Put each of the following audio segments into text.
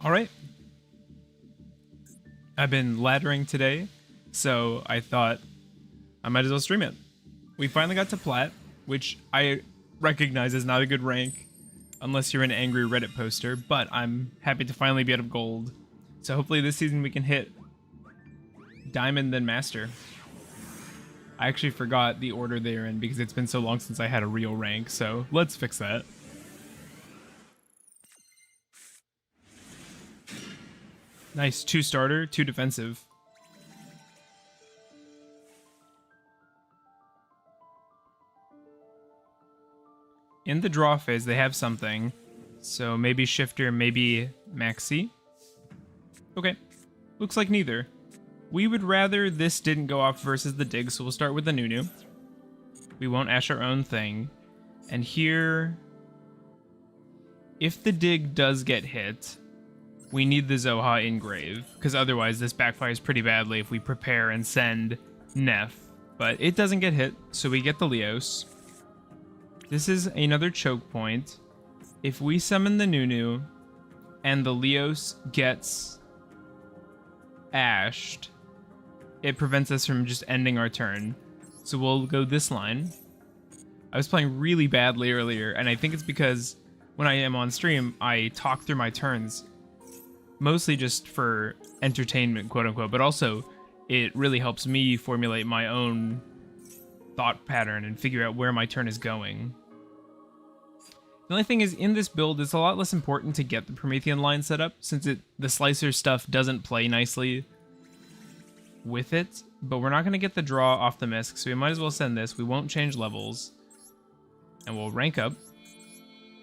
All right. I've been laddering today, so I thought I might as well stream it. We finally got to Plat, which I recognize is not a good rank unless you're an angry Reddit poster, but I'm happy to finally be out of gold. So hopefully this season we can hit Diamond then Master. I actually forgot the order they're in because it's been so long since I had a real rank, so let's fix that. Nice, 2 starter, 2 defensive. In the draw phase, they have something. So maybe Shifter, maybe Maxi. Okay, looks like neither. We would rather this didn't go off versus the dig, so we'll start with the Nunu. We won't ash our own thing. And here, if the dig does get hit, we need the Zoha in grave, because otherwise this backfires pretty badly if we prepare and send Neff. But it doesn't get hit, so we get the Leos. This is another choke point. If we summon the Nunu and the Leos gets ashed, it prevents us from just ending our turn. So we'll go this line. I was playing really badly earlier, and I think it's because when I am on stream, I talk through my turns. Mostly just for entertainment, quote unquote, but also it really helps me formulate my own thought pattern and figure out where my turn is going. The only thing is, in this build, it's a lot less important to get the Promethean line set up, since the Slicer stuff doesn't play nicely with it, but we're not going to get the draw off the Misk, so we might as well send this. We won't change levels, and we'll rank up.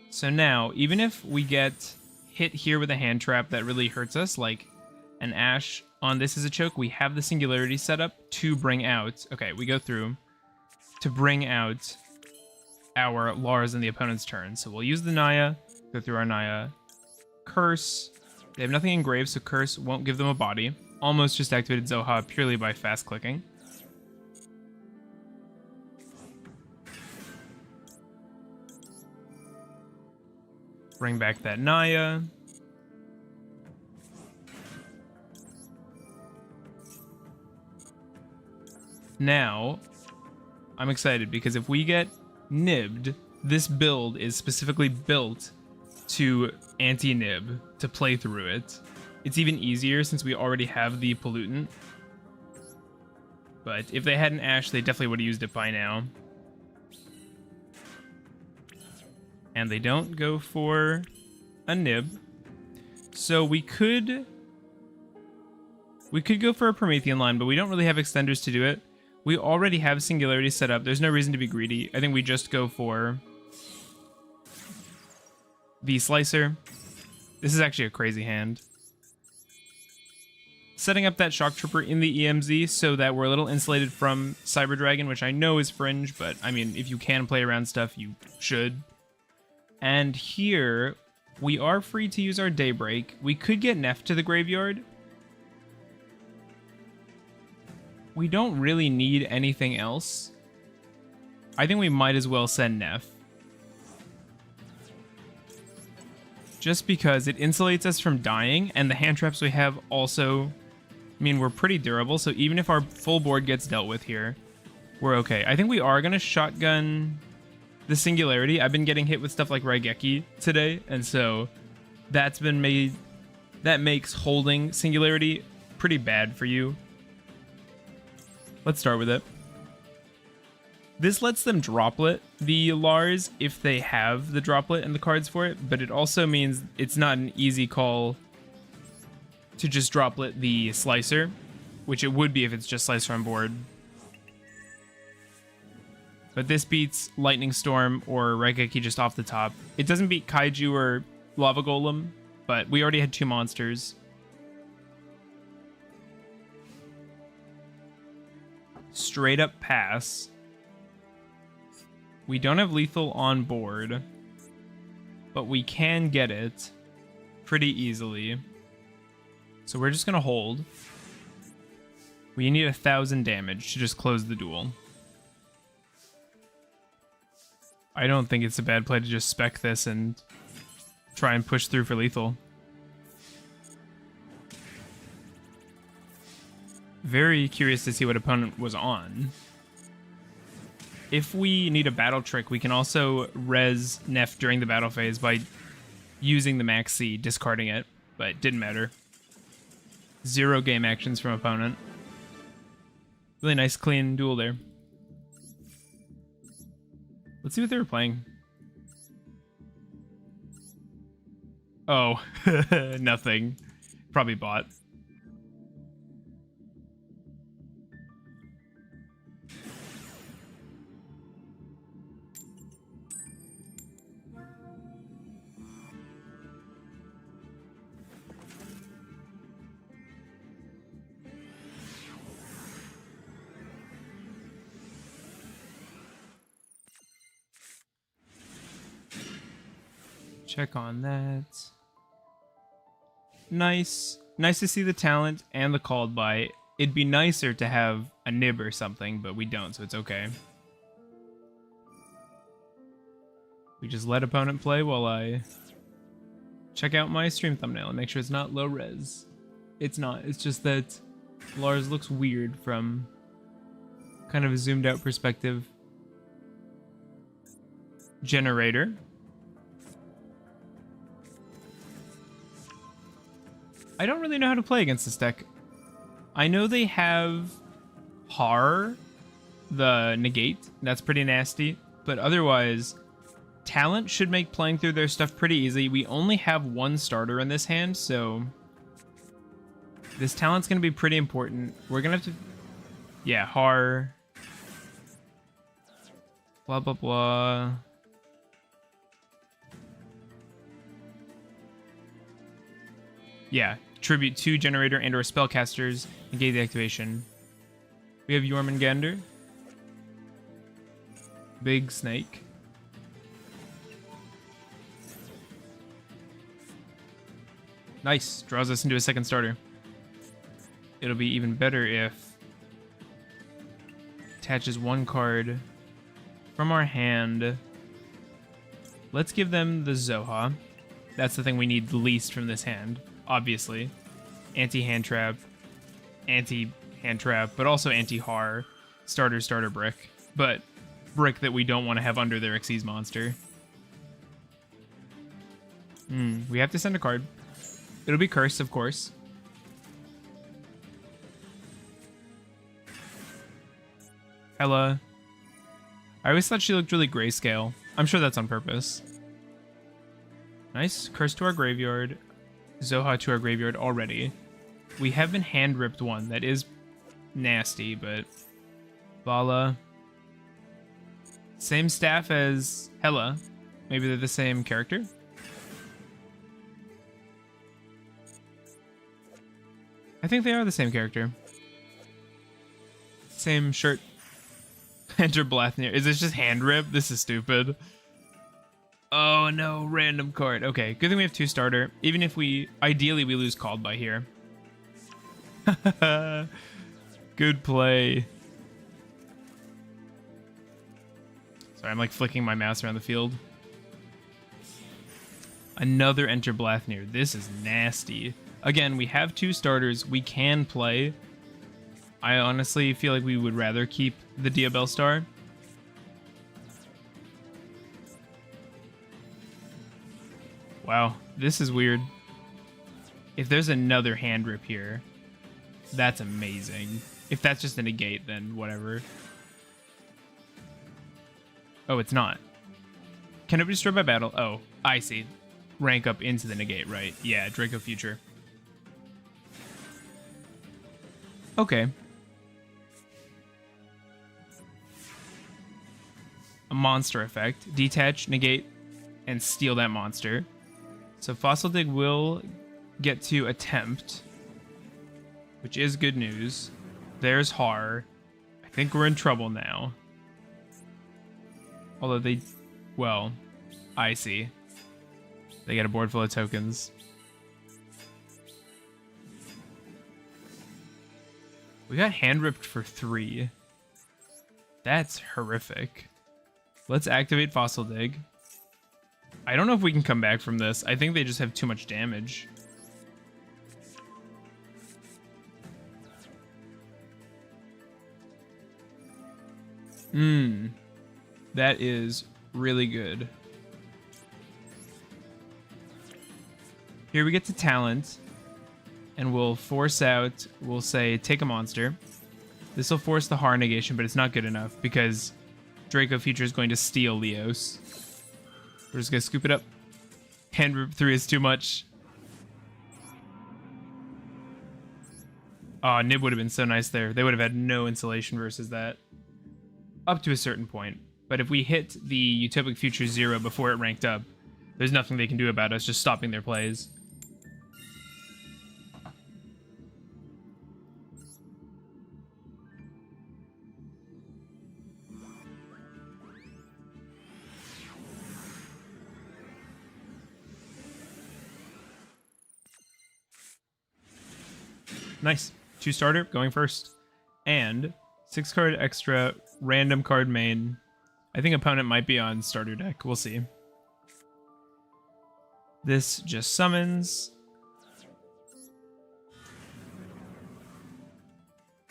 So now, even if we get hit here with a hand trap that really hurts us, like an Ash on this is a choke, we have the Singularity set up to bring out, okay, we go through to bring out our Lars in the opponent's turn. So we'll use the Naya, go through our Naya, Curse. They have nothing engraved, so Curse won't give them a body. Almost just activated Zoha purely by fast clicking. Bring back that Naya. Now, I'm excited because if we get nibbed, this build is specifically built to anti-nib, to play through it. It's even easier since we already have the pollutant. But if they had an Ash, they definitely would have used it by now. And they don't go for a nib. So we could go for a Promethean line, but we don't really have extenders to do it. We already have Singularity set up. There's no reason to be greedy. I think we just go for the Slicer. This is actually a crazy hand. Setting up that Shock Trooper in the EMZ so that we're a little insulated from Cyber Dragon, which I know is fringe, but I mean, if you can play around stuff, you should. And here, we are free to use our Daybreak. We could get Neff to the graveyard. We don't really need anything else. I think we might as well send Neff. Just because it insulates us from dying, and the hand traps we have also, I mean, we're pretty durable, so even if our full board gets dealt with here, we're okay. I think we are going to shotgun the Singularity. I've been getting hit with stuff like Raigeki today, and so that's been made, that makes holding Singularity pretty bad for you. Let's start with it. This lets them droplet the Lars if they have the droplet and the cards for it, but it also means it's not an easy call to just droplet the Slicer, which it would be if it's just Slicer on board. But this beats Lightning Storm or Raigeki just off the top. It doesn't beat Kaiju or Lava Golem, but we already had 2 monsters. Straight up pass. We don't have lethal on board, but we can get it pretty easily. So we're just gonna hold. We need 1,000 damage to just close the duel. I don't think it's a bad play to just spec this and try and push through for lethal. Very curious to see what opponent was on. If we need a battle trick, we can also res Neff during the battle phase by using the Max C, discarding it, but didn't matter. 0 game actions from opponent. Really nice, clean duel there. Let's see what they were playing. Oh, nothing. Probably bot. Check on that. Nice. Nice to see the talent and the called by. It'd be nicer to have a nib or something, but we don't, so it's okay. We just let opponent play while I check out my stream thumbnail and make sure it's not low res. It's not. It's just that Lars looks weird from kind of a zoomed out perspective. Generator. I don't really know how to play against this deck. I know they have Har, the negate. That's pretty nasty. But otherwise, talent should make playing through their stuff pretty easy. We only have 1 starter in this hand, so this talent's going to be pretty important. We're going to have to... Yeah, Har. Blah, blah, blah. Yeah. Tribute 2 generator and or spellcasters, negate the activation. We have Jormungandr. Big Snake. Nice. Draws us into a second starter. It'll be even better if attaches 1 card from our hand. Let's give them the Zoha. That's the thing we need the least from this hand. Obviously, anti-hand trap, anti-hand trap, but also anti-har, starter brick, but brick that we don't want to have under their Xyz monster. We have to send a card. It'll be cursed, of course. Hela. I always thought she looked really grayscale. I'm sure that's on purpose. Nice. Curse to our graveyard. Zoha to our graveyard already. We have been hand-ripped 1. That is nasty, but... Vala. Same staff as Hela. Maybe they're the same character? I think they are the same character. Same shirt. Enter Blathnir. Is this just hand-rip? This is stupid. Oh no, random card. Okay, good thing we have 2 starter. Even if we, ideally we lose called by here. Good play. Sorry, I'm like flicking my mouse around the field. Another Enter Blathnir. This is nasty. Again, we have 2 starters. We can play. I honestly feel like we would rather keep the Diabell Star. Wow, this is weird. If there's another hand rip here, that's amazing. If that's just a negate, then whatever. Oh, it's not. Can it be destroyed by battle? Oh, I see. Rank up into the negate, right? Yeah, Draco Future. Okay. A monster effect. Detach, negate, and steal that monster. So Fossil Dig will get to attempt, which is good news. There's Har. I think we're in trouble now. Although they... Well, I see. They get a board full of tokens. We got hand-ripped for 3. That's horrific. Let's activate Fossil Dig. I don't know if we can come back from this. I think they just have too much damage. That is really good. Here we get to talent, and we'll force out, we'll say, take a monster. This will force the Har negation, but it's not good enough because Draco Future is going to steal Leos. We're just going to scoop it up. Hand Rip 3 is too much. Oh, Nib would have been so nice there. They would have had no insulation versus that. Up to a certain point. But if we hit the Utopic Future 0 before it ranked up, there's nothing they can do about us, just stopping their plays. Nice. 2 starter, going first. And 6 card extra, random card main. I think opponent might be on starter deck. We'll see. This just summons.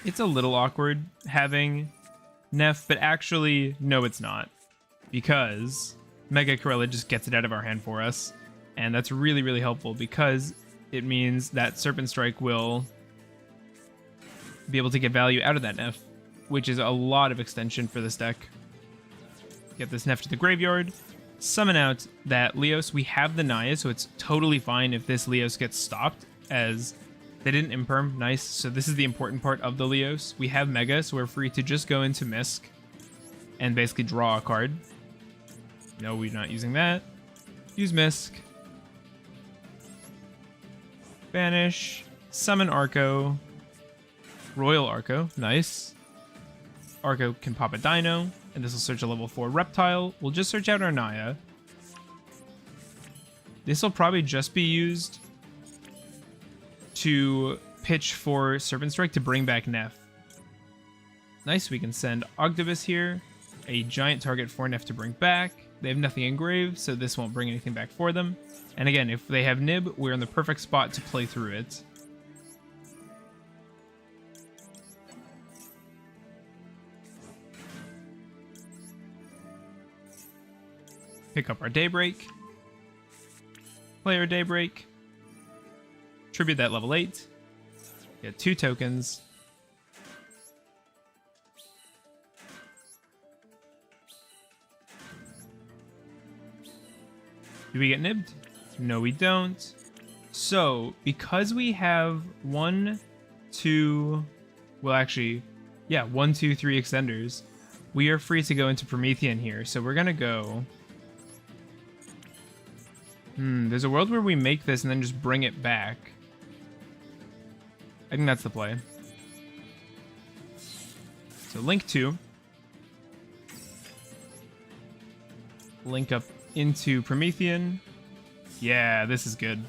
It's a little awkward having Neff, but actually, no, it's not. Because Mega Corella just gets it out of our hand for us. And that's really, really helpful because it means that Serpent Strike will be able to get value out of that Neff, which is a lot of extension for this deck. Get this Neff to the graveyard, summon out that Leos. We have the Naya, so it's totally fine if this Leos gets stopped, as they didn't imperm. Nice. So this is the important part of the Leos. We have Mega, so we're free to just go into Misk and basically draw a card. No, we're not using that. Use Misk. Banish. Summon Arco. Royal Arco, nice. Arco can pop a Dino, and this will search a level 4 Reptile. We'll just search out our Naya. This will probably just be used to pitch for Serpent Strike to bring back Neff. Nice, we can send Ogdoadic here, a giant target for Neff to bring back. They have nothing engraved, so this won't bring anything back for them. And again, if they have Nib, we're in the perfect spot to play through it. Pick up our Daybreak. Play our Daybreak. Tribute that level 8. Get 2 tokens. Do we get nibbed? No, we don't. So, because we have 1, 2... Well, actually, yeah, 1, 2, 3 extenders. We are free to go into Promethean here. So we're going to go... there's a world where we make this and then just bring it back. I think that's the play. So link 2. Link up into Promethean. Yeah, this is good.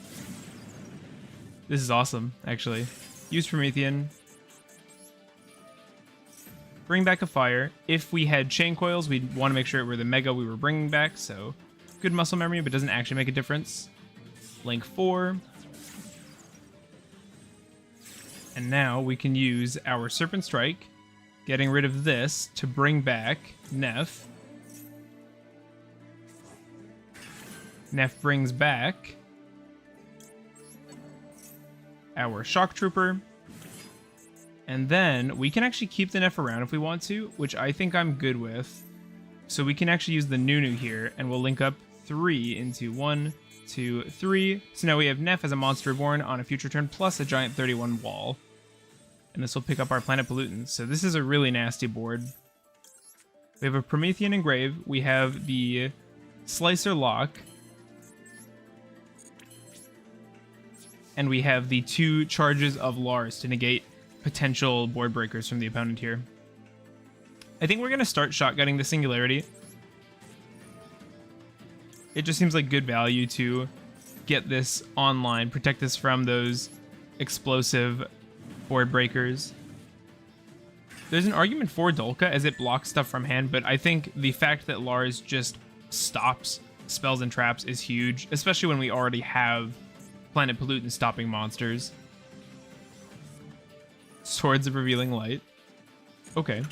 This is awesome, actually. Use Promethean. Bring back a fire. If we had chain coils, we'd want to make sure it were the Mega we were bringing back, so... Good muscle memory, but doesn't actually make a difference. Link 4. And now we can use our Serpent Strike, getting rid of this to bring back Neff. Neff brings back our Shock Trooper. And then we can actually keep the Neff around if we want to, which I think I'm good with. So we can actually use the Nunu here, and we'll link up 3 into 1, 2, 3. So now we have Neff as a monster reborn on a future turn, plus a giant 31 wall. And this will pick up our Planet Pollutants. So this is a really nasty board. We have a Promethean Engrave. We have the Slicer Lock. And we have the 2 charges of Lars to negate potential board breakers from the opponent here. I think we're going to start shotgunning the Singularity. It just seems like good value to get this online, protect this from those explosive board breakers. There's an argument for Dolka as it blocks stuff from hand, but I think the fact that Lars just stops spells and traps is huge, especially when we already have Planet Pollutant stopping monsters. Swords of Revealing Light. Okay.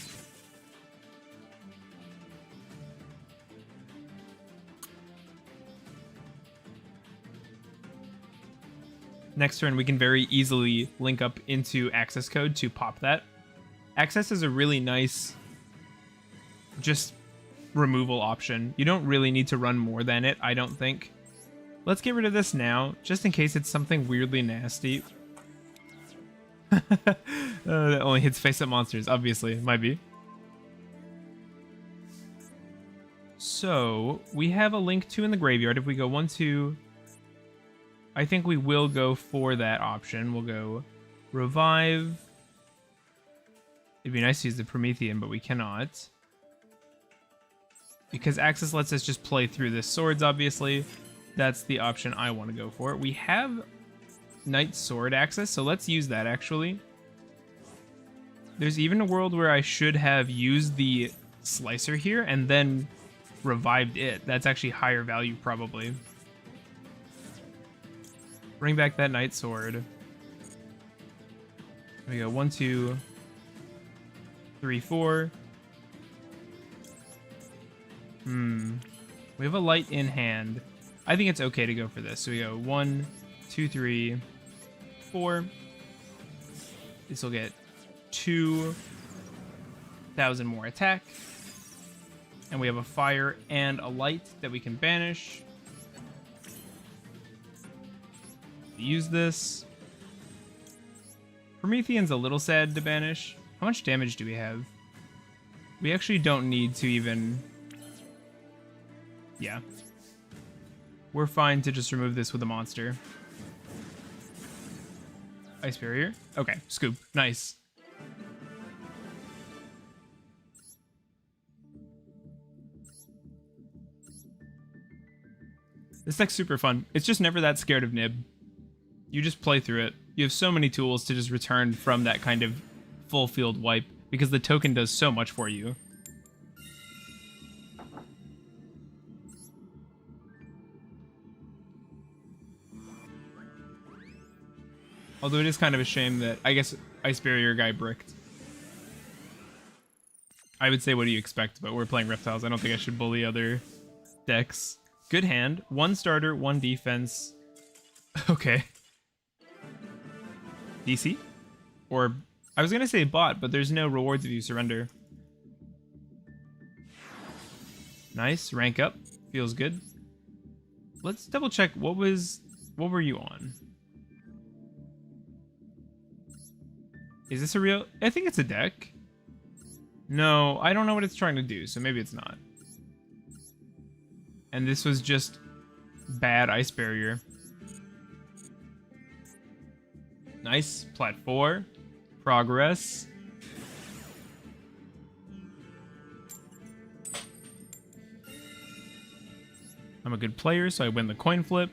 Next turn, we can very easily link up into access code to pop that. Access is a really nice just removal option. You don't really need to run more than it, I don't think. Let's get rid of this now, just in case it's something weirdly nasty. That only hits face-up monsters, obviously. Might be. So, we have a Link 2 in the graveyard. If we go 1, 2... I think we will go for that option. We'll go Revive. It'd be nice to use the Promethean, but we cannot. Because Access lets us just play through the swords, obviously. That's the option I want to go for. We have Knight Sword access, so let's use that, actually. There's even a world where I should have used the Slicer here and then revived it. That's actually higher value, probably. Bring back that Knight Sword. There we go. 1, 2, 3, 4. We have a light in hand. I think it's okay to go for this. So we go 1, 2, 3, 4. This will get 2,000 more attack. And we have a fire and a light that we can banish. Use this. Promethean's a little sad to banish. How much damage do we have? We actually don't need to even... Yeah. We're fine to just remove this with a monster. Ice Barrier. Okay, Scoop. Nice. This deck's super fun. It's just never that scared of Nib. You just play through it. You have so many tools to just return from that kind of full field wipe because the token does so much for you. Although it is kind of a shame that, I guess, Ice Barrier guy bricked. I would say, what do you expect? But we're playing Reptiles. I don't think I should bully other decks. Good hand. 1 starter, 1 defense. Okay. DC? Or, I was going to say bot, but there's no rewards if you surrender. Nice. Rank up. Feels good. Let's double check. What were you on? Is this a real... I think it's a deck. No, I don't know what it's trying to do, so maybe it's not. And this was just bad Ice Barrier. Nice. Plat 4. Progress. I'm a good player, so I win the coin flip.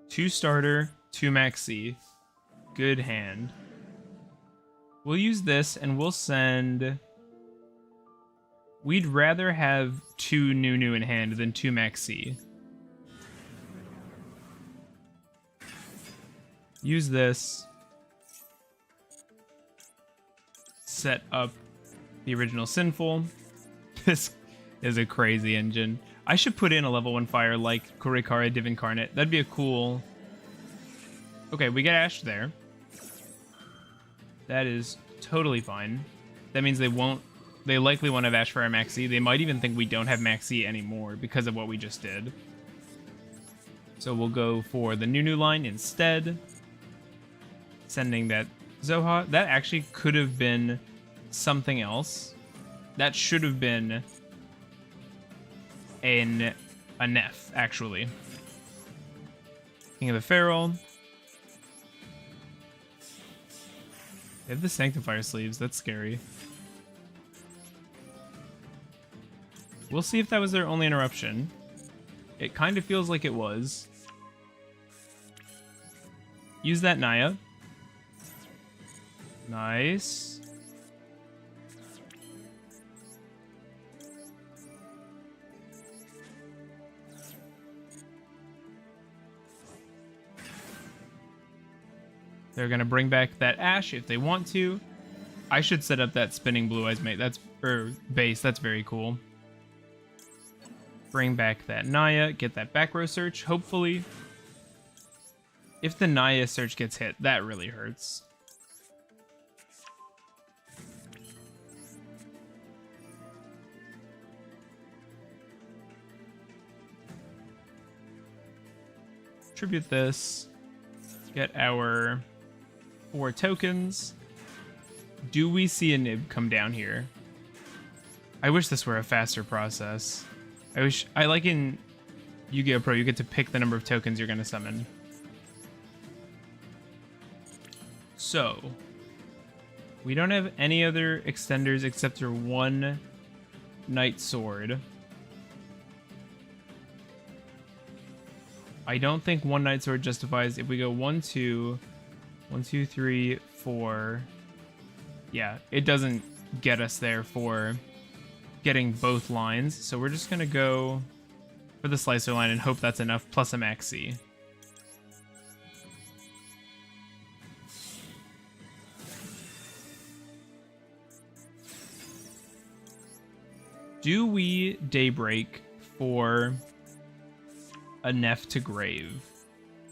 Two starter, 2 maxi. Good hand. We'll use this and we'll send... We'd rather have 2 Nunu in hand than 2 maxi. Use this. Set up the original Sinful. This is a crazy engine. I should put in a level 1 fire like Kurikara Div Incarnate. That'd be a cool... Okay, we get Ash there. That is totally fine. That means they likely won't have Ash for our Maxi. They might even think we don't have Maxi anymore because of what we just did. So we'll go for the Nunu line instead. Sending that Zoha. That actually could have been something else. That should have been a Nef, actually. King of the Feral. They have the Sanctifier sleeves. That's scary. We'll see if that was their only interruption. It kind of feels like it was. Use that Naya. Nice. They're going to bring back that Ash if they want to. I should set up that spinning Blue Eyes mate. Base. That's very cool. Bring back that Naya. Get that back row search, hopefully. If the Naya search gets hit, that really hurts. Tribute this. Get our 4 tokens. Do we see a nib come down here? I wish this were a faster process. I like in Yu-Gi-Oh! Pro, you get to pick the number of tokens you're going to summon. So, we don't have any other extenders except for 1 Knight Sword. I don't think 1 Knight Sword justifies. If we go 1, 2, 1, 2, 3, 4. Yeah, it doesn't get us there for getting both lines. So we're just going to go for the Slicer line and hope that's enough, plus a Maxi. Do we Daybreak for a Neff to Grave?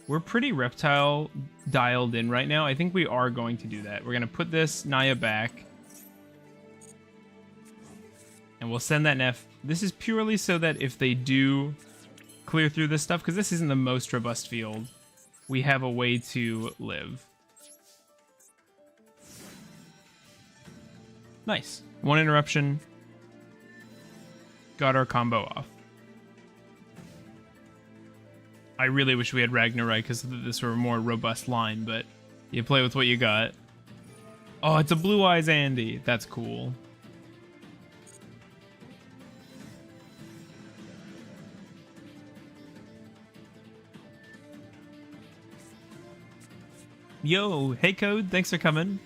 We're pretty Reptile dialed in right now. I think we are going to do that. We're going to put this Naya back. And we'll send that Neff. This is purely so that if they do clear through this stuff, because this isn't the most robust field, we have a way to live. Nice. 1 interruption. Got our combo off. I really wish we had Ragnarite because this were a more robust line, but you play with what you got. Oh, it's a Blue Eyes Andy. That's cool. Yo, hey Code, thanks for coming.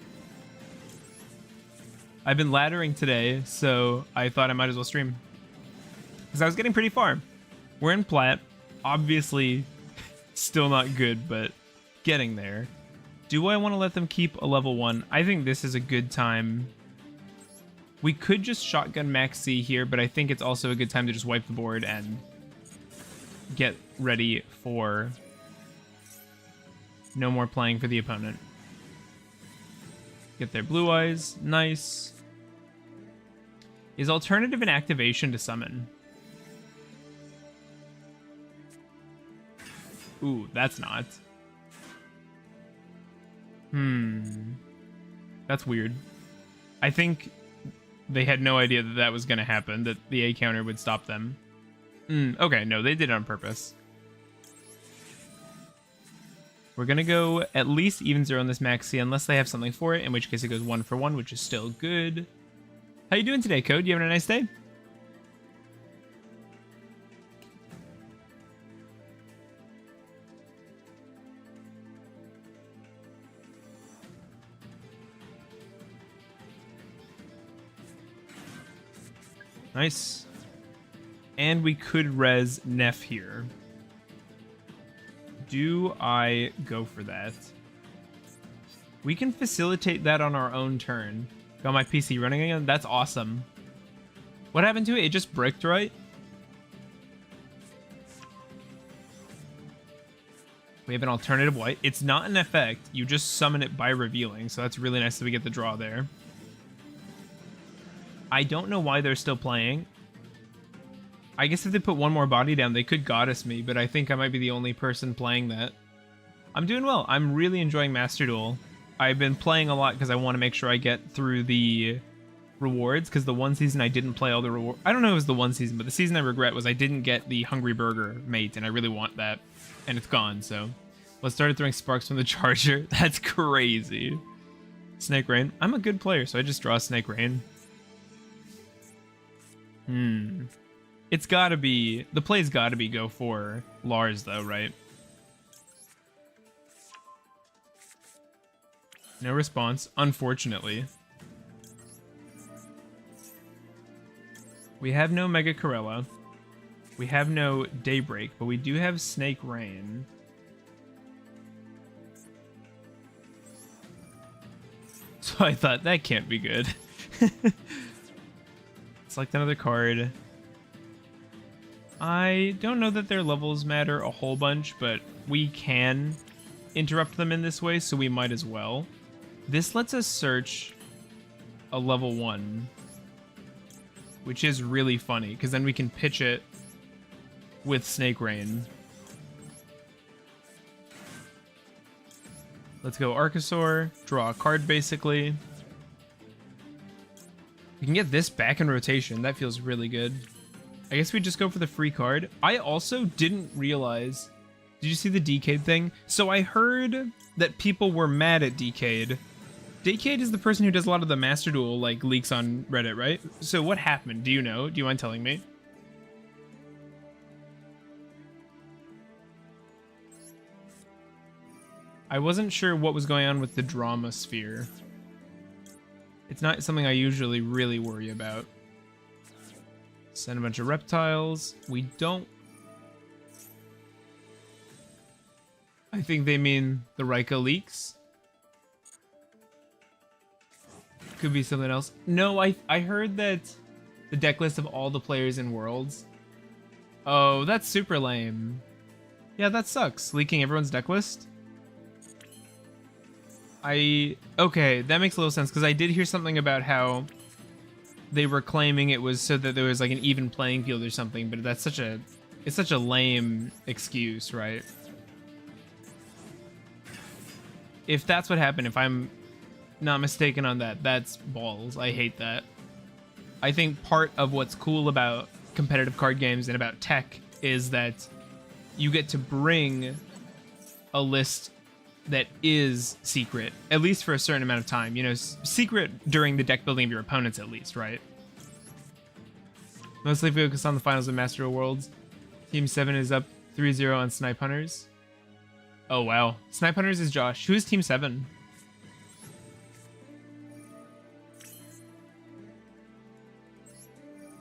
I've been laddering today, so I thought I might as well stream. Because I was getting pretty far. We're in Plat. Obviously, still not good, but getting there. Do I want to let them keep a level 1? I think this is a good time. We could just shotgun Maxi here, but I think it's also a good time to just wipe the board and get ready for no more playing for the opponent. Get their Blue Eyes. Nice. Is alternative an activation to summon? Ooh, that's not. That's weird. I think they had no idea that that was going to happen, that the A counter would stop them. Okay, no, they did it on purpose. We're going to go at least even 0 on this Maxi, unless they have something for it, in which case it goes 1 for 1, which is still good. How you doing today, Code? You having a nice day? Nice. And we could res Neff here. Do I go for that? We can facilitate that on our own turn. Got my PC running again? That's awesome. What happened to it? It just bricked, right? We have an alternative white. It's not an effect. You just summon it by revealing, so that's really nice that we get the draw there. I don't know why they're still playing. I guess if they put one more body down, they could goddess me, but I think I might be the only person playing that. I'm doing well. I'm really enjoying Master Duel. I've been playing a lot because I want to make sure I get through the rewards, because the one season I didn't play all the rewards. I don't know if it was the one season, but the season I regret was I didn't get the Hungry Burger mate, and I really want that, and it's gone, so. Let's start throwing sparks from the charger. That's crazy. Snake Rain. I'm a good player, so I just draw Snake Rain. It's gotta be... The play's gotta be go for Lars, though, right? No response, unfortunately. We have no Mega Corella. We have no Daybreak, but we do have Snake Rain. So I thought, that can't be good. Select another card. I don't know that their levels matter a whole bunch, but we can interrupt them in this way, so we might as well. This lets us search a level 1, which is really funny, because then we can pitch it with Snake Rain. Let's go Archosaur, draw a card basically. We can get this back in rotation. That feels really good. I guess we just go for the free card. I also didn't realize... Did you see the Decade thing? So I heard that people were mad at Decade. Decade is the person who does a lot of the Master Duel like leaks on Reddit, right? So what happened? Do you know? Do you mind telling me? I wasn't sure what was going on with the drama sphere. It's not something I usually really worry about. Send a bunch of reptiles. We don't... I think they mean the Rika leaks. Could be something else. No, I heard that the deck list of all the players in Worlds. Oh, that's super lame. Yeah, that sucks. Leaking everyone's deck list? Okay, that makes a little sense, because I did hear something about how they were claiming it was so that there was like an even playing field or something, but that's it's such a lame excuse, right? If that's what happened, if I'm not mistaken on that, that's balls. I hate that. I think part of what's cool about competitive card games and about tech is that you get to bring a list that is secret, at least for a certain amount of time. You know, secret during the deck building of your opponents, at least, right? Mostly focused on the finals of Master of Worlds. Team 7 is up 3-0 on Snipe Hunters. Oh, wow. Snipe Hunters is Josh. Who is Team 7?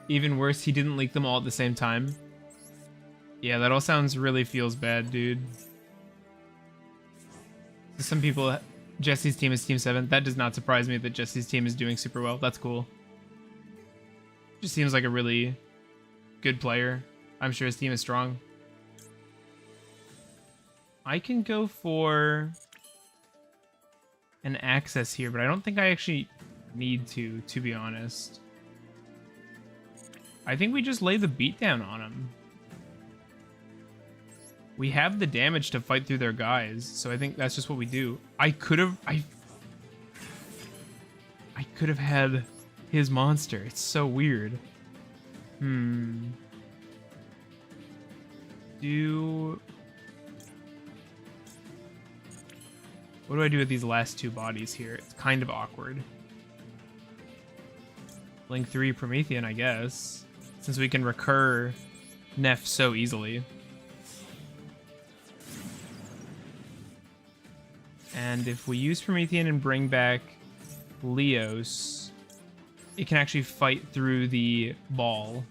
Even worse, he didn't leak them all at the same time. Yeah, that all sounds really feels bad, dude. Some people, Jesse's team is Team 7. That does not surprise me that Jesse's team is doing super well. That's cool. Just seems like a really good player. I'm sure his team is strong. I can go for an access here, but I don't think I actually need to be honest. I think we just lay the beat down on him. We have the damage to fight through their guys, so I think that's just what we do. I could have had his monster. It's so weird. What do I do with these last two bodies here? It's kind of awkward. Link 3 Promethean, I guess, since we can recur Neff so easily. And if we use Promethean and bring back Leos, it can actually fight through the ball.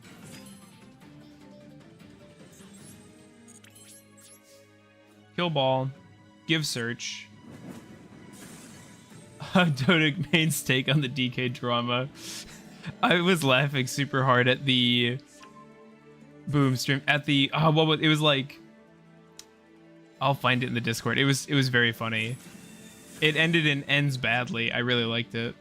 Kill ball, give search. Ogdoadic main stake on the DK drama. I was laughing super hard at the boom stream at the it was like, I'll find it in the Discord. It was very funny. It ended in ends badly. I really liked it.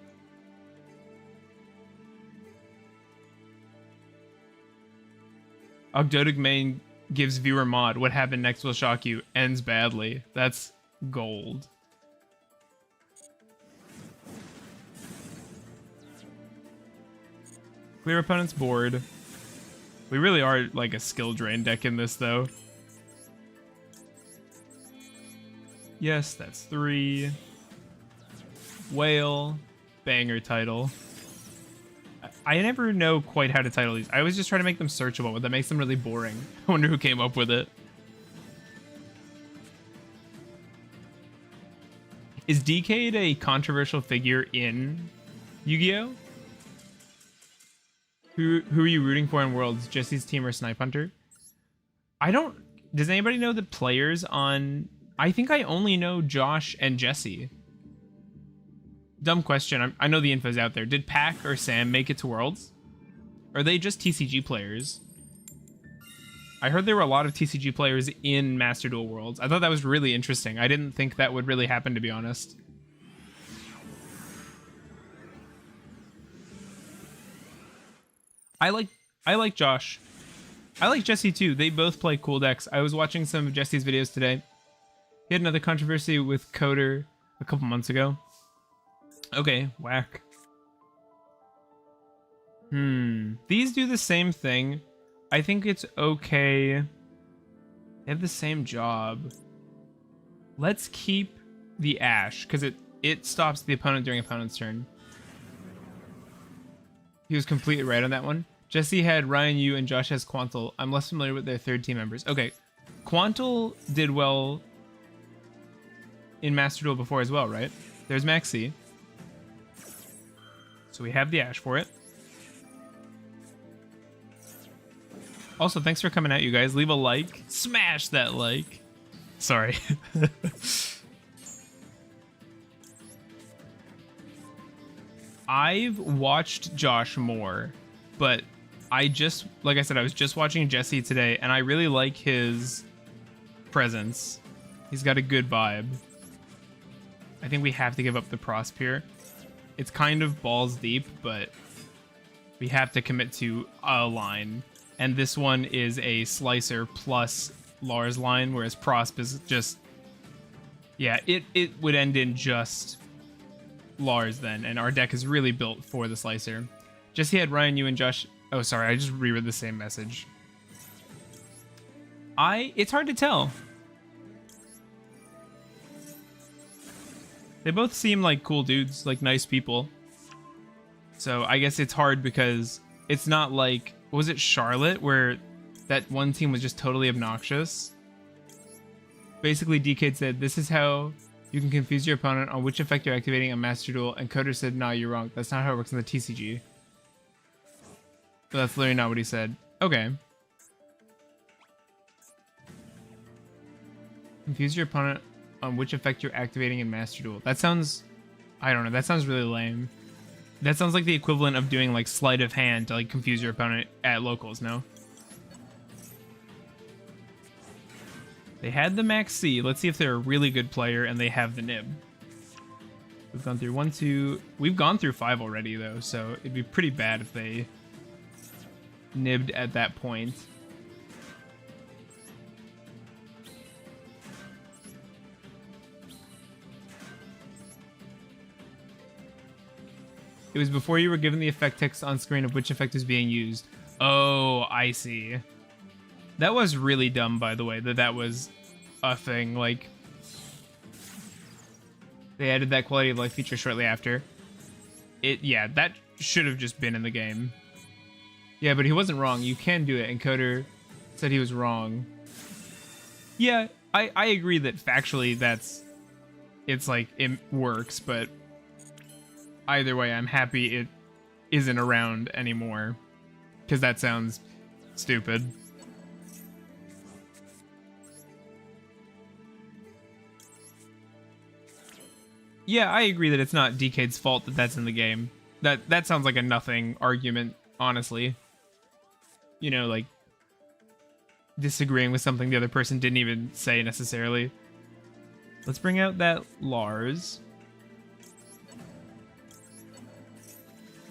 Ogdoadic main gives viewer mod. What happened next will shock you. Ends badly. That's gold. Clear opponent's board. We really are like a skill drain deck in this though. Yes, that's 3. Whale. Banger title. I never know quite how to title these. I always just try to make them searchable, but that makes them really boring. I wonder who came up with it. Is Decade a controversial figure in Yu-Gi-Oh? Who are you rooting for in Worlds? Jesse's team or Snipe Hunter? I don't... Does anybody know the players on... I think I only know Josh and Jesse. Dumb question. I know the info's out there. Did Pac or Sam make it to Worlds? Or are they just TCG players? I heard there were a lot of TCG players in Master Duel Worlds. I thought that was really interesting. I didn't think that would really happen, to be honest. I like Josh. I like Jesse too. They both play cool decks. I was watching some of Jesse's videos today. He had another controversy with Coder a couple months ago. Okay, whack. These do the same thing. I think it's okay. They have the same job. Let's keep the Ash, because it stops the opponent during opponent's turn. He was completely right on that one. Jesse had Ryan Yu and Josh has Quantal. I'm less familiar with their third team members. Okay, Quantal did well in Master Duel before as well, right? There's Maxi. So we have the Ash for it. Also, thanks for coming out, you guys. Leave a like. Smash that like. Sorry. I've watched Josh more, but like I said, I was just watching Jesse today, and I really like his presence. He's got a good vibe. I think we have to give up the Prosp here. It's kind of balls deep, but we have to commit to a line. And this one is a Slicer plus Lars line, whereas Prosp is just... Yeah, it would end in just Lars then, and our deck is really built for the Slicer. Jesse had Ryan, you, and Josh... Oh, sorry, I just reread the same message. It's hard to tell. They both seem like cool dudes, like nice people. So I guess it's hard because it's not like... Was it Charlotte, where that one team was just totally obnoxious? Basically, Decade said, this is how you can confuse your opponent on which effect you're activating a Master Duel, and Coder said, nah, you're wrong. That's not how it works in the TCG. But that's literally not what he said. Okay. Confuse your opponent on which effect you're activating in Master Duel. That sounds... I don't know, that sounds really lame. That sounds like the equivalent of doing like sleight of hand to like confuse your opponent at locals, no? They had the Max C. Let's see if they're a really good player and they have the nib. We've gone through 1, 2... We've gone through 5 already though, so it'd be pretty bad if they nibbed at that point. It was before you were given the effect text on screen of which effect is being used. Oh, I see. That was really dumb, by the way, that was a thing. Like, they added that quality of life feature shortly after. Yeah, that should have just been in the game. Yeah, but he wasn't wrong. You can do it, and Coder said he was wrong. Yeah, I agree that factually it's like, it works, but either way, I'm happy it isn't around anymore, because that sounds stupid. Yeah, I agree that it's not Decade's fault that that's in the game. That sounds like a nothing argument, honestly. You know, like, disagreeing with something the other person didn't even say necessarily. Let's bring out that Lars.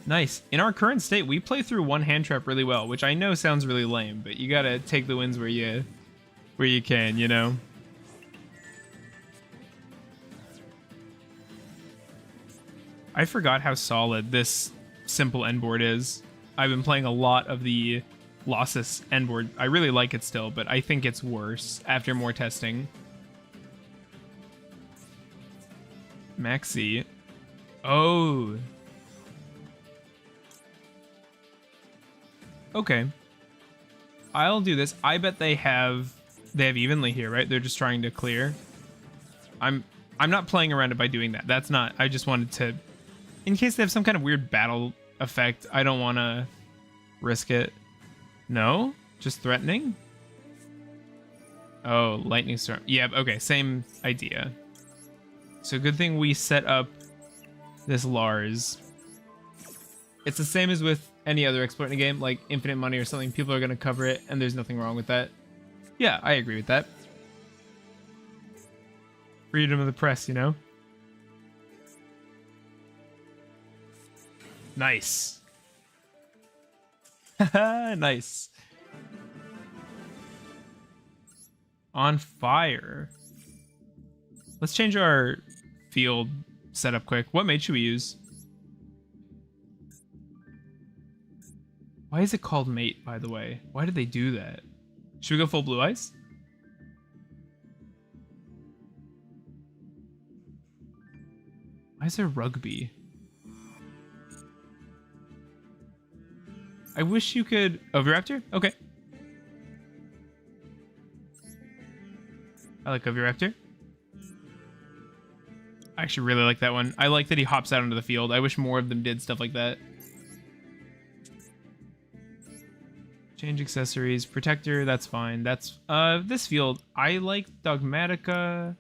Nice. In our current state, we play through one hand trap really well, which I know sounds really lame, but you gotta take the wins where you can, you know? I forgot how solid this simple end board is. I've been playing a lot of the Losses end board. I really like it still, but I think it's worse after more testing. Maxi. Oh. Okay. I'll do this. I bet they have evenly here, right? They're just trying to clear. I'm not playing around it by doing that. That's not... I just wanted to... In case they have some kind of weird battle effect, I don't want to risk it. No? Just threatening? Oh, lightning storm. Yeah, okay, same idea. So good thing we set up this Lars. It's the same as with any other exploit in a game, like Infinite Money or something. People are going to cover it, and there's nothing wrong with that. Yeah, I agree with that. Freedom of the press, you know? Nice. Nice. On fire. Let's change our field setup quick. What mate should we use? Why is it called mate, by the way? Why did they do that? Should we go full blue eyes? Why is there rugby? I wish you could... Oviraptor? Okay. I like Oviraptor. I actually really like that one. I like that he hops out onto the field. I wish more of them did stuff like that. Change accessories. Protector, that's fine. That's... this field, I like Dogmatica.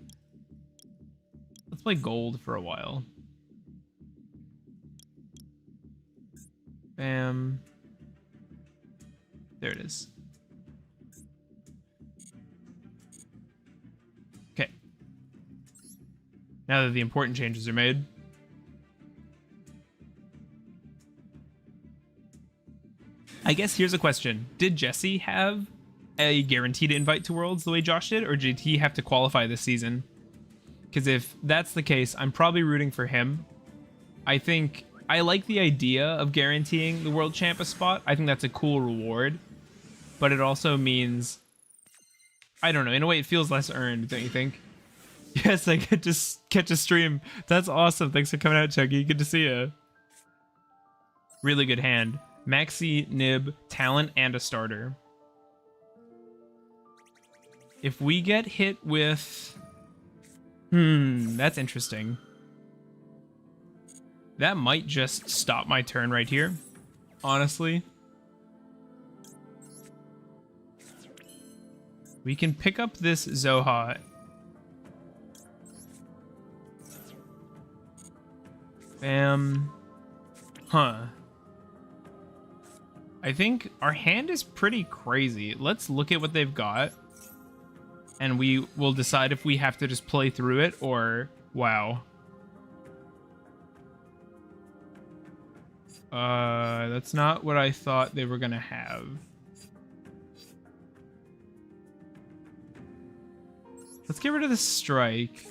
Let's play gold for a while. Bam. There it is. Okay. Now that the important changes are made. I guess here's a question. Did Jesse have a guaranteed invite to Worlds the way Josh did, or did he have to qualify this season? Because if that's the case, I'm probably rooting for him. I think I like the idea of guaranteeing the World Champ a spot. I think that's a cool reward. But it also means, I don't know, in a way it feels less earned, don't you think? Yes, I get to catch a stream. That's awesome. Thanks for coming out, Chucky. Good to see you. Really good hand. Maxi, Nib, talent, and a starter. If we get hit with... that's interesting. That might just stop my turn right here, honestly. We can pick up this Zoha. Bam. Huh. I think our hand is pretty crazy. Let's look at what they've got. And we will decide if we have to just play through it or... Wow. That's not what I thought they were gonna have. Let's get rid of the strike.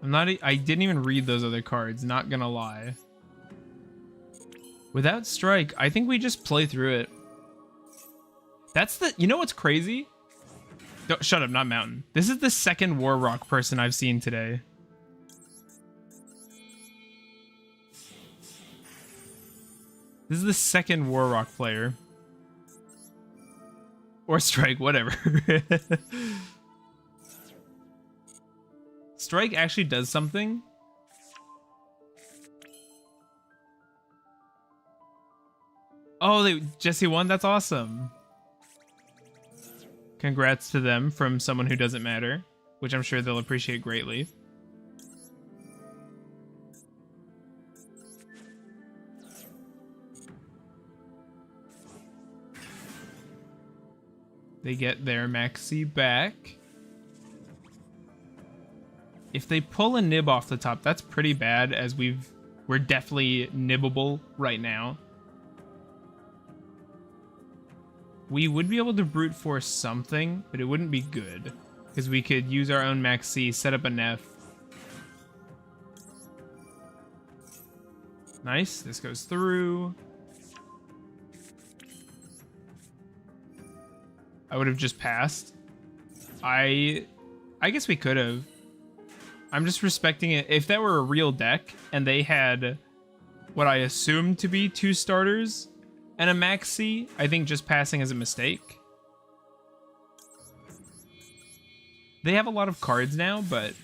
I didn't even read those other cards, not gonna lie. Without strike, I think we just play through it. That's the... You know what's crazy? Shut up, not Mountain. This is the second War Rock person I've seen today. This is the second War Rock player. Or strike, whatever. Strike actually does something. Oh, Jesse won? That's awesome. Congrats to them from someone who doesn't matter, which I'm sure they'll appreciate greatly. They get their Maxi back. If they pull a nib off the top, that's pretty bad, as we're definitely nibbable right now. We would be able to brute force something, but it wouldn't be good, because we could use our own Maxi, set up a Neff. Nice, this goes through. I would have just passed. I guess we could have. I'm just respecting it. If that were a real deck and they had what I assumed to be 2 starters and a Maxi, I think just passing is a mistake. They have a lot of cards now, but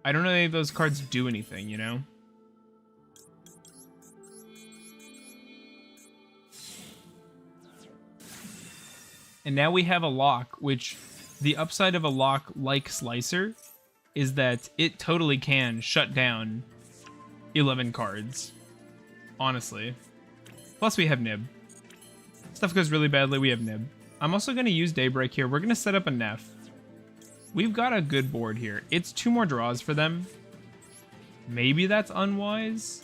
I don't know if those cards do anything, you know? And now we have a lock, which the upside of a lock like Slicer is that it totally can shut down 11 cards. Honestly. Plus we have Nib. Stuff goes really badly, we have Nib. I'm also going to use Daybreak here. We're going to set up a Neff. We've got a good board here. It's 2 more draws for them. Maybe that's unwise?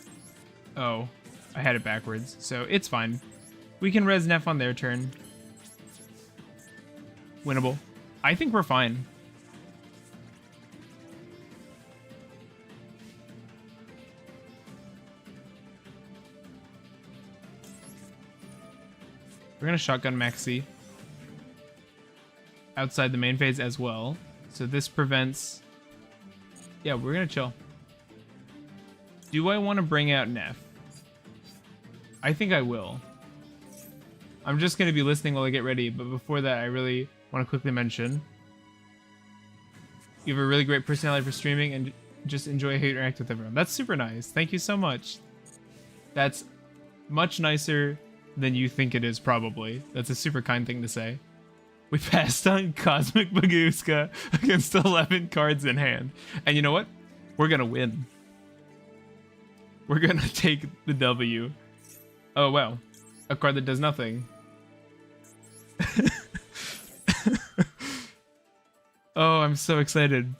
Oh, I had it backwards, so it's fine. We can res Neff on their turn. Winnable. I think we're fine. We're going to shotgun Maxi outside the main phase as well. So this prevents... Yeah, we're going to chill. Do I want to bring out Neff? I think I will. I'm just going to be listening while I get ready, but before that, I really want to quickly mention you have a really great personality for streaming and just enjoy how you interact with everyone. That's super nice. Thank you so much. That's much nicer than you think it is, probably. That's a super kind thing to say. We passed on Cosmic Baguska against 11 cards in hand. And you know what? We're going to win. We're going to take the W. Oh, wow. A card that does nothing. Oh, I'm so excited.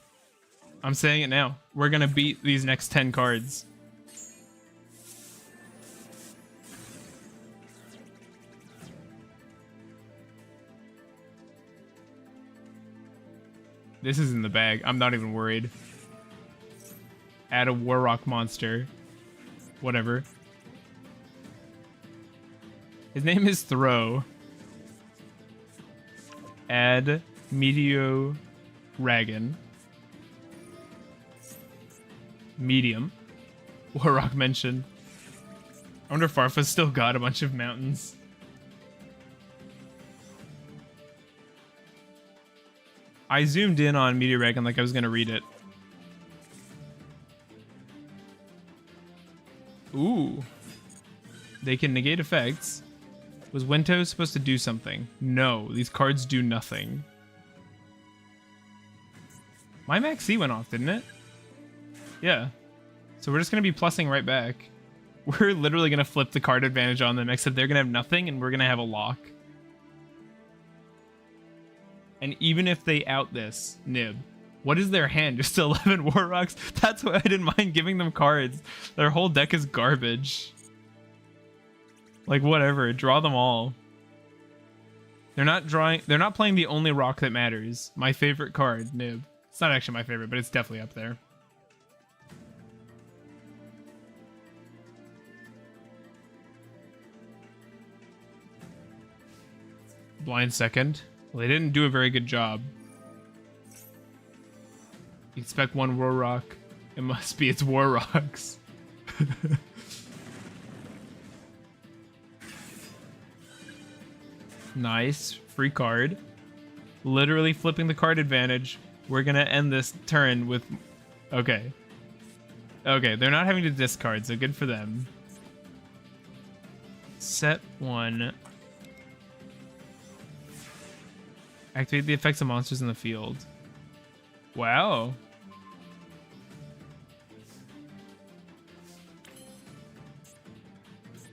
I'm saying it now. We're going to beat these next 10 cards. This is in the bag. I'm not even worried. Add a Warrock monster. Whatever. His name is Throw. Add Meteor Ragon. Medium. Warrock mentioned. I wonder if Farfa's still got a bunch of mountains. I zoomed in on Meteor Ragon like I was gonna read it. Ooh. They can negate effects. Was Wento supposed to do something? No, these cards do nothing. My Max C went off, didn't it? Yeah. So we're just gonna be plussing right back. We're literally gonna flip the card advantage on them, except they're gonna have nothing and we're gonna have a lock. And even if they out this Nib, what is their hand? Just 11 Warrocks? That's why I didn't mind giving them cards. Their whole deck is garbage. Like, whatever. Draw them all. They're not playing the only rock that matters. My favorite card, Nib. It's not actually my favorite, but it's definitely up there. Blind second. Well, they didn't do a very good job. You expect one Warrock. It must be its Warrocks. Nice. Free card. Literally flipping the card advantage. We're gonna end this turn with... Okay. Okay, they're not having to discard, so good for them. Set 1. Activate the effects of monsters in the field. Wow.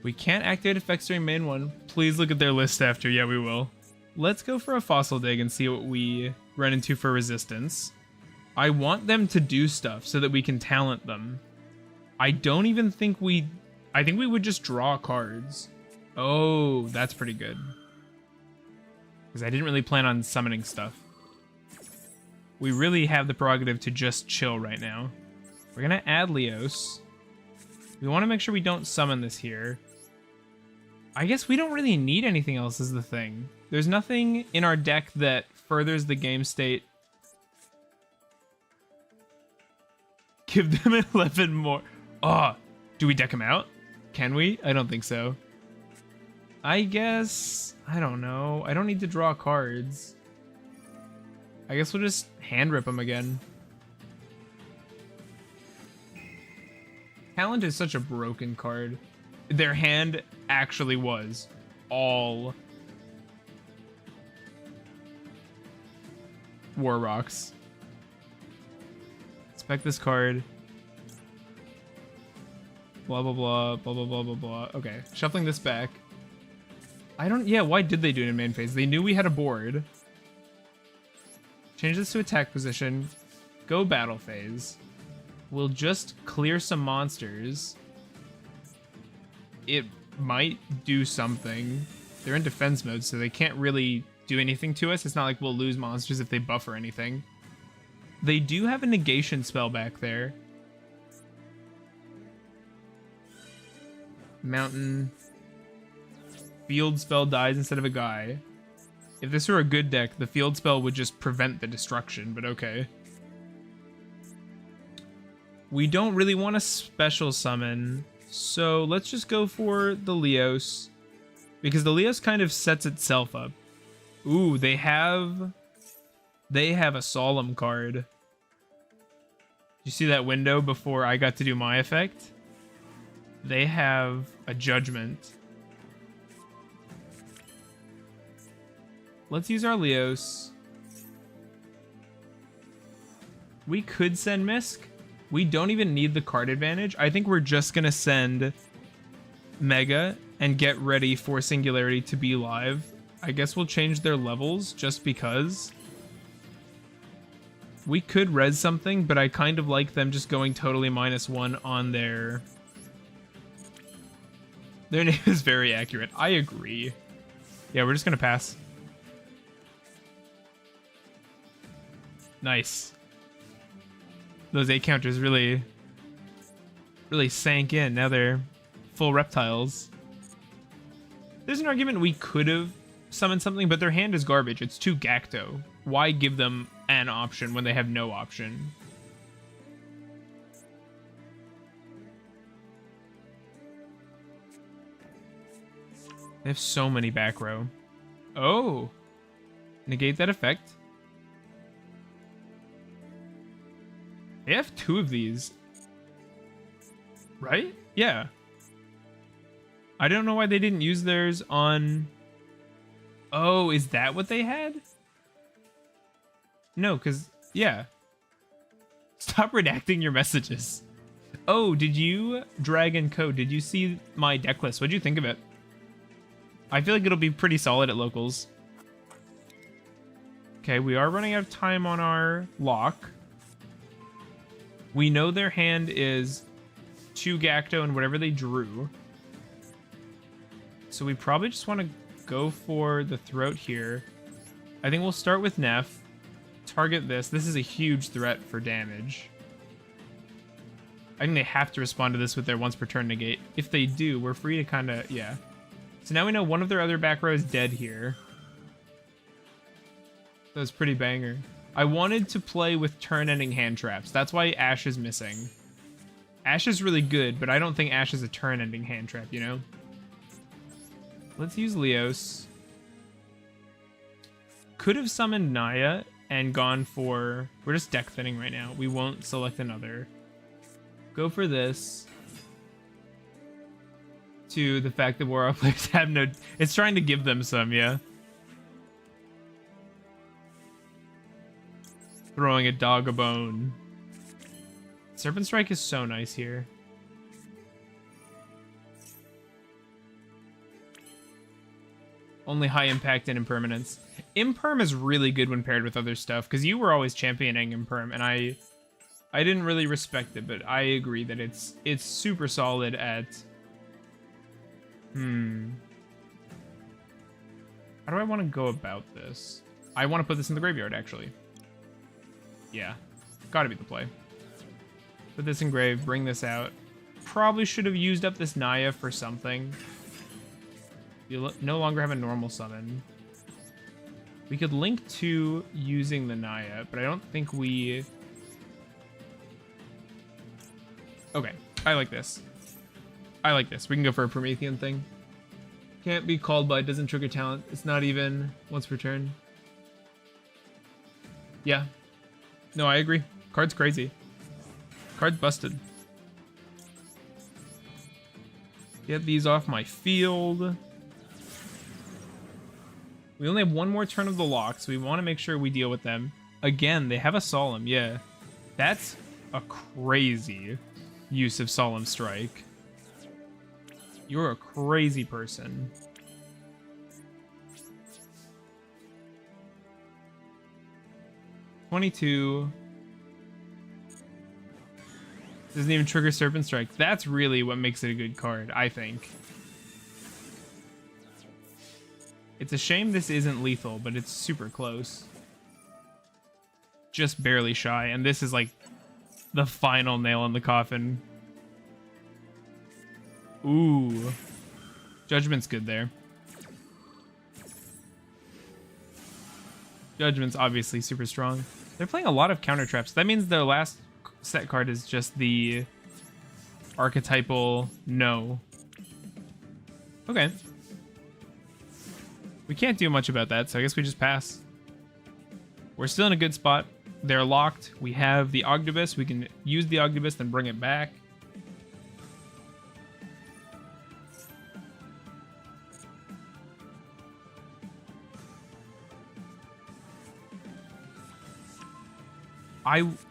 We can't activate effects during main 1. Please look at their list after. Yeah, we will. Let's go for a Fossil Dig and see what we run into for resistance. I want them to do stuff so that we can talent them. I don't even think we... I think we would just draw cards. Oh, that's pretty good. Because I didn't really plan on summoning stuff. We really have the prerogative to just chill right now. We're going to add Leos. We want to make sure we don't summon this here. I guess we don't really need anything else is the thing. There's nothing in our deck that furthers the game state. Give them 11 more. Oh, do we deck them out? Can we? I don't think so. I guess... I don't know. I don't need to draw cards. I guess we'll just hand rip them again. Talent is such a broken card. Their hand actually was all Warrocks. Spec this card. Blah, blah, blah, blah, blah, blah, blah, blah. Okay, shuffling this back. Yeah, why did they do it in main phase? They knew we had a board. Change this to attack position. Go battle phase. We'll just clear some monsters. It might do something. They're in defense mode, so they can't really do anything to us. It's not like we'll lose monsters if they buff or anything. They do have a negation spell back there. Mountain. Field spell dies instead of a guy. If this were a good deck, the field spell would just prevent the destruction, but okay. We don't really want a special summon, so let's just go for the Leos, because the Leos kind of sets itself up. Ooh, they have a Solemn card. You see that window before I got to do my effect? They have a Judgment. Let's use our Leos. We could send Misk. We don't even need the card advantage. I think we're just going to send Mega and get ready for Singularity to be live. I guess we'll change their levels just because. We could res something, but I kind of like them just going totally -1 on their... Their name is very accurate. I agree. Yeah, we're just going to pass. Nice. Those 8 counters really sank in. Now they're full reptiles. There's an argument we could have summoned something, but their hand is garbage. It's 2 Gacto. Why give them an option when they have no option? They have so many back row. Oh! Negate that effect. They have 2 of these. Right? Yeah. I don't know why they didn't use theirs on... Oh, is that what they had? No, because... Yeah. Stop redacting your messages. Oh, did you... Dragon Code, did you see my deck list? What'd you think of it? I feel like it'll be pretty solid at locals. Okay, we are running out of time on our lock. We know their hand is 2 Gacto and whatever they drew. So we probably just want to go for the throat here. I think we'll start with Neff. Target this. This is a huge threat for damage. I think they have to respond to this with their once per turn negate. If they do, we're free to kind of... Yeah. So now we know one of their other back row is dead here. That was pretty banger. I wanted to play with turn-ending hand traps. That's why Ash is missing. Ash is really good, but I don't think Ash is a turn-ending hand trap, you know? Let's use Leos. Could have summoned Naya and gone for... We're just deck thinning right now. We won't select another. Go for this. To the fact that War players have no... It's trying to give them some, yeah. Throwing a dog a bone. Serpent Strike is so nice here. Only high impact and impermanence. Imperm is really good when paired with other stuff, because you were always championing Imperm, and I didn't really respect it, but I agree that it's super solid at... How do I want to go about this? I want to put this in the graveyard, actually. Yeah, gotta be the play. Put this in grave, bring this out. Probably should have used up this Naya for something. You no longer have a normal summon. We could link to using the Naya, but I don't think we... Okay, I like this. I like this. We can go for a Promethean thing. Can't be called by, doesn't trigger talent. It's not even once per turn. Yeah. No, I agree. Card's crazy. Card's busted. Get these off my field. We only have one more turn of the lock, so we want to make sure we deal with them. Again, they have a Solemn, yeah. That's a crazy use of Solemn Strike. You're a crazy person. $22. Doesn't even trigger Serpent Strike. That's really what makes it a good card, I think. It's a shame this isn't lethal, but it's super close. Just barely shy, and this is like the final nail in the coffin. Ooh. Judgment's good there. Judgment's obviously super strong. They're playing a lot of counter traps. That means their last set card is just the archetypal no. Okay. We can't do much about that, so I guess we just pass. We're still in a good spot. They're locked. We have the Ogdoadic. We can use the Ogdoadic, then bring it back.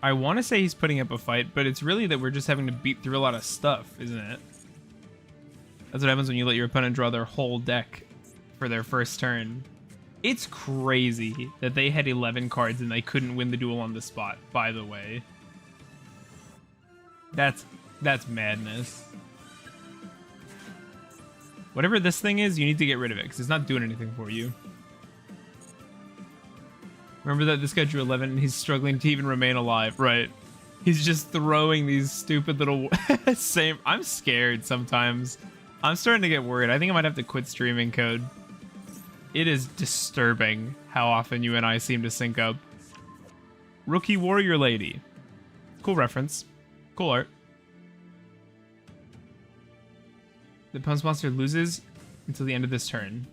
I want to say he's putting up a fight, but it's really that we're just having to beat through a lot of stuff, isn't it? That's what happens when you let your opponent draw their whole deck for their first turn. It's crazy that they had 11 cards and they couldn't win the duel on the spot, by the way. That's madness. Whatever this thing is, you need to get rid of it, because it's not doing anything for you. Remember that this guy drew 11 and he's struggling to even remain alive, right? He's just throwing these stupid little same. I'm scared sometimes. I'm starting to get worried. I think I might have to quit streaming code. It is disturbing how often you and I seem to sync up. Rookie Warrior Lady. Cool reference. Cool art. The opponent's monster loses until the end of this turn.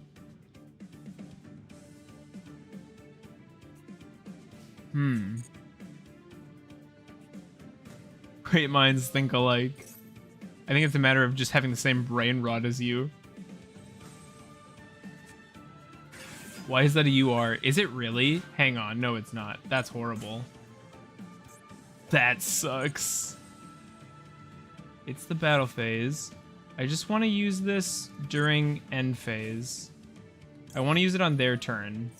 Great minds think alike. I think it's a matter of just having the same brain rot as you. Why is that a UR? Is it really? Hang on. No, it's not. That's horrible. That sucks. It's the battle phase. I just want to use this during end phase. I want to use it on their turn.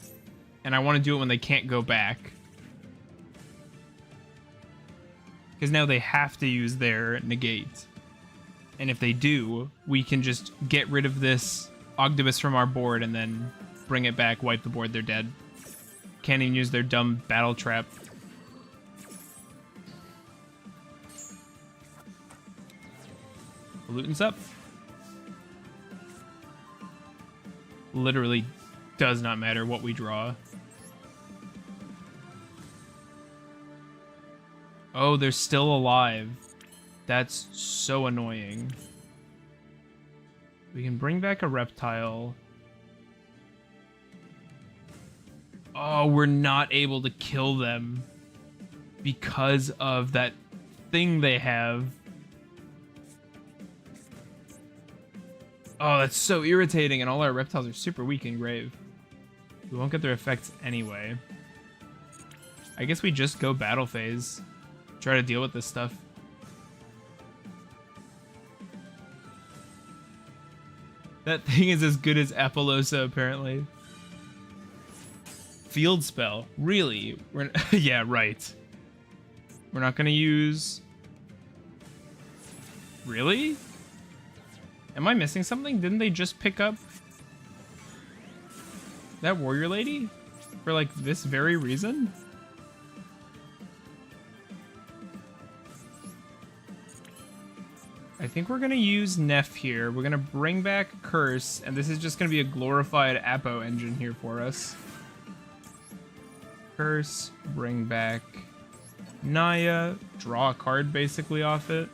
And I want to do it when they can't go back. Because now they have to use their negate. And if they do, we can just get rid of this Ogdoadic from our board and then bring it back, wipe the board, they're dead. Can't even use their dumb battle trap. Pollutan's up. Literally does not matter what we draw. Oh, they're still alive. That's so annoying. We can bring back a Reptile. Oh, we're not able to kill them because of that thing they have. Oh, that's so irritating, and all our Reptiles are super weak in Grave. We won't get their effects anyway. I guess we just go battle phase. Try to deal with this stuff. That thing is as good as Apollosa, apparently. Field spell. Really? Yeah, right. We're not gonna use... Really? Am I missing something? Didn't they just pick up that warrior lady? For, like, this very reason? I think we're gonna use Neff here. We're gonna bring back Curse, and this is just gonna be a glorified Apo engine here for us. Curse, bring back Naya, draw a card basically off it.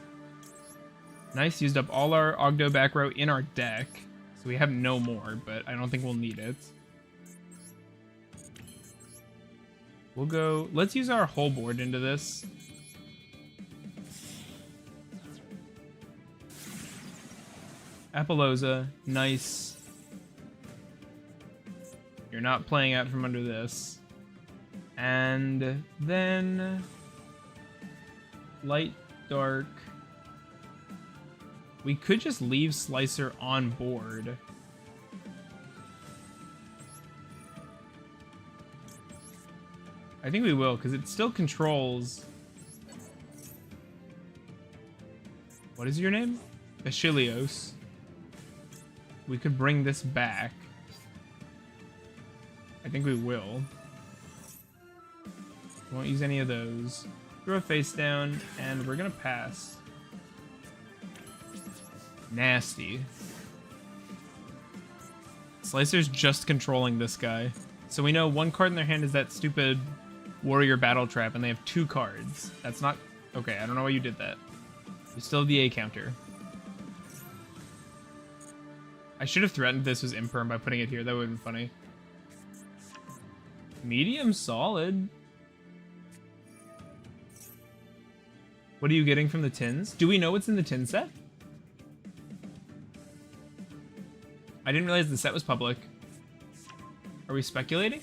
Nice, used up all our Ogdo back row in our deck, so we have no more, but I don't think we'll need it. We'll go, let's use our whole board into this. Apollosa, nice. You're not playing out from under this. And then light, dark. We could just leave Slicer on board. I think we will, because it still controls... What is your name? Achilleos. We could bring this back. I think we will. Won't use any of those. Throw a face down, and we're gonna pass. Nasty. Slicer's just controlling this guy. So we know one card in their hand is that stupid warrior battle trap, and they have 2 cards. That's not... Okay, I don't know why you did that. We still have the A counter. I should have threatened this was imperm by putting it here. That would have been funny. Medium solid. What are you getting from the tins? Do we know what's in the tin set? I didn't realize the set was public. Are we speculating?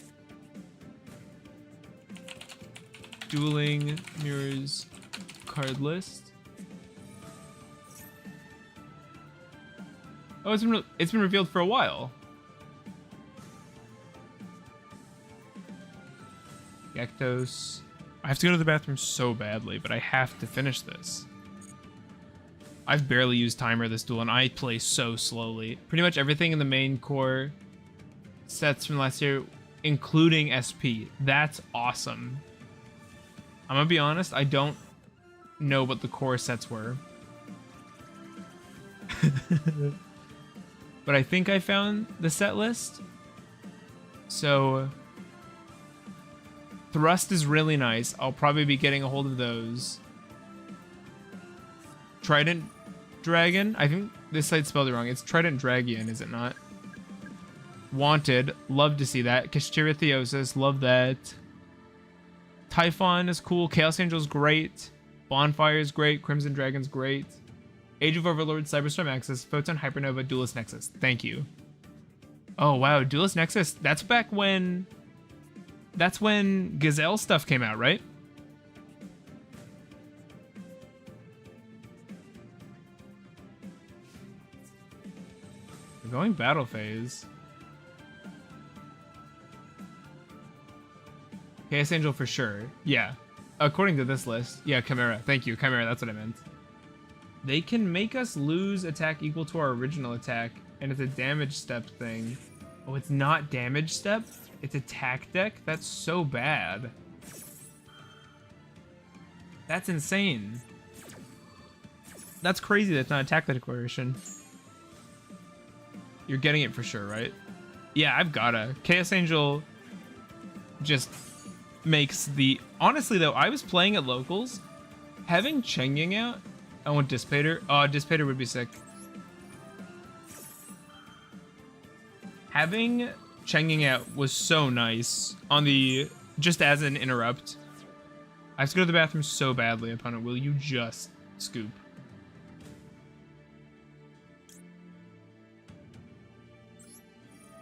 Dueling mirrors card list. Oh, it's been revealed for a while. Gyarados. I have to go to the bathroom so badly, but I have to finish this. I've barely used timer this duel, and I play so slowly. Pretty much everything in the main core sets from last year, including SP. That's awesome. I'm gonna be honest, I don't know what the core sets were. But I think I found the set list. So Thrust is really nice. I'll probably be getting a hold of those. Trident Dragon. I think this site spelled it wrong. It's Trident Dragon, is it not? Wanted. Love to see that. Kashtira Theosis. Love that. Typhon is cool. Chaos Angel's great. Bonfire is great. Crimson Dragon's great. Age of Overlord, Cyberstorm Axis, Photon Hypernova, Duelist Nexus. Thank you. Oh, wow. Duelist Nexus. That's back when... That's when Gazelle stuff came out, right? We're going battle phase. Chaos Angel for sure. Yeah. According to this list. Yeah, Chimera. Thank you. Chimera, that's what I meant. They can make us lose attack equal to our original attack, and it's a damage step thing. Oh, it's not damage step? It's attack deck? That's so bad. That's insane. That's crazy that's not attack declaration. You're getting it for sure, right? Yeah, I've gotta. Chaos Angel just makes the... Honestly, though, I was playing at locals. Having Cheng Ying out... I want Dissipator. Oh, Dissipator would be sick. Having Cheng Ying out was so nice on the... Just as an interrupt. I have to go to the bathroom so badly, opponent. Will you just scoop?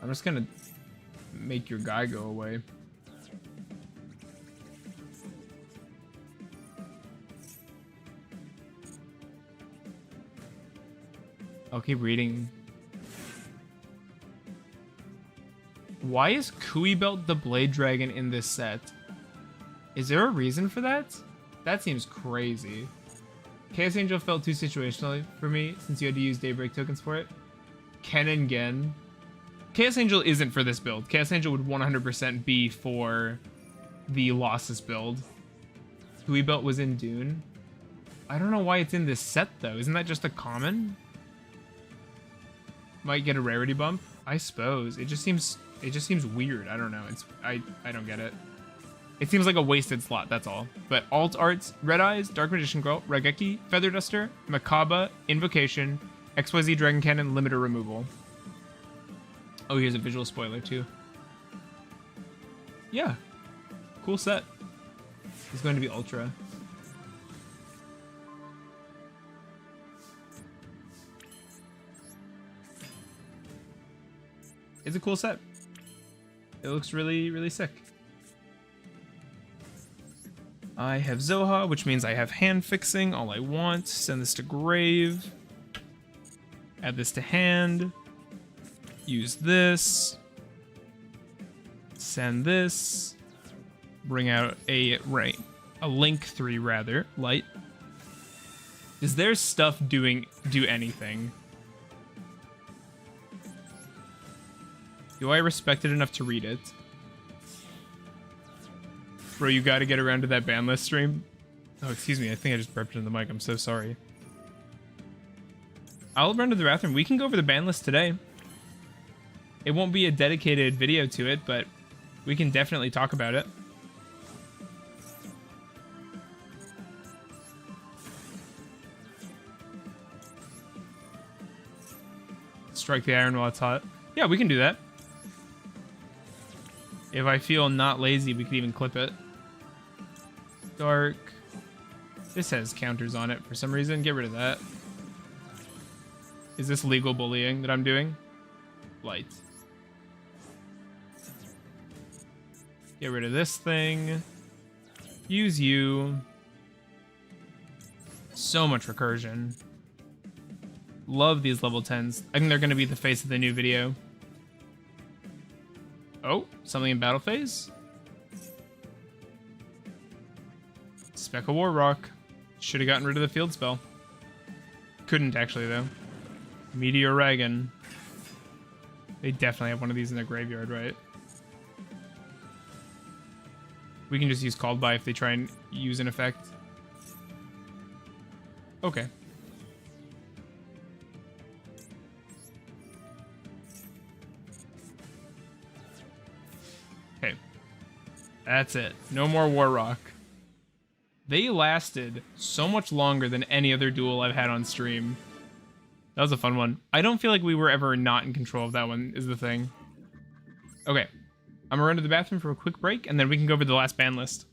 I'm just gonna make your guy go away. I'll keep reading. Why is Kui Belt the Blade Dragon in this set? Is there a reason for that? That seems crazy. Chaos Angel felt too situational for me since you had to use Daybreak tokens for it. Ken and Gen. Chaos Angel isn't for this build. Chaos Angel would 100% be for the Losses build. Kui Belt was in Dune. I don't know why it's in this set though. Isn't that just a common? Might get a rarity bump, I suppose. It just seems weird. I don't know. I don't get it. It seems like a wasted slot, that's all. But alt arts, Red Eyes, Dark Magician Girl, Regeki, Feather Duster, Makaba, Invocation, XYZ Dragon Cannon, Limiter Removal. Oh, here's a visual spoiler too. Yeah. Cool set. It's going to be Ultra. It's a cool set. It looks really, really sick. I have Zoha, which means I have hand fixing all I want. Send this to Grave. Add this to hand. Use this. Send this. Bring out a Link 3 rather, light. Is their stuff do anything? Do I respect it enough to read it? Bro, you gotta get around to that Banlist stream. Oh, excuse me, I think I just burped into the mic. I'm so sorry. I'll run to the bathroom. We can go over the Banlist today. It won't be a dedicated video to it, but we can definitely talk about it. Strike the iron while it's hot. Yeah, we can do that. If I feel not lazy, we could even clip it. Dark. This has counters on it for some reason. Get rid of that. Is this legal bullying that I'm doing? Light. Get rid of this thing. Use you. So much recursion. Love these level 10s. I think they're going to be the face of the new video. Oh, something in battle phase? Speck of War Rock. Should have gotten rid of the field spell. Couldn't actually, though. Meteor Ragon. They definitely have one of these in their graveyard, right? We can just use Called By if they try and use an effect. Okay. Okay. That's it. No more War Rock. They lasted so much longer than any other duel I've had on stream. That was a fun one. I don't feel like we were ever not in control of that one, is the thing. Okay. I'm gonna run to the bathroom for a quick break, and then we can go over the last ban list.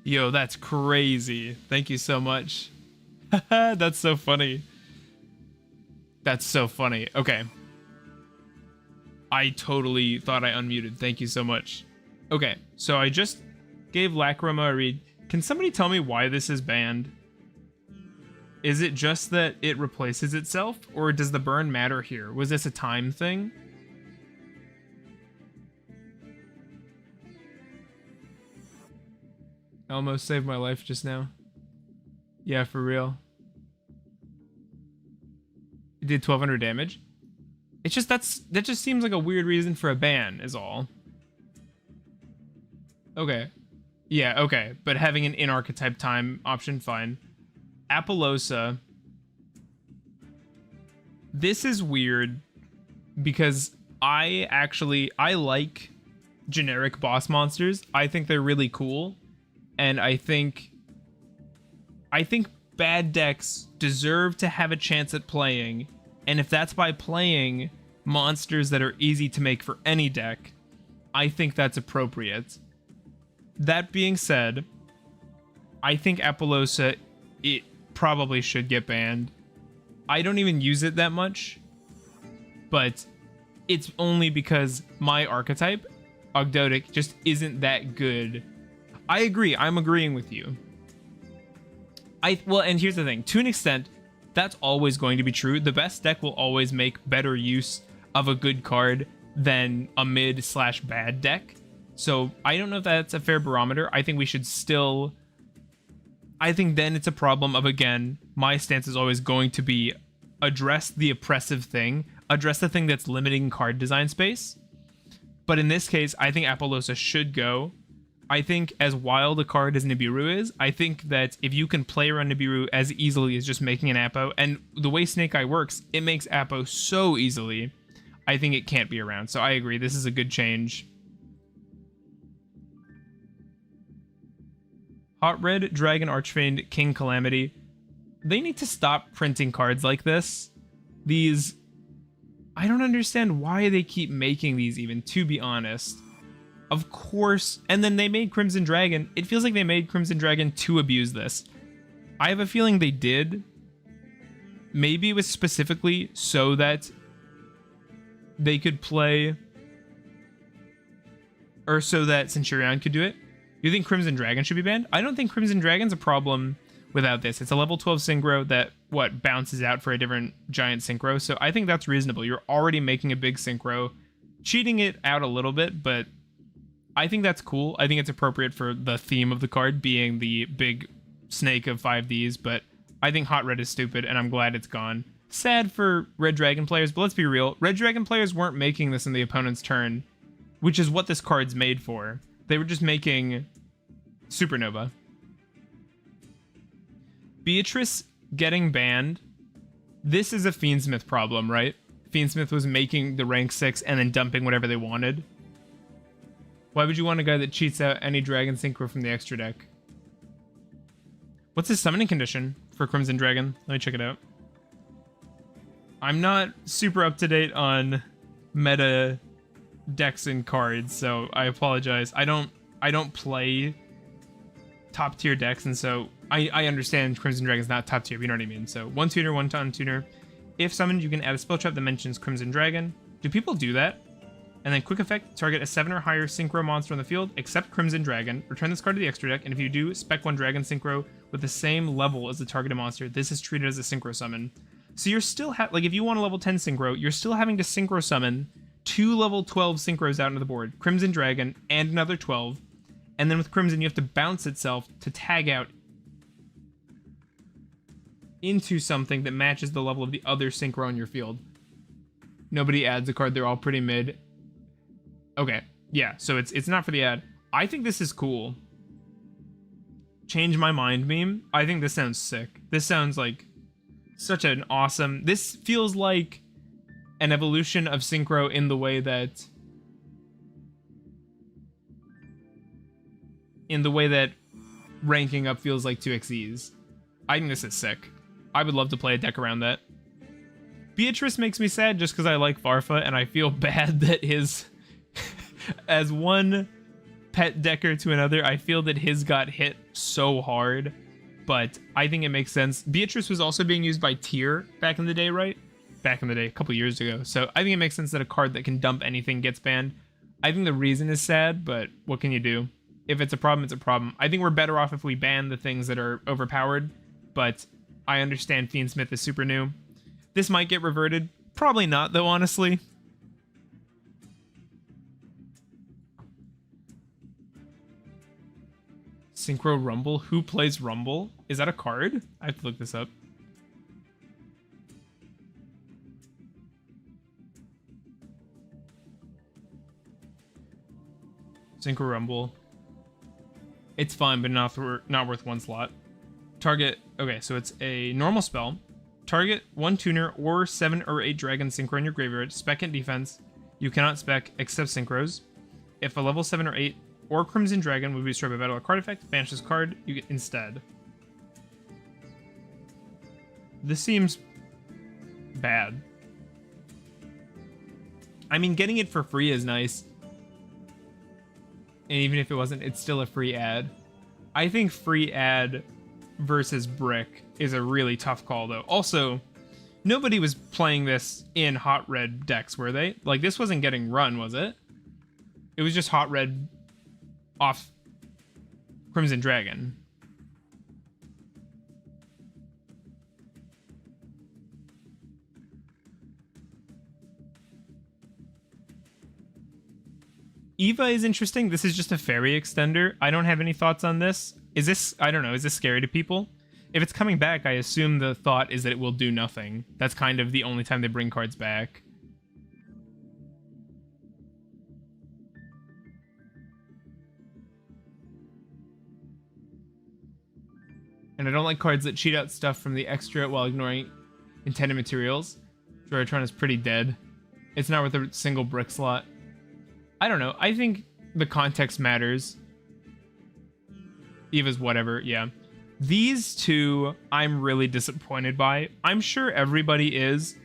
Yo, that's crazy. Thank you so much. That's so funny. That's so funny. Okay. I totally thought I unmuted. Thank you so much. Okay, so I just gave Lachroma a read. Can somebody tell me why this is banned? Is it just that it replaces itself, or does the burn matter here? Was this a time thing? Almost saved my life just now. Yeah, for real. It did 1200 damage. It's just that just seems like a weird reason for a ban is all. Okay. Yeah, okay. But having an in-archetype time option, fine. Apollosa. This is weird because I like generic boss monsters. I think they're really cool. And I think bad decks deserve to have a chance at playing. And if that's by playing monsters that are easy to make for any deck, I think that's appropriate. That being said, I think Apollosa, it probably should get banned. I don't even use it that much, but it's only because my archetype, Ogdoadic, just isn't that good. I agree. I'm agreeing with you. Well, and here's the thing. To an extent, that's always going to be true. The best deck will always make better use of a good card than a mid/bad deck. So I don't know if that's a fair barometer. I think we should still... I think then it's a problem of, again, my stance is always going to be address the oppressive thing, address the thing that's limiting card design space. But in this case, I think Apollosa should go. I think as wild a card as Nibiru is, I think that if you can play around Nibiru as easily as just making an Apo, and the way Snake Eye works, it makes Apo so easily, I think it can't be around. So I agree, this is a good change. Hot Red, Dragon, Archfiend, King Calamity. They need to stop printing cards like this. These... I don't understand why they keep making these even, to be honest. Of course, and then they made Crimson Dragon. It feels like they made Crimson Dragon to abuse this. I have a feeling they did. Maybe it was specifically so that they could play... or so that Centurion could do it. You think Crimson Dragon should be banned? I don't think Crimson Dragon's a problem without this. It's a level 12 synchro that, bounces out for a different giant synchro. So I think that's reasonable. You're already making a big synchro, cheating it out a little bit, but I think that's cool. I think it's appropriate for the theme of the card being the big snake of 5Ds, but I think Hot Red is stupid, and I'm glad it's gone. Sad for Red Dragon players, but let's be real. Red Dragon players weren't making this in the opponent's turn, which is what this card's made for. They were just making Supernova. Beatrice getting banned. This is a Fiendsmith problem, right? Fiendsmith was making the rank 6 and then dumping whatever they wanted. Why would you want a guy that cheats out any Dragon Synchro from the extra deck? What's his summoning condition for Crimson Dragon? Let me check it out. I'm not super up to date on meta decks and cards, so I apologize. I don't play top tier decks, and so I understand Crimson Dragon's not top tier, but you know what I mean. So 1 tuner, 1 ton tuner. If summoned, you can add a spell trap that mentions Crimson Dragon. Do people do that? And then quick effect, target a 7 or higher synchro monster on the field, except Crimson Dragon. Return this card to the extra deck, and if you do, spec 1 Dragon Synchro with the same level as the targeted monster. This is treated as a synchro summon. So you're still like, if you want a level 10 synchro, you're still having to synchro summon 2 level 12 synchros out into the board. Crimson Dragon and another 12. And then with Crimson, you have to bounce itself to tag out into something that matches the level of the other synchro in your field. Nobody adds a card, they're all pretty mid. Okay, yeah, so it's not for the ad. I think this is cool. Change my mind meme. I think this sounds sick. This sounds like such an awesome... This feels like an evolution of synchro in the way that... ranking up feels like 2xes. I think this is sick. I would love to play a deck around that. Beatrice makes me sad just because I like Farfa, and I feel bad that his... as one pet decker to another, I feel that his got hit so hard, but I think it makes sense. Beatrice was also being used by Tyr back in the day, right? Back in the day, a couple years ago. So I think it makes sense that a card that can dump anything gets banned. I think the reason is sad, but what can you do? If it's a problem, it's a problem. I think we're better off if we ban the things that are overpowered, but I understand Fiendsmith is super new. This might get reverted. Probably not, though, honestly. Synchro Rumble? Who plays Rumble? Is that a card? I have to look this up. Synchro Rumble. It's fine, but not worth one slot. Target... Okay, so it's a normal spell. Target 1 tuner or 7 or 8 dragon synchro in your graveyard. Spec and defense. You cannot spec except synchros. If a level 7 or 8 or Crimson Dragon would be destroyed by battle or card effect, banish this card you get instead. This seems bad. I mean, getting it for free is nice. And even if it wasn't, it's still a free ad. I think free ad versus brick is a really tough call, though. Also, nobody was playing this in hot red decks, were they? Like, this wasn't getting run, was it? It was just hot red off Crimson Dragon. Eva is interesting. This is just a fairy extender. I don't have any thoughts on this. Is this, I don't know, is this scary to people? If it's coming back, I assume the thought is that it will do nothing. That's kind of the only time they bring cards back. And I don't like cards that cheat out stuff from the extra while ignoring intended materials. Joratron is pretty dead. It's not worth a single brick slot. I don't know. I think the context matters. Eva's whatever, yeah. These two, I'm really disappointed by. I'm sure everybody is.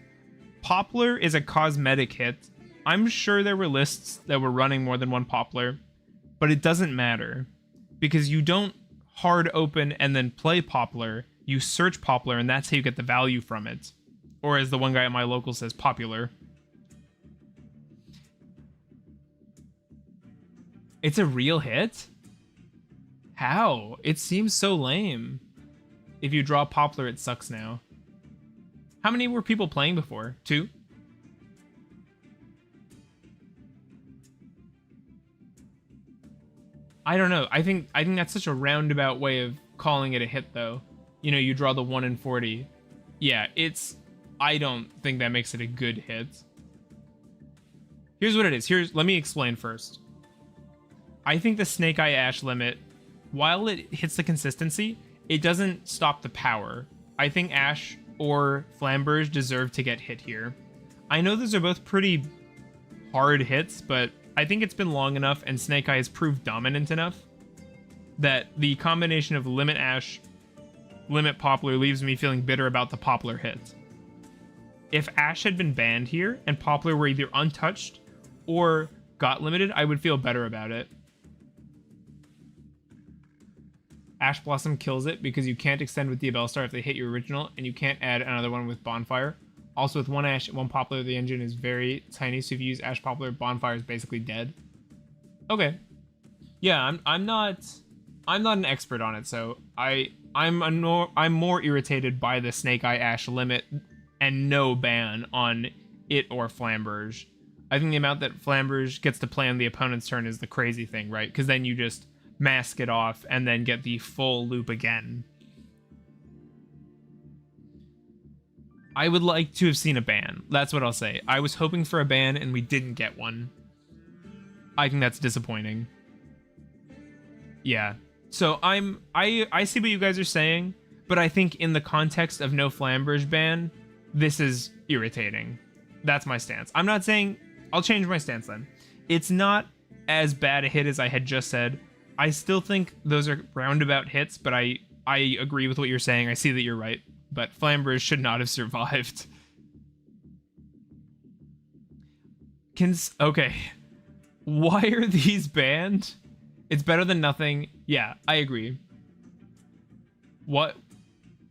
Poplar is a cosmetic hit. I'm sure there were lists that were running more than one Poplar, but it doesn't matter. Because you don't hard open and then play Poplar. You search Poplar, and that's how you get the value from it. Or as the one guy at my local says, popular. It's a real hit? How? It seems so lame. If you draw Poplar, it sucks now. How many were people playing before? 2? I don't know. I think that's such a roundabout way of calling it a hit, though. You know, you draw the 1 in 40. Yeah, it's... I don't think that makes it a good hit. Here's what it is. Let me explain first. I think the Snake Eye Ash limit, while it hits the consistency, it doesn't stop the power. I think Ash or Flamberge deserve to get hit here. I know those are both pretty hard hits, but I think it's been long enough and Snake Eye has proved dominant enough that the combination of Limit Ash, Limit Poplar leaves me feeling bitter about the Poplar hit. If Ash had been banned here and Poplar were either untouched or got limited, I would feel better about it. Ash Blossom kills it because you can't extend with Diabell Star if they hit your original, and you can't add another one with Bonfire. Also, with 1 Ash and 1 Poplar, the engine is very tiny, so if you use Ash Poplar, Bonfire is basically dead. Okay. Yeah, I'm not an expert on it, so I'm more irritated by the Snake Eye Ash limit and no ban on it or Flamberge. I think the amount that Flamberge gets to play on the opponent's turn is the crazy thing, right? Because then you just mask it off and then get the full loop again. I would like to have seen a ban. That's what I'll say. I was hoping for a ban and we didn't get one. I think that's disappointing. Yeah. So I see what you guys are saying, but I think in the context of no Flamberge ban, this is irritating. That's my stance. I'm not saying... I'll change my stance then. It's not as bad a hit as I had just said. I still think those are roundabout hits, but I agree with what you're saying. I see that you're right. But Flamberge should not have survived. Okay. Why are these banned? It's better than nothing. Yeah, I agree. What?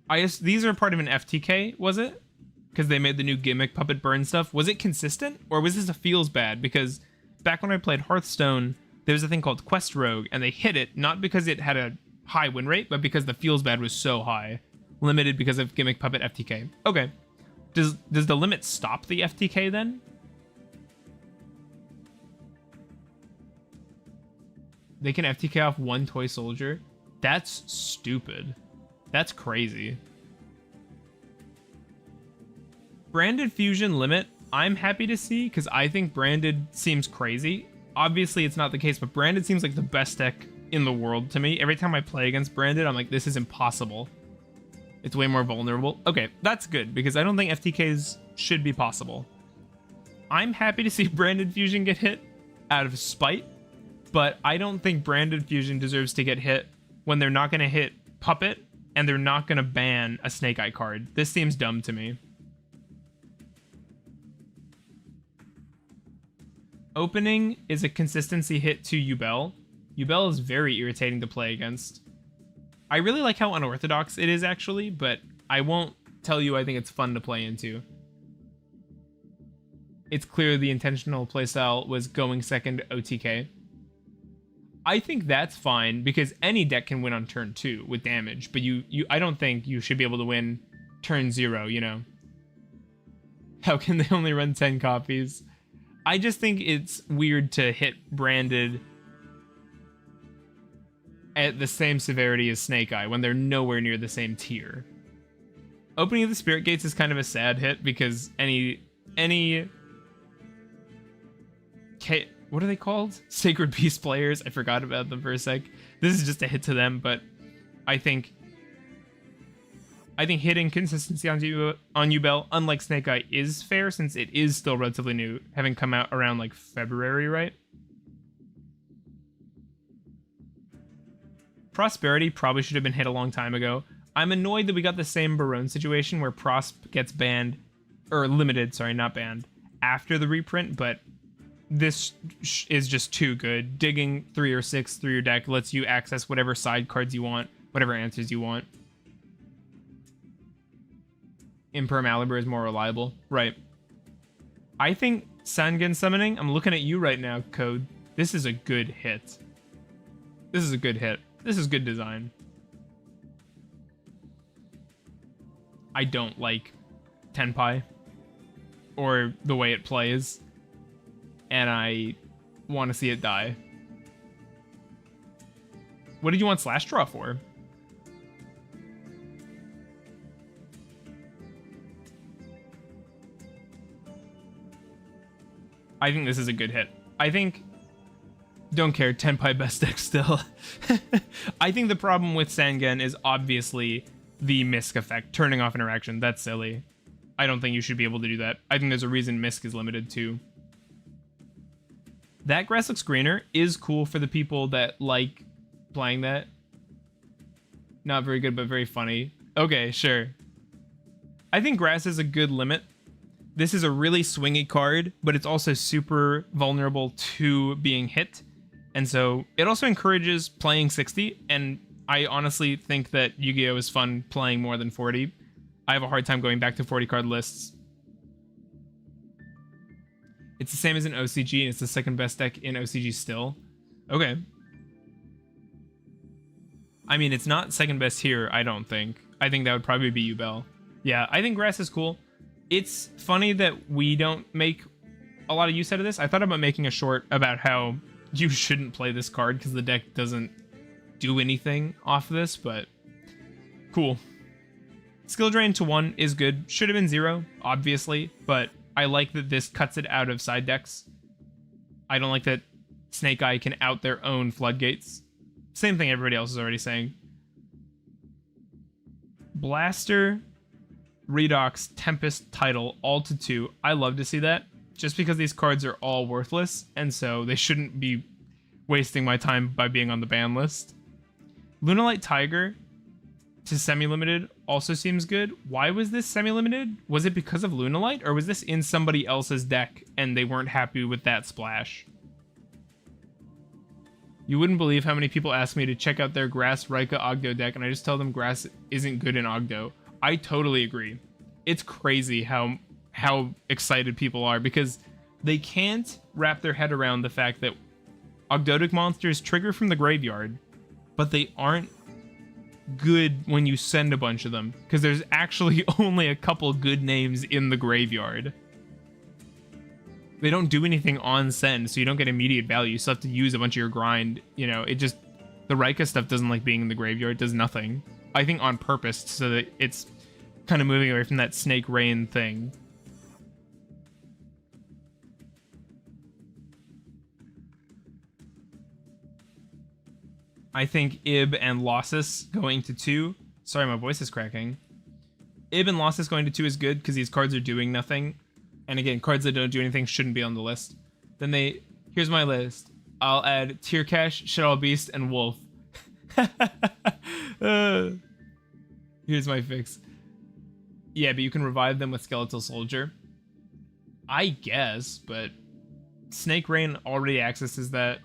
I guess these are part of an FTK, was it? Because they made the new gimmick puppet burn stuff. Was it consistent, or was this a feels bad? Because back when I played Hearthstone, there was a thing called Quest Rogue, and they hit it not because it had a high win rate, but because the feels bad was so high, limited because of gimmick puppet FTK. Okay, does the limit stop the FTK then? They can FTK off one toy soldier. That's stupid. That's crazy. Branded fusion limit, I'm happy to see, because I think branded seems crazy. Obviously, it's not the case, but branded seems like the best deck in the world to me. Every time I play against branded, I'm like, this is impossible. It's way more vulnerable. Okay, that's good, because I don't think FTKs should be possible. I'm happy to see branded fusion get hit out of spite, but I don't think branded fusion deserves to get hit when they're not going to hit puppet and they're not going to ban a Snake Eye card. This seems dumb to me. Opening is a consistency hit to Yugioh. Yugioh is very irritating to play against. I really like how unorthodox it is, actually, but I won't tell you I think it's fun to play into. It's clear the intentional playstyle was going second OTK. I think that's fine, because any deck can win on turn 2 with damage, but I don't think you should be able to win turn 0, you know? How can they only run 10 copies? I just think it's weird to hit branded at the same severity as Snake Eye when they're nowhere near the same tier. Opening of the Spirit Gates is kind of a sad hit, because what are they called? Sacred Beast players. I forgot about them for a sec. This is just a hit to them, but I think hitting consistency on Yugioh, unlike Snake Eye, is fair, since it is still relatively new, having come out around like February, right? Prosperity probably should have been hit a long time ago. I'm annoyed that we got the same Barone situation where Prosp gets banned, or limited, sorry, not banned, after the reprint, but this is just too good. Digging 3 or 6 through your deck lets you access whatever side cards you want, whatever answers you want. Impermalibur is more reliable. Right. I think Sangen summoning, I'm looking at you right now, Code. This is a good hit. This is a good hit. This is good design. I don't like Tenpai or the way it plays, and I want to see it die. What did you want Slash Draw for? I think this is a good hit. I think... Don't care, Tenpai best deck still. I think the problem with Sangen is obviously the Misk effect, turning off interaction. That's silly. I don't think you should be able to do that. I think there's a reason Misk is limited too. That grass looks greener is cool for the people that like playing that. Not very good, but very funny. Okay, sure. I think grass is a good limit. This is a really swingy card, but it's also super vulnerable to being hit. And so it also encourages playing 60, and I honestly think that Yu-Gi-Oh! Is fun playing more than 40. I have a hard time going back to 40 card lists. It's the same as an OCG, and it's the second best deck in OCG still. Okay. I mean, it's not second best here, I don't think. I think that would probably be Yubel. Yeah, I think grass is cool. It's funny that we don't make a lot of use out of this. I thought about making a short about how you shouldn't play this card because the deck doesn't do anything off this, but cool. Skill drain to 1 is good. Should have been 0, obviously, but I like that this cuts it out of side decks. I don't like that Snake Eye can out their own floodgates. Same thing everybody else is already saying. Blaster, Redox, Tempest, Tidal, all to 2. I love to see that, just because these cards are all worthless, and so they shouldn't be wasting my time by being on the ban list. Lunalight Tiger to semi-limited also seems good. Why was this semi-limited? Was it because of Lunalight, or was this in somebody else's deck and they weren't happy with that splash? You wouldn't believe how many people ask me to check out their Grass Rika Ogdo deck, and I just tell them Grass isn't good in Ogdo. I totally agree. It's crazy how excited people are, because they can't wrap their head around the fact that Ogdoadic monsters trigger from the graveyard, but they aren't good when you send a bunch of them, because there's actually only a couple good names in the graveyard. They don't do anything on send, so you don't get immediate value. You still have to use a bunch of your grind. You know, it just... The Rika stuff doesn't like being in the graveyard. It does nothing. I think on purpose, so that it's kind of moving away from that Snake Rain thing. I think Ib and Lossus going to 2. Sorry, my voice is cracking. Ib and Lossus going to 2 is good, because these cards are doing nothing. And again, cards that don't do anything shouldn't be on the list. Then here's my list. I'll add Tear Cash, Shadow Beast, and Wolf. Here's my fix. Yeah, but you can revive them with Skeletal Soldier. I guess, but Snake Rain already accesses that.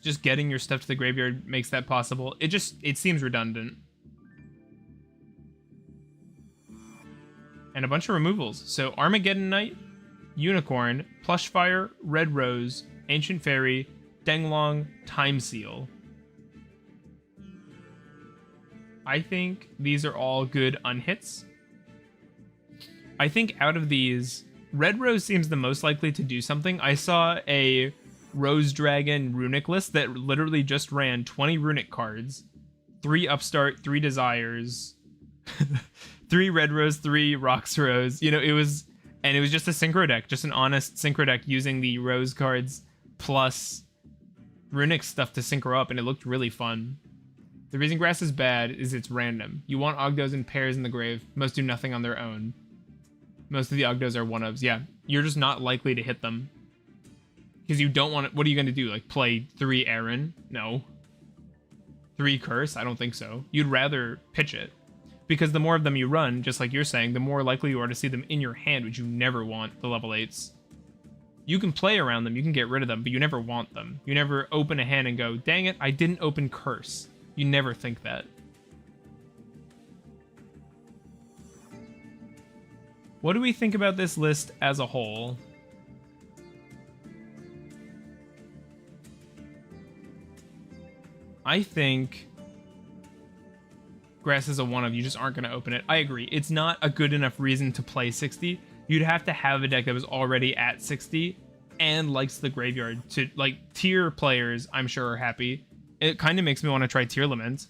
Just getting your stuff to the graveyard makes that possible. It seems redundant. And a bunch of removals. So Armageddon Knight, Unicorn, Plushfire, Red Rose, Ancient Fairy, Denglong, Time Seal. I think these are all good unhits. I think out of these, Red Rose seems the most likely to do something. I saw a Rose Dragon runic list that literally just ran 20 runic cards, 3 Upstart, 3 Desires, 3 Red Rose, 3 Rocks Rose. You know, it was just a synchro deck, just an honest synchro deck using the Rose cards plus runic stuff to synchro up, and it looked really fun. The reason Grass is bad is it's random. You want Ogdos in pairs in the grave. Most do nothing on their own. Most of the Ogdos are one-ofs. Yeah, you're just not likely to hit them. Because you don't want to... What are you going to do? Like, play 3 Aaron? No. 3 Curse? I don't think so. You'd rather pitch it. Because the more of them you run, just like you're saying, the more likely you are to see them in your hand, which you never want, the level 8s. You can play around them, you can get rid of them, but you never want them. You never open a hand and go, dang it, I didn't open Curse. You never think that. What do we think about this list as a whole? I think Grass is a one of, you just aren't going to open it. I agree. It's not a good enough reason to play 60. You'd have to have a deck that was already at 60 and likes the graveyard. To like tier players, I'm sure are happy. It kind of makes me want to try Tier Lament,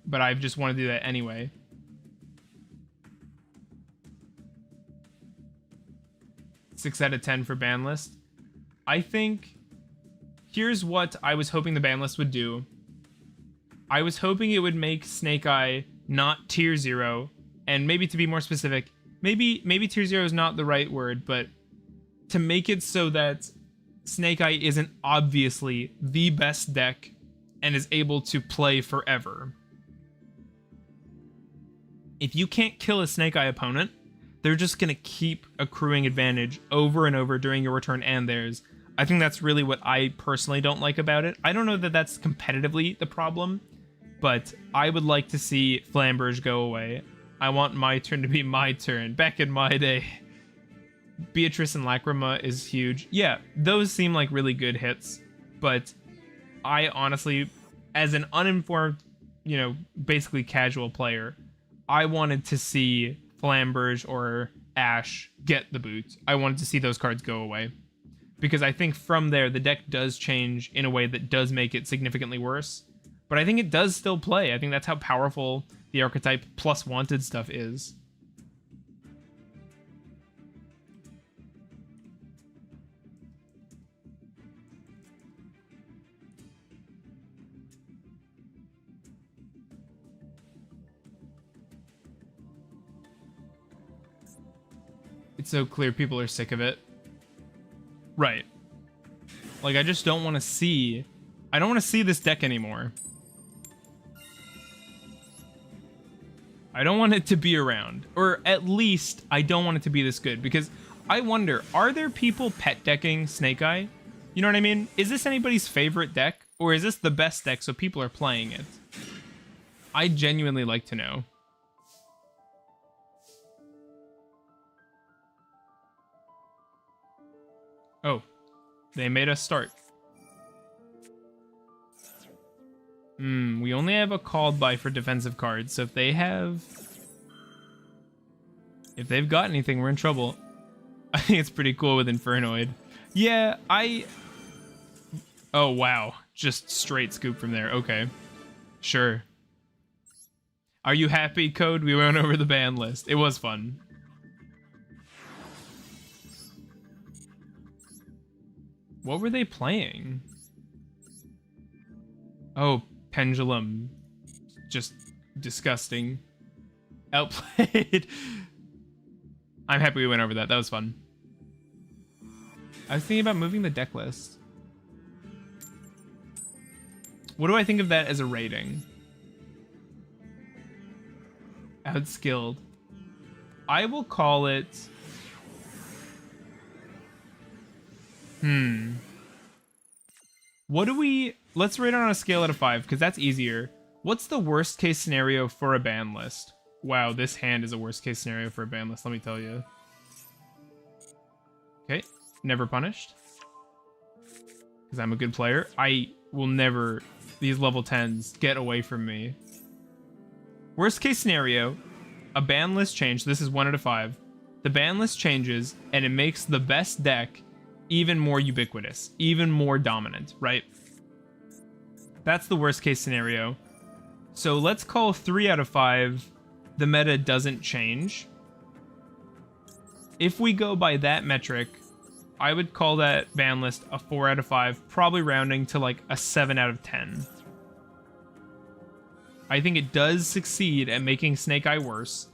but I just want to do that anyway. Six out of 10 for Banlist. I think here's what I was hoping the Banlist would do. I was hoping it would make Snake Eye not tier 0, and maybe to be more specific, maybe tier 0 is not the right word, but to make it so that Snake Eye isn't obviously the best deck and is able to play forever. If you can't kill a Snake Eye opponent, they're just going to keep accruing advantage over and over during your return and theirs. I think that's really what I personally don't like about it. I don't know that that's competitively the problem, but I would like to see Flamberge go away. I want my turn to be my turn. Back in my day. Beatrice and Lacrima is huge. Yeah, those seem like really good hits, but I honestly, as an uninformed, you know, basically casual player, I wanted to see Flamberge or Ash get the boot. I wanted to see those cards go away. Because I think from there, the deck does change in a way that does make it significantly worse. But I think it does still play. I think that's how powerful the archetype plus wanted stuff is. It's so clear people are sick of it. Right. Like, I just don't want to see... I don't want to see this deck anymore. I don't want it to be around. Or at least, I don't want it to be this good. Because I wonder, are there people pet decking Snake Eye? You know what I mean? Is this anybody's favorite deck? Or is this the best deck so people are playing it? I genuinely like to know. Oh, they made us start. We only have a called by for defensive cards, so if they've got anything, we're in trouble. I think it's pretty cool with Infernoid. Yeah, oh wow, just straight scoop from there. Okay, sure. Are you happy, Code? We went over the ban list. It was fun. What were they playing? Oh, Pendulum. Just disgusting. Outplayed. I'm happy we went over that. That was fun. I was thinking about moving the deck list. What do I think of that as a rating? Outskilled. I will call it... What do we... Let's rate it on a scale out of 5, because that's easier. What's the worst case scenario for a ban list? Wow, this hand is a worst case scenario for a ban list, let me tell you. Okay, never punished. Because I'm a good player. I will never... These level 10s get away from me. Worst case scenario, a ban list change. This is 1 out of 5. The ban list changes, and it makes the best deck even more ubiquitous, even more dominant, right? That's the worst case scenario. So let's call 3 out of 5 the meta doesn't change. If we go by that metric, I would call that ban list a 4 out of 5, probably rounding to like a 7 out of 10. I think it does succeed at making Snake Eye worse,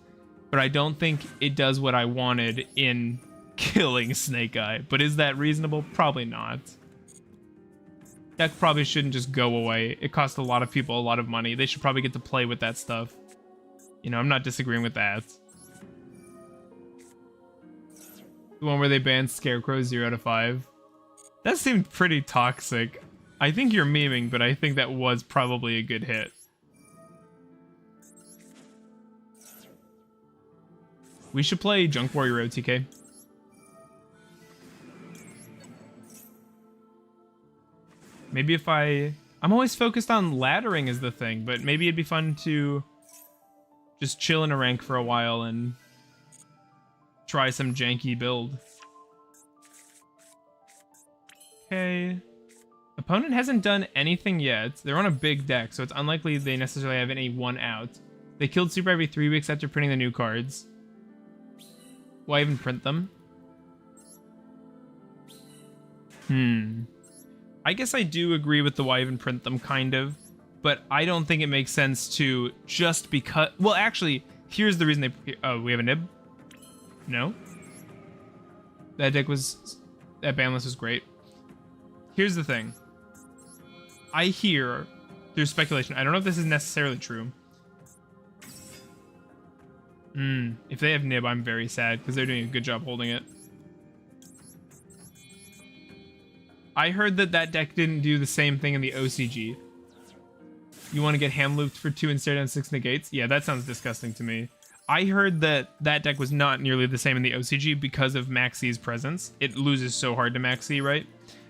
but I don't think it does what I wanted in killing Snake Eye. But is that reasonable? Probably not. Deck probably shouldn't just go away. It costs a lot of people a lot of money. They should probably get to play with that stuff. You know, I'm not disagreeing with that. The one where they banned Scarecrow 0 out of 5. That seemed pretty toxic. I think you're memeing, but I think that was probably a good hit. We should play Junk Warrior OTK. Maybe if I'm always focused on laddering as the thing, but maybe it'd be fun to just chill in a rank for a while and try some janky build. Okay. Opponent hasn't done anything yet. They're on a big deck, so it's unlikely they necessarily have any 1 out. They killed Super every 3 weeks after printing the new cards. Why even print them? I guess I do agree with the why even print them, kind of. But I don't think it makes sense to just because... Well, actually, here's the reason they... Oh, we have a nib? No? That deck was... That ban list was great. Here's the thing. I hear, through speculation, I don't know if this is necessarily true. If they have nib, I'm very sad, because they're doing a good job holding it. I heard that that deck didn't do the same thing in the OCG. You want to get ham looped for 2 and stare down 6 negates? Yeah, that sounds disgusting to me. I heard that that deck was not nearly the same in the OCG because of Maxi's presence. It loses so hard to Maxi, right?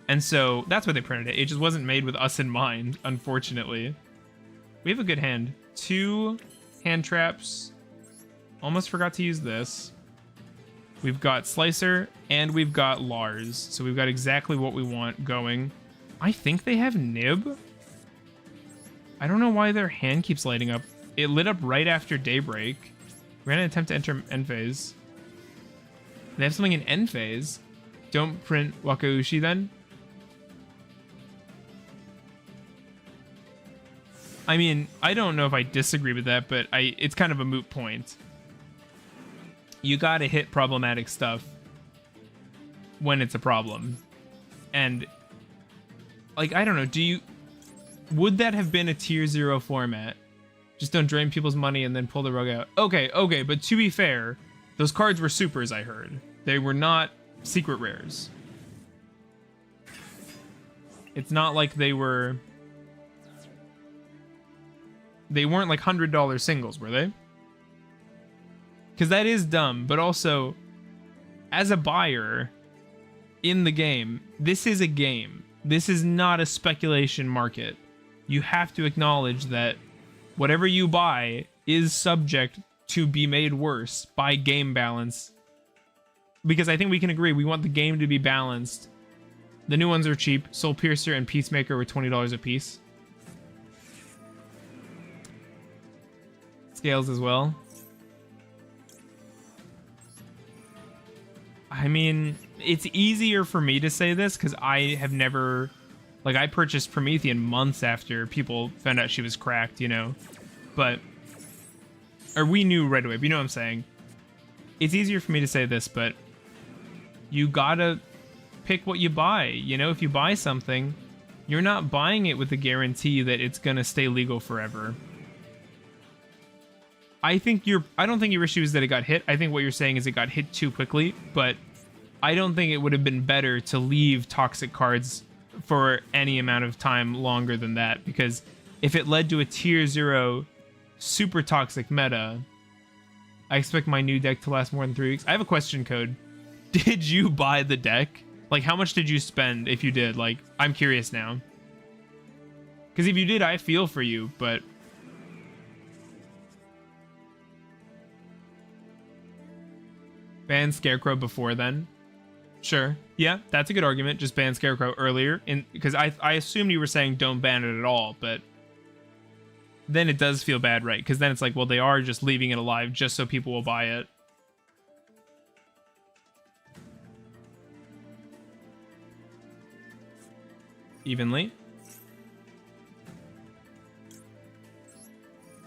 And so that's why they printed it. It just wasn't made with us in mind, unfortunately. We have a good hand. 2 hand traps. Almost forgot to use this. We've got Slicer, and we've got Lars. So we've got exactly what we want going. I think they have Nib. I don't know why their hand keeps lighting up. It lit up right after Daybreak. Ran an attempt to enter end phase. They have something in end phase. Don't print Wakaushi then. I mean, I don't know if I disagree with that, but it's kind of a moot point. You gotta hit problematic stuff when it's a problem. And, like, I don't know, would that have been a tier 0 format? Just don't drain people's money and then pull the rug out. Okay, but to be fair, those cards were supers, I heard. They were not secret rares. It's not like they weren't like $100 singles, were they? Because that is dumb, but also, as a buyer in the game, this is a game. This is not a speculation market. You have to acknowledge that whatever you buy is subject to be made worse by game balance. Because I think we can agree, we want the game to be balanced. The new ones are cheap. Soul Piercer and Peacemaker were $20 a piece. Scales as well. I mean, it's easier for me to say this because I have never... Like, I purchased Promethean months after people found out she was cracked, you know? But... Or we knew right away, but you know what I'm saying? It's easier for me to say this, but... You gotta pick what you buy, you know? If you buy something, you're not buying it with the guarantee that it's gonna stay legal forever. I don't think your issue is that it got hit. I think what you're saying is it got hit too quickly, but I don't think it would have been better to leave toxic cards for any amount of time longer than that, because if it led to a tier 0 super toxic meta, I expect my new deck to last more than 3 weeks. I have a question code. Did you buy the deck? Like, how much did you spend if you did? Like, I'm curious now. Because if you did, I feel for you, but... Ban Scarecrow before then? Sure. Yeah, that's a good argument. Just ban Scarecrow earlier. Because I assumed you were saying don't ban it at all, but... Then it does feel bad, right? Because then it's like, well, they are just leaving it alive just so people will buy it. Evenly.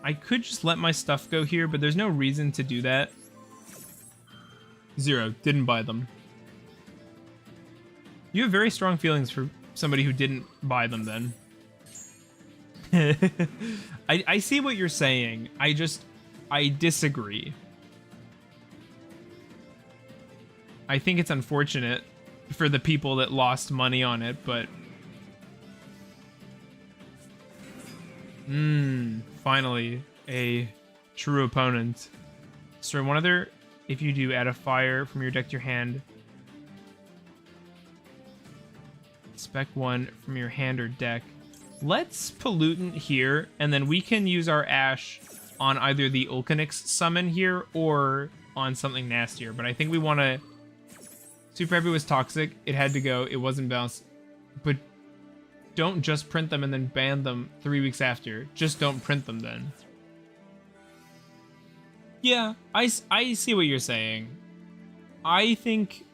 I could just let my stuff go here, but there's no reason to do that. 0. Didn't buy them. You have very strong feelings for somebody who didn't buy them then. I see what you're saying. I disagree. I think it's unfortunate for the people that lost money on it, but... Finally, a true opponent. Destroy one other. If you do, add a fire from your deck to your hand. Spec 1 from your hand or deck. Let's Pollutant here, and then we can use our Ash on either the Ulcanix summon here or on something nastier. But I think we want to... Super Heavy was toxic. It had to go. It wasn't balanced. But don't just print them and then ban them 3 weeks after. Just don't print them then. Yeah, I see what you're saying. I think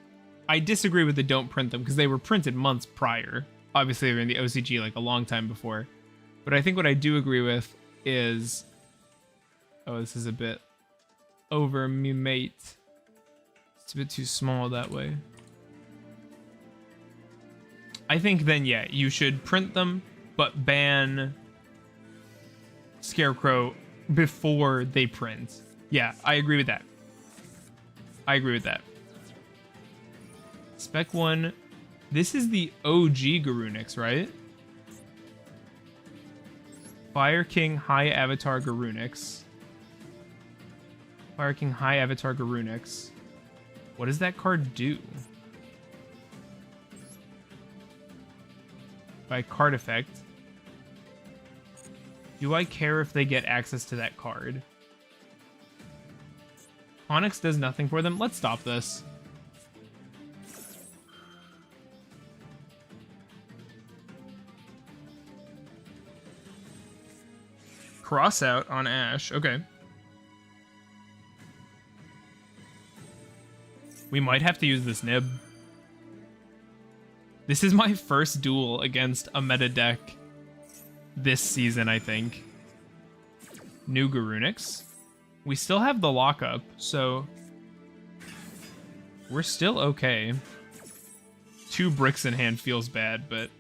I disagree with the don't print them because they were printed months prior. Obviously, they were in the OCG like a long time before. But I think what I do agree with is... Oh, this is a bit over me, mate. It's a bit too small that way. I think then, yeah, you should print them, but ban Scarecrow before they print. Yeah, I agree with that. I agree with that. Spec 1. This is the OG Garunix, right? Fire King High Avatar Garunix. Fire King High Avatar Garunix. What does that card do? By card effect. Do I care if they get access to that card? Onyx does nothing for them. Let's stop this. Cross out on Ash. Okay. We might have to use this nib. This is my first duel against a meta deck this season, I think. New Garunix. We still have the lockup, so we're still okay. 2 bricks in hand feels bad, but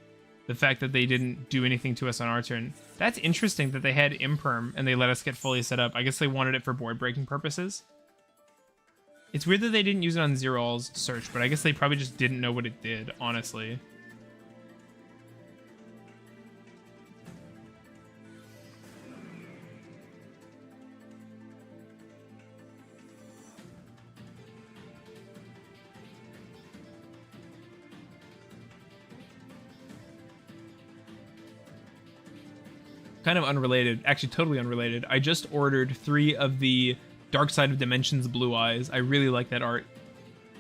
the fact that they didn't do anything to us on our turn... That's interesting that they had Imperm and they let us get fully set up. I guess they wanted it for board breaking purposes. It's weird that they didn't use it on Zeral's search, but I guess they probably just didn't know what it did, honestly. kind of unrelated, actually totally unrelated. I just ordered 3 of the Dark Side of Dimensions Blue Eyes. I really like that art.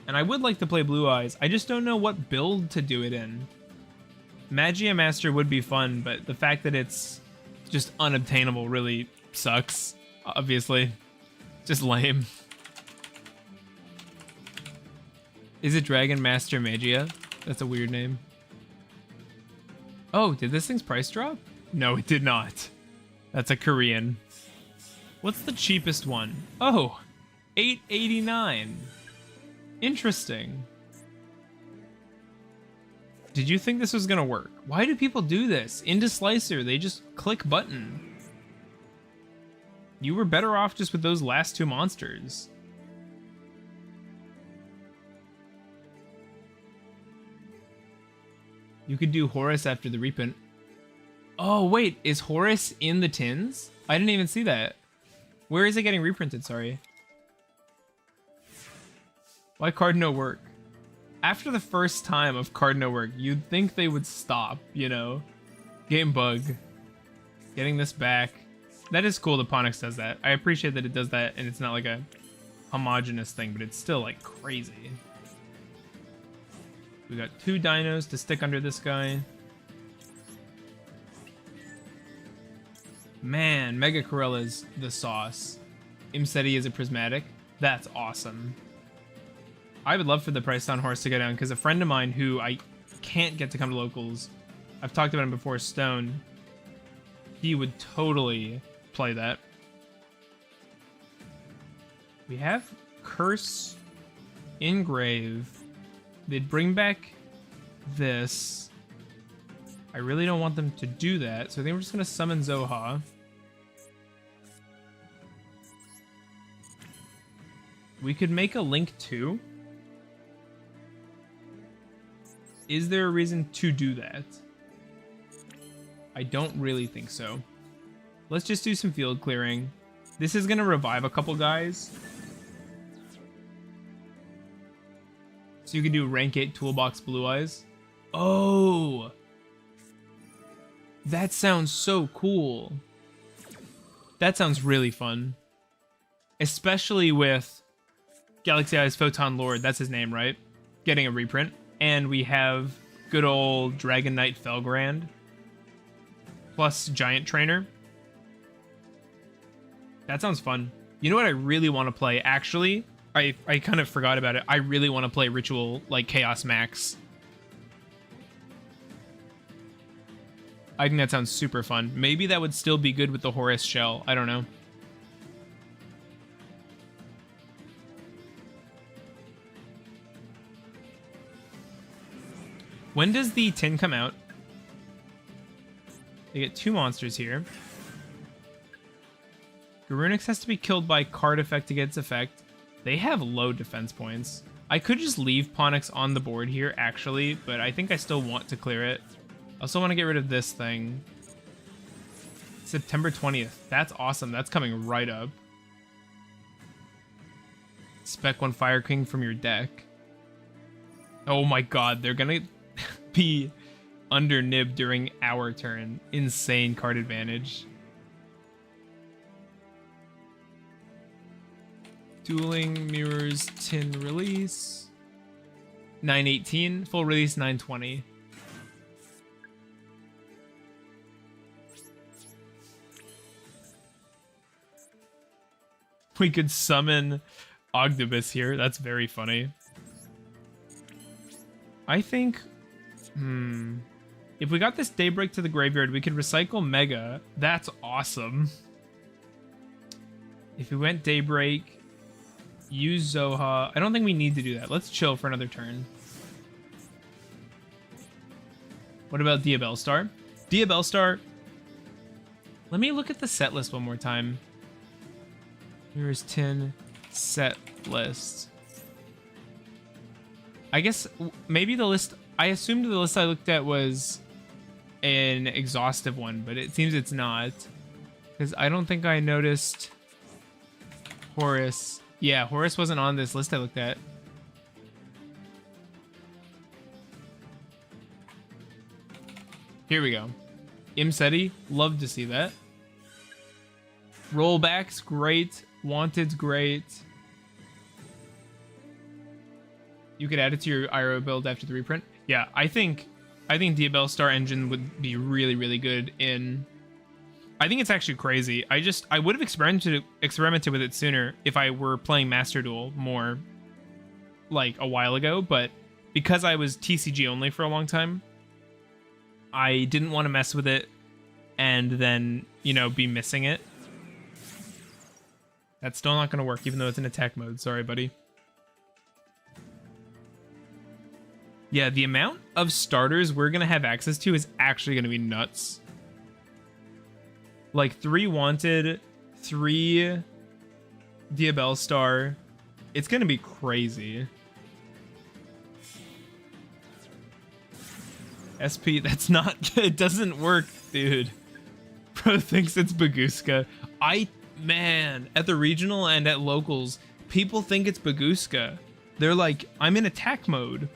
And I would like to play Blue Eyes. I just don't know what build to do it in. Magia Master would be fun, but the fact that it's just unobtainable really sucks, obviously. Just lame. Is it Dragon Master Magia? That's a weird name. Oh, did this thing's price drop? No, it did not. That's a Korean. What's the cheapest one? Oh, $8.89. Interesting. Did you think this was gonna work? Why do people do this? Into Slicer, they just click button. You were better off just with those last 2 monsters. You could do Horus after the reprint. Oh, wait, is Horus in the tins? I didn't even see that. Where is it getting reprinted, sorry? Why card no work? After the first time of card no work, you'd think they would stop, you know? Game bug. Getting this back. That is cool that Ponix does that. I appreciate that it does that and it's not like a homogenous thing, but it's still like crazy. We got 2 dinos to stick under this guy. Man, Mega Corella's the sauce. Imseti is a prismatic. That's awesome. I would love for the price on Horse to go down because a friend of mine who I can't get to come to locals, I've talked about him before, Stone, he would totally play that. We have Curse, Engrave. They'd bring back this. I really don't want them to do that, so I think we're just going to summon Zoha. We could make a Link too. Is there a reason to do that? I don't really think so. Let's just do some field clearing. This is going to revive a couple guys. So you can do rank 8 toolbox Blue Eyes. Oh! That sounds so cool. That sounds really fun. Especially with Galaxy Eyes Photon Lord, that's his name, right? Getting a reprint. And we have good old Dragon Knight Felgrand. Plus Giant Trainer. That sounds fun. You know what I really want to play? Actually, I kind of forgot about it. I really want to play Ritual, like Chaos Max. I think that sounds super fun. Maybe that would still be good with the Horus shell. I don't know. When does the tin come out? They get 2 monsters here. Garunix has to be killed by card effect to get its effect. They have low defense points. I could just leave Ponix on the board here, actually, but I think I still want to clear it. I also want to get rid of this thing. September 20th. That's awesome. That's coming right up. Spec 1 Fire King from your deck. Oh my god, they're gonna be under nib during our turn. Insane card advantage. Dueling Mirrors Tin release. 918. Full release 920. We could summon Ogdoadic here. That's very funny. I think... if we got this Daybreak to the graveyard, we could recycle Mega. That's awesome. If we went Daybreak, use Zoha. I don't think we need to do that. Let's chill for another turn. What about Diabellstar? Diabellstar... Let me look at the set list one more time. Here's 10 set list. I guess maybe the list... I assumed the list I looked at was an exhaustive one, but it seems it's not. Because I don't think I noticed Horus. Yeah, Horus wasn't on this list I looked at. Here we go. Imseti, love to see that. Rollback's great. Wanted's great. You could add it to your IRO build after the reprint. Yeah, I think Diabell Star Engine would be really, really good in... I think it's actually crazy. I would have experimented with it sooner if I were playing Master Duel more like a while ago, but because I was TCG only for a long time, I didn't want to mess with it and then, you know, be missing it. That's still not going to work, even though it's in attack mode. Sorry, buddy. Yeah, the amount of starters we're going to have access to is actually going to be nuts. Like 3 Wanted, 3 Diabell Star. It's going to be crazy. SP, that's not... It doesn't work, dude. Bro thinks it's Baguska. Man, at the regional and at locals, people think it's Baguska. They're like, I'm in attack mode.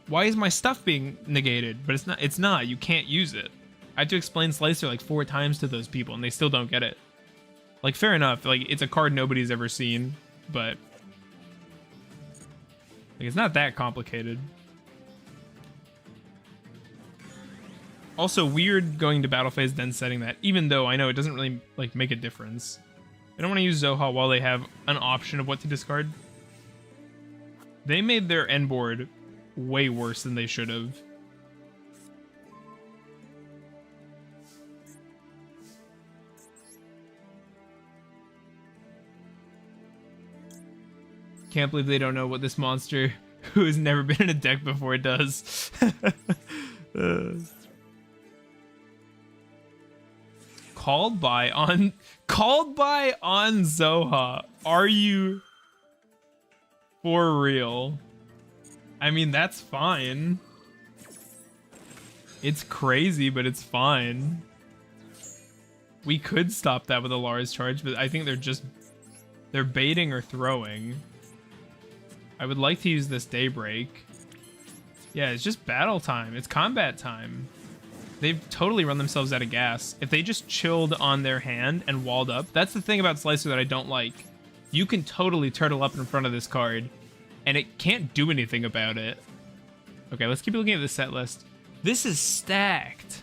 Why is my stuff being negated? But it's not. You can't use it. I had to explain Slicer like 4 times to those people, and they still don't get it. Like, fair enough. Like, it's a card nobody's ever seen, but... like, it's not that complicated. Also, weird going to battle phase then setting that, even though I know it doesn't really like make a difference. I don't want to use Zoha while they have an option of what to discard. They made their end board way worse than they should have. Can't believe they don't know what this monster who has never been in a deck before does. Called by on Zoha. Are you for real? I mean, that's fine. It's crazy, but it's fine. We could stop that with a Lara's charge, but I think they're baiting or throwing. I would like to use this Daybreak. Yeah, it's just battle time. It's combat time. They've totally run themselves out of gas. If they just chilled on their hand and walled up, that's the thing about Slicer that I don't like. You can totally turtle up in front of this card, and it can't do anything about it. Okay, let's keep looking at the set list. This is stacked.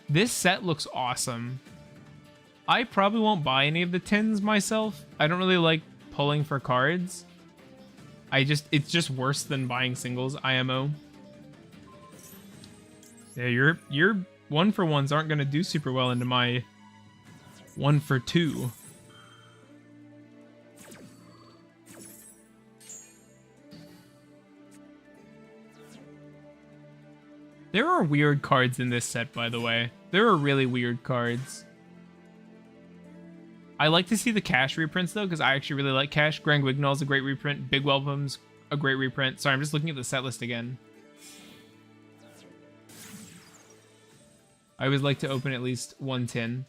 This set looks awesome. I probably won't buy any of the tins myself. I don't really like pulling for cards. It's just worse than buying singles IMO. Yeah, your 1-for-1s aren't gonna do super well into my 1-for-2. There are weird cards in this set, by the way. There are really weird cards. I like to see the Cash reprints, though, because I actually really like Cash. Grand Wignall's a great reprint. Big Welcom's a great reprint. Sorry, I'm just looking at the set list again. I always like to open at least 1 tin.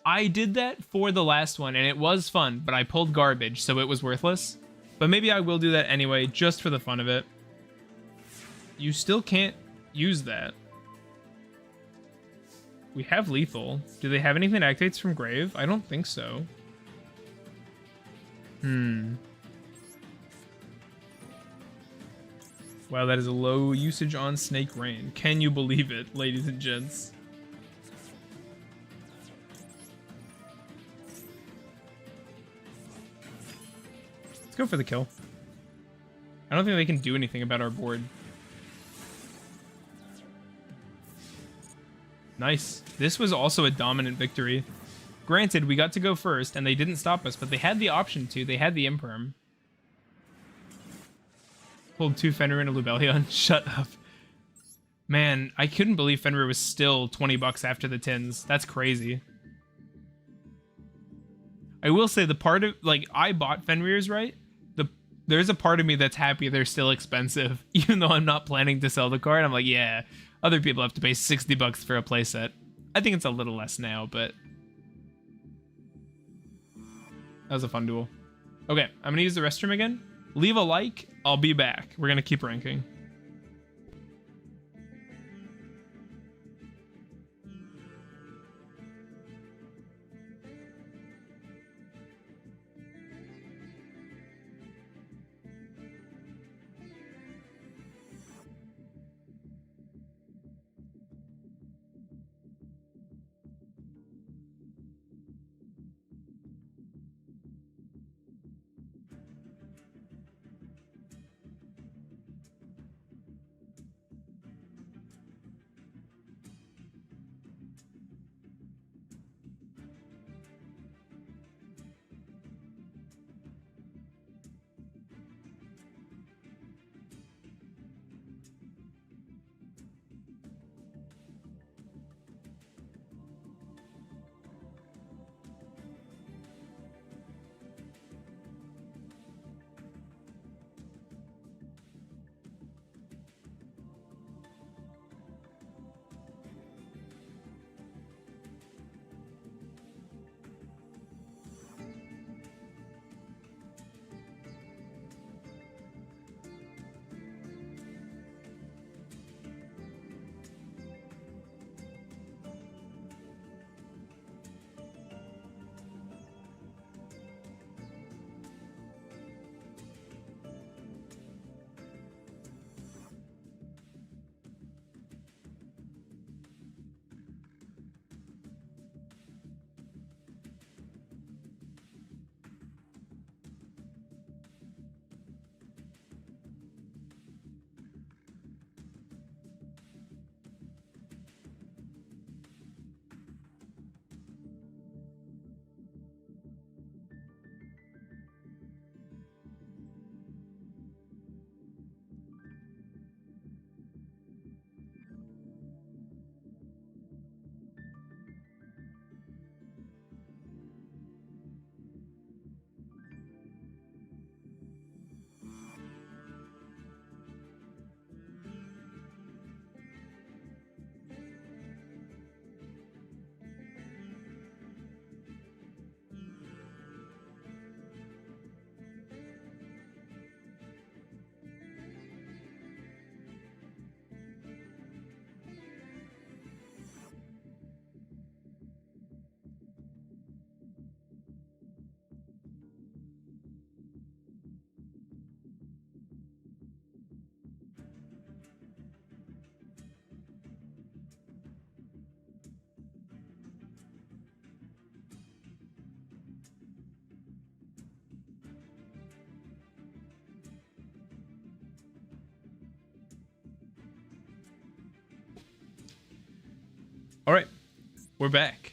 I did that for the last one, and it was fun, but I pulled garbage, so it was worthless. But maybe I will do that anyway, just for the fun of it. You still can't use that. We have lethal. Do they have anything that activates from grave? I don't think so. Wow, that is a low usage on Snake Rain. Can you believe it, ladies and gents? Let's go for the kill. I don't think they can do anything about our board. Nice. This was also a dominant victory. Granted, we got to go first, and they didn't stop us, but they had the option to. They had the Imperm. Pulled 2 Fenrir and a Lubellion. Shut up. Man, I couldn't believe Fenrir was still 20 bucks after the tins. That's crazy. I will say the part of, like, I bought Fenrir's, right? There's a part of me that's happy they're still expensive, even though I'm not planning to sell the card. I'm like, yeah, other people have to pay 60 bucks for a playset. I think it's a little less now, but that was a fun duel. Okay, I'm gonna use the restroom again. Leave a like, I'll be back. We're gonna keep ranking. All right, we're back.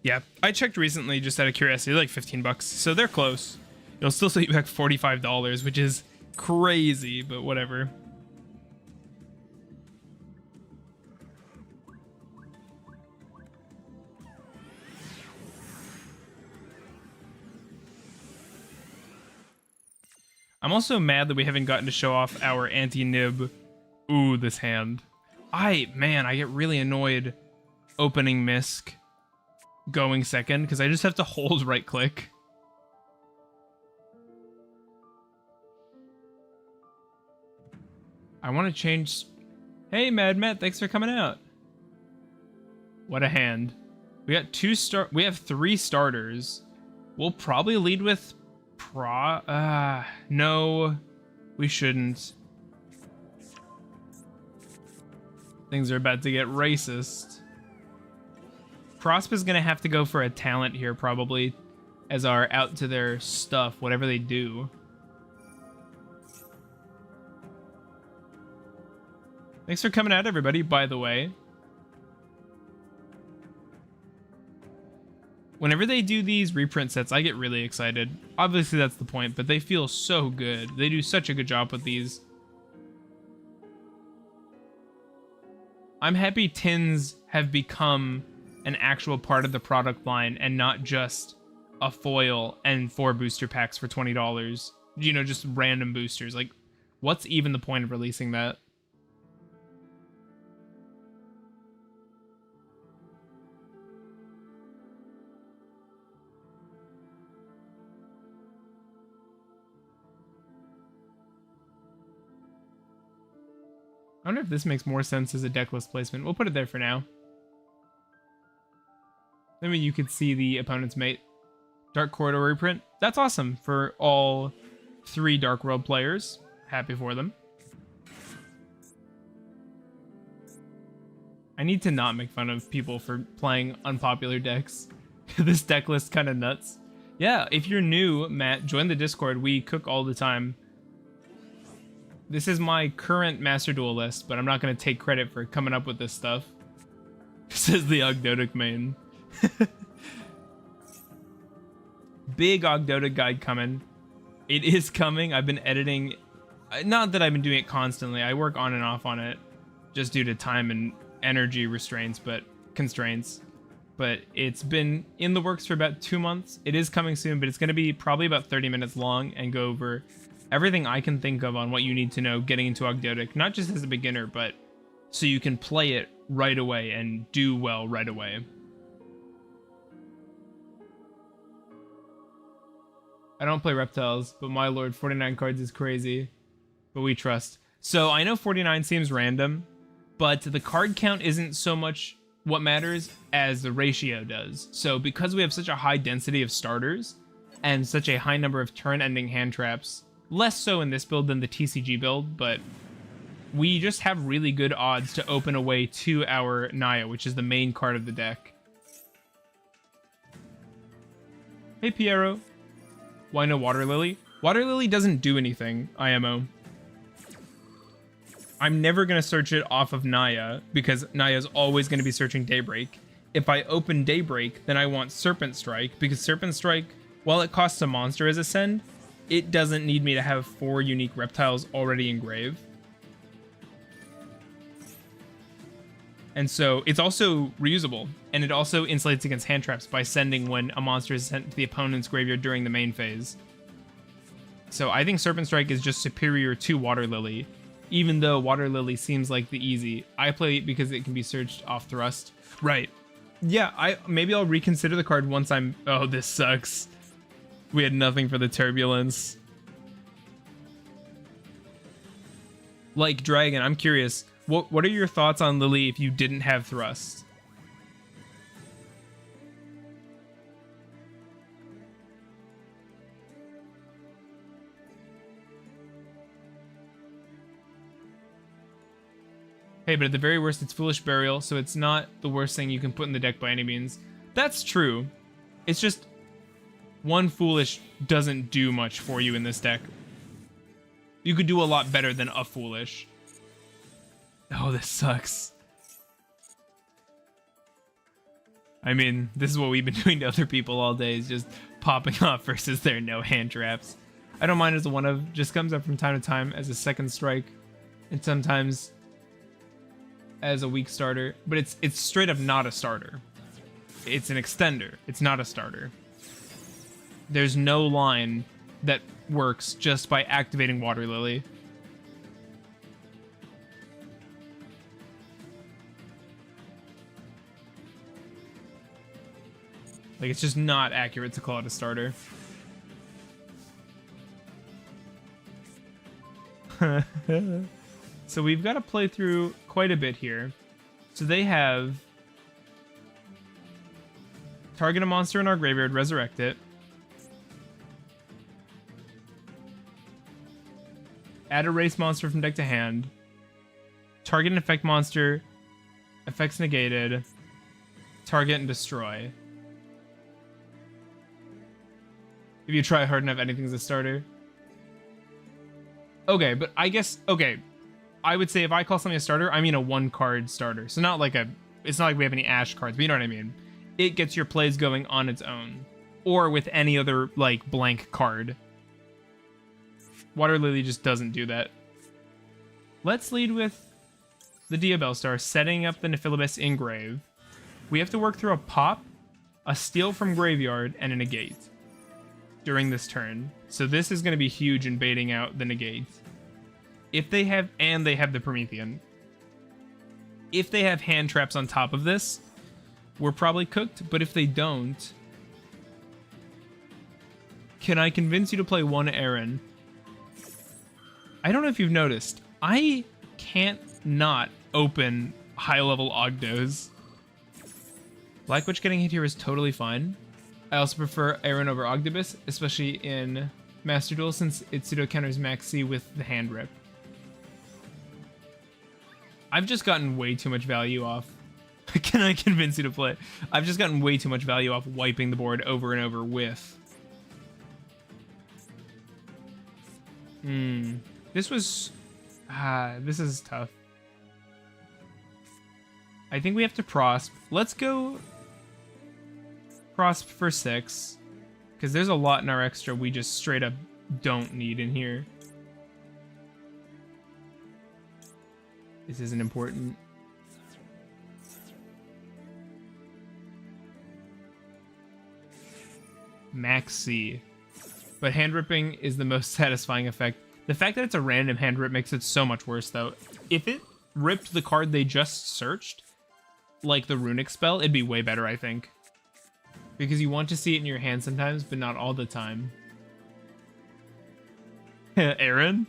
Yeah, I checked recently just out of curiosity, like 15 bucks. So they're close. It'll still set you back $45, which is crazy, but whatever. I'm also mad that we haven't gotten to show off our anti-nib. Ooh, this hand. Man, I get really annoyed opening Misk going second because I just have to hold right click. I want to change. Hey, Mad Matt, thanks for coming out. What a hand. We got we have 3 starters. We'll probably lead with no, we shouldn't. Things are about to get racist. Prosp is gonna have to go for a talent here probably as our out to their stuff, whatever they do. Thanks for coming out, everybody, by the way. Whenever they do these reprint sets, I get really excited. Obviously, that's the point, but they feel so good. They do such a good job with these. I'm happy tins have become an actual part of the product line and not just a foil and 4 booster packs for $20. You know, just random boosters. Like, what's even the point of releasing that? I wonder if this makes more sense as a deck list placement. We'll put it there for now. Maybe you could see the opponent's mate. Dark Corridor reprint. That's awesome for all 3 Dark World players. Happy for them. I need to not make fun of people for playing unpopular decks. This deck list kind of nuts. Yeah, if you're new, Matt, join the Discord. We cook all the time. This is my current Master Duel list, but I'm not going to take credit for coming up with this stuff. Says the Ogdoadic main. Big Ogdoadic guide coming. It is coming. I've been editing. Not that I've been doing it constantly. I work on and off on it just due to time and energy constraints. But it's been in the works for about 2 months. It is coming soon, but it's going to be probably about 30 minutes long and go over everything I can think of on what you need to know getting into Ogdoadic, not just as a beginner, but so you can play it right away and do well right away. I don't play Reptiles, but my lord, 49 cards is crazy. But we trust. So I know 49 seems random, but the card count isn't so much what matters as the ratio does. So because we have such a high density of starters and such a high number of turn-ending hand traps, less so in this build than the TCG build, but we just have really good odds to open away to our Naya, which is the main card of the deck. Hey, Piero. Why no Water Lily? Water Lily doesn't do anything, IMO. I'm never going to search it off of Naya, because Naya's always going to be searching Daybreak. If I open Daybreak, then I want Serpent Strike, because Serpent Strike, while it costs a monster as a send, it doesn't need me to have 4 unique reptiles already engraved. And so it's also reusable, and it also insulates against hand traps by sending when a monster is sent to the opponent's graveyard during the main phase. So I think Serpent Strike is just superior to Water Lily, even though Water Lily seems like the easy. I play it because it can be searched off thrust. Right. Yeah, maybe I'll reconsider the card once I'm... Oh, this sucks. We had nothing for the turbulence. Like Dragon, I'm curious. What are your thoughts on Lily if you didn't have thrust? Hey, but at the very worst, it's Foolish Burial, so it's not the worst thing you can put in the deck by any means. That's true. It's just... one Foolish doesn't do much for you in this deck. You could do a lot better than a Foolish. Oh, this sucks. I mean, this is what we've been doing to other people all day, is just popping off versus their no hand traps. I don't mind as a one of, just comes up from time to time as a second strike, and sometimes as a weak starter, but it's straight up not a starter. It's an extender, it's not a starter. There's no line that works just by activating Water Lily. Like, it's just not accurate to call it a starter. So we've got to play through quite a bit here. So they have target a monster in our graveyard, resurrect it. Add a race monster from deck to hand. Target an effect monster. Effects negated. Target and destroy. If you try hard enough, anything's a starter. Okay, but I guess, okay. I would say if I call something a starter, I mean a one card starter. So not like it's not like we have any Ash cards, but you know what I mean. It gets your plays going on its own. Or with any other, like, blank card. Water Lily just doesn't do that. Let's lead with the Diabell Star, setting up the Nephilibus in grave. We have to work through a pop, a steal from graveyard, and a negate during this turn. So this is going to be huge in baiting out the negate. If they have, and they have the Promethean. If they have hand traps on top of this, we're probably cooked, but if they don't, can I convince you to play one Aaron? I don't know if you've noticed, I can't not open high-level Ogdos. Black Witch getting hit here is totally fine. I also prefer Aaron over Ogdibus, especially in Master Duel, since it pseudo counters Maxi with the hand rip. I've just gotten way too much value off. Can I convince you to play? I've just gotten way too much value off wiping the board over and over with. This was... this is tough. I think we have to prosp. Let's go prosp for 6. Because there's a lot in our extra we just straight up don't need in here. This isn't important. Maxi. But hand ripping is the most satisfying effect. The fact that it's a random hand rip makes it so much worse, though. If it ripped the card they just searched, like the runic spell, it'd be way better, I think. Because you want to see it in your hand sometimes, but not all the time. Aaron?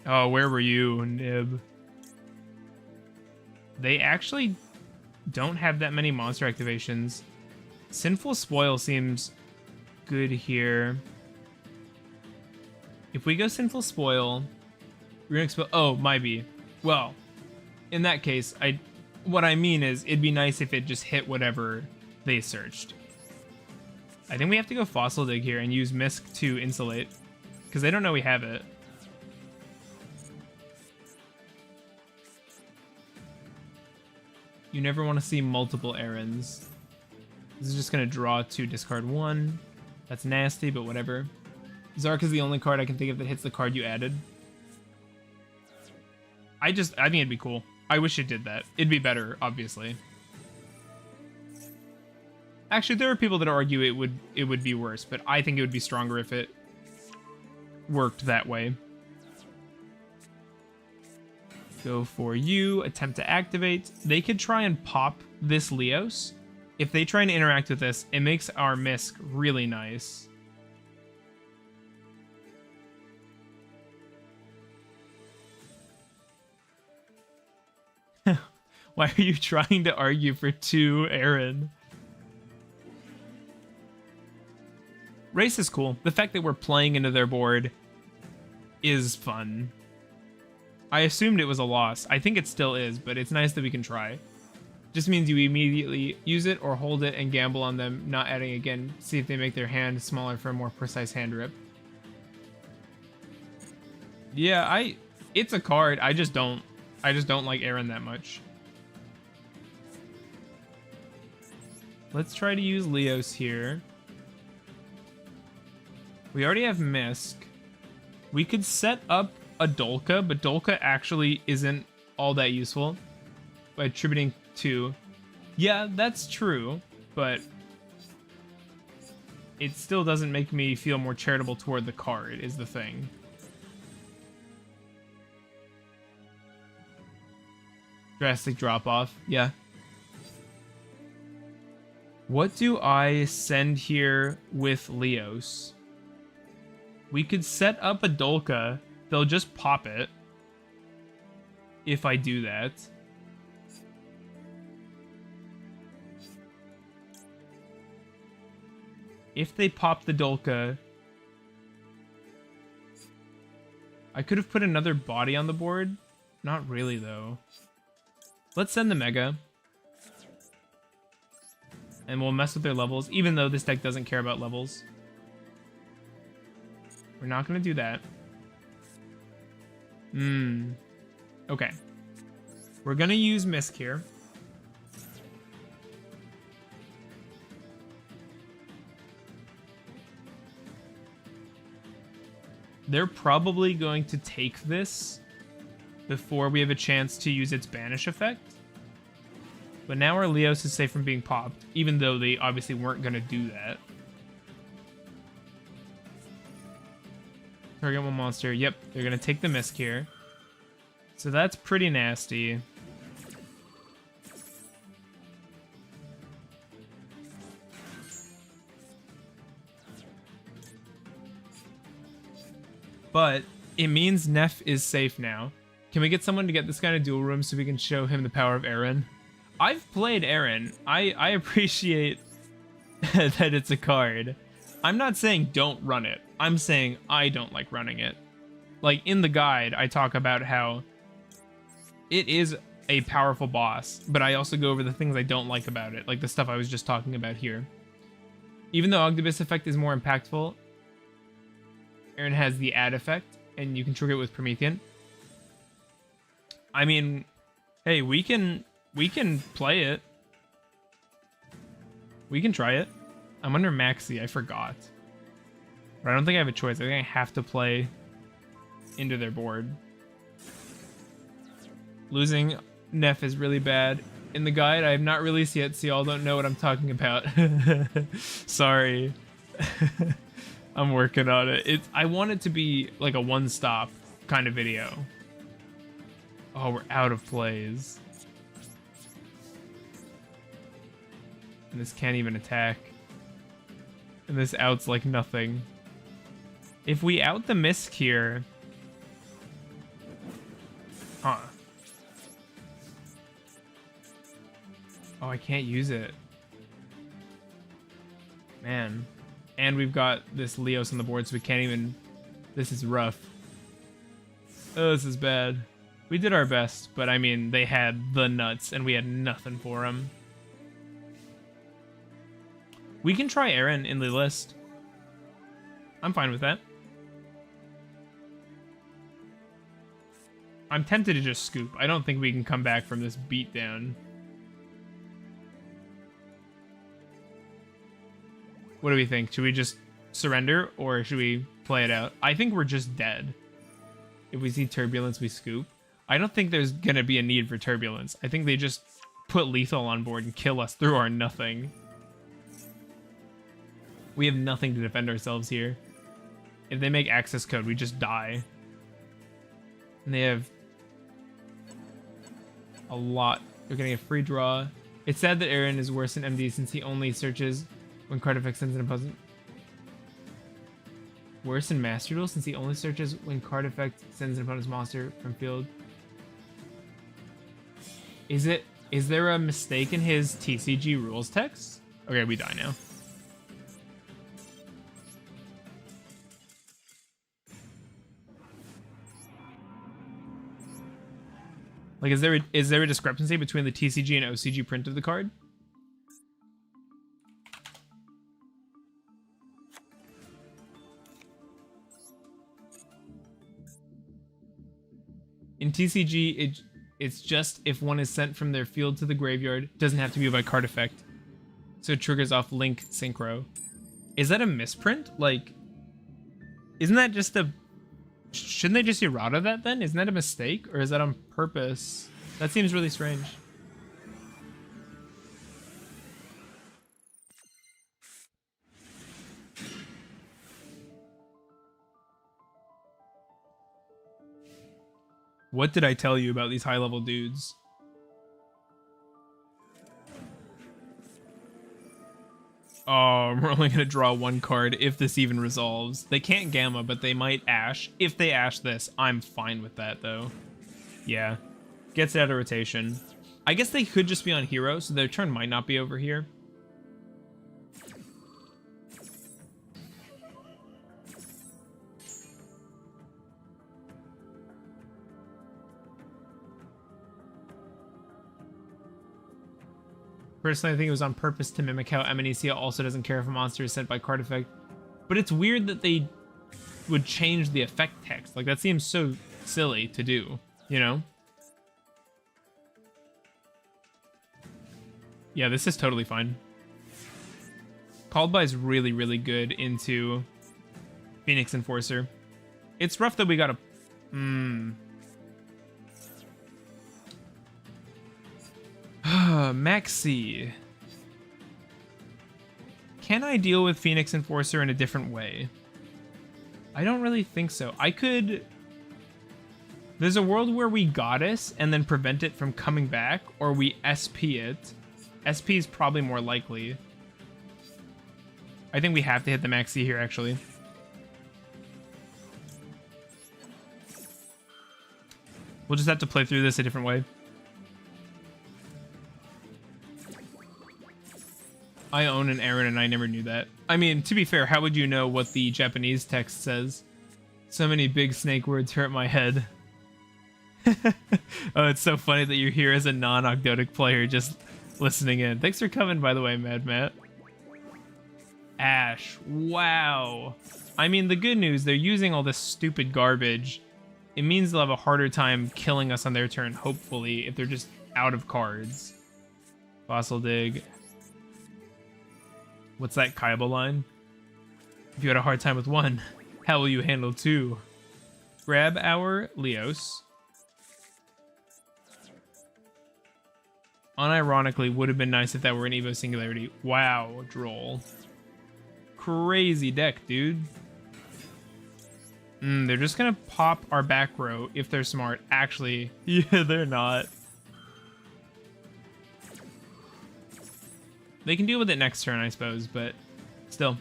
Oh, where were you, Nib? They actually don't have that many monster activations. Sinful Spoil seems good here. If we go Sinful Spoil, Runic Spoil... Oh, might be. Well, in that case, what I mean is, it'd be nice if it just hit whatever they searched. I think we have to go Fossil Dig here and use Misk to insulate, because they don't know we have it. You never want to see multiple errands. This is just going to draw 2, discard 1. That's nasty, but whatever. Zark is the only card I can think of that hits the card you added. I think it'd be cool. I wish it did that. It'd be better, obviously. Actually, there are people that argue it would be worse, but I think it would be stronger if it worked that way. Go for you, attempt to activate. They could try and pop this Leos. If they try and interact with this, it makes our Misk really nice. Why are you trying to argue for 2, Aaron? Race is cool. The fact that we're playing into their board is fun. I assumed it was a loss. I think it still is, but it's nice that we can try. Just means you immediately use it or hold it and gamble on them not adding again. See if they make their hand smaller for a more precise hand rip. Yeah, it's a card. I just don't like Aaron that much. Let's try to use Leos here. We already have Misk. We could set up a Dolka, but Dolka actually isn't all that useful by attributing to. Yeah, that's true, but it still doesn't make me feel more charitable toward the card, is the thing. Drastic drop-off, yeah. What do I send here with Leos? We could set up a Dolka. They'll just pop it. If I do that. If they pop the Dolka, I could have put another body on the board. Not really, though. Let's send the Mega. And we'll mess with their levels, even though this deck doesn't care about levels. We're not going to do that. Okay. We're going to use Misk here. They're probably going to take this before we have a chance to use its banish effect. But now our Leos is safe from being popped, even though they obviously weren't going to do that. Target one monster. Yep, they're going to take the Misk here. So that's pretty nasty. But it means Neff is safe now. Can we get someone to get this guy to Duel Room so we can show him the power of Aaron? I've played Aaron. I appreciate that it's a card. I'm not saying don't run it. I'm saying I don't like running it. Like, in the guide, I talk about how it is a powerful boss, but I also go over the things I don't like about it, like the stuff I was just talking about here. Even though Ogdoadic effect is more impactful, Aaron has the add effect, and you can trigger it with Promethean. I mean, hey, we can play it. We can try it. I'm under Maxi, I forgot. But I don't think I have a choice. I think I have to play into their board. Losing Neff is really bad. In the guide, I have not released yet, so y'all don't know what I'm talking about. Sorry. I'm working on it. I want it to be like a one-stop kind of video. Oh, we're out of plays. And this can't even attack. And this out's like nothing. If we out the Misk here... Huh. Oh, I can't use it. Man. And we've got this Leos on the board, so we can't even... This is rough. Oh, this is bad. We did our best, but I mean, they had the nuts, and we had nothing for them. We can try Aaron in the list. I'm fine with that. I'm tempted to just scoop. I don't think we can come back from this beatdown. What do we think? Should we just surrender, or should we play it out? I think we're just dead. If we see Turbulence, we scoop. I don't think there's gonna be a need for Turbulence. I think they just put Lethal on board and kill us through our nothing. We have nothing to defend ourselves here. If they make access code, we just die. And they have a lot. They're getting a free draw. It's sad that Aaron is worse than MD since he only searches when card effect sends an opponent. Worse than Master Duel since he only searches when card effect sends an opponent's monster from field. Is there a mistake in his TCG rules text? Okay, we die now. Like, is there a discrepancy between the TCG and OCG print of the card? In TCG, it's just if one is sent from their field to the graveyard. It doesn't have to be by card effect. So it triggers off Link Synchro. Is that a misprint? Like, isn't that just a... Shouldn't they just errata that then? Isn't that a mistake? Or is that on purpose? That seems really strange. What did I tell you about these high-level dudes? Oh, we're only going to draw one card if this even resolves. They can't Gamma, but they might Ash. If they Ash this, I'm fine with that, though. Yeah. Gets it out of rotation. I guess they could just be on Hero, so their turn might not be over here. Personally, I think it was on purpose to mimic how Amnesia also doesn't care if a monster is sent by card effect. But it's weird that they would change the effect text. Like, that seems so silly to do, you know? Yeah, this is totally fine. Called by is really, really good into Phoenix Enforcer. It's rough that we got a... Maxi. Can I deal with Phoenix Enforcer in a different way? I don't really think so. I could... There's a world where we Goddess and then prevent it from coming back, or we SP it. SP is probably more likely. I think we have to hit the Maxi here, actually. We'll just have to play through this a different way. I own an Aaron and I never knew that. I mean, to be fair, how would you know what the Japanese text says? So many big snake words hurt my head. Oh, it's so funny that you're here as a non-Ogdoadic player just listening in. Thanks for coming, by the way, Mad Matt. Ash. Wow. I mean, the good news, they're using all this stupid garbage. It means they'll have a harder time killing us on their turn, hopefully, if they're just out of cards. Fossil Dig. What's that Kaiba line? If you had a hard time with one, how will you handle two? Grab our Leos. Unironically, would have been nice if that were an Evo Singularity. Wow, Droll. Crazy deck, dude. They're just gonna pop our back row if they're smart. Actually, yeah, they're not. They can deal with it next turn, I suppose, but still.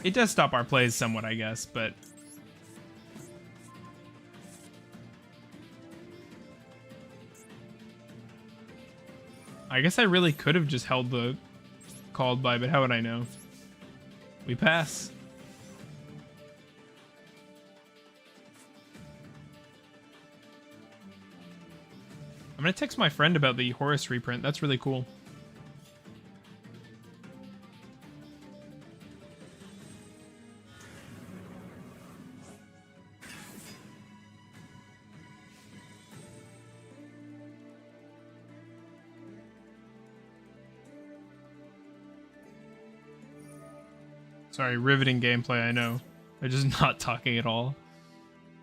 It does stop our plays somewhat, I guess, but... I guess I really could have just held the called by, but how would I know? We pass. I'm gonna text my friend about the Horus reprint. That's really cool. Sorry, riveting gameplay, I know. They're just not talking at all.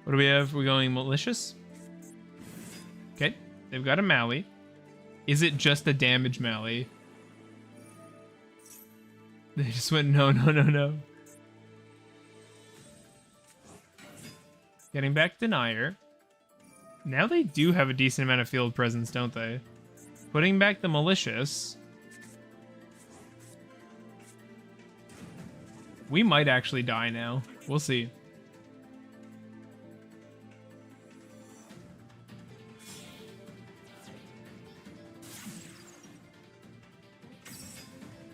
What do we have? We're going malicious? Okay. They've got a Mally. Is it just a damage Mally? They just went no, no, no, no. Getting back Denier. Now they do have a decent amount of field presence, don't they? Putting back the Malicious. We might actually die now. We'll see.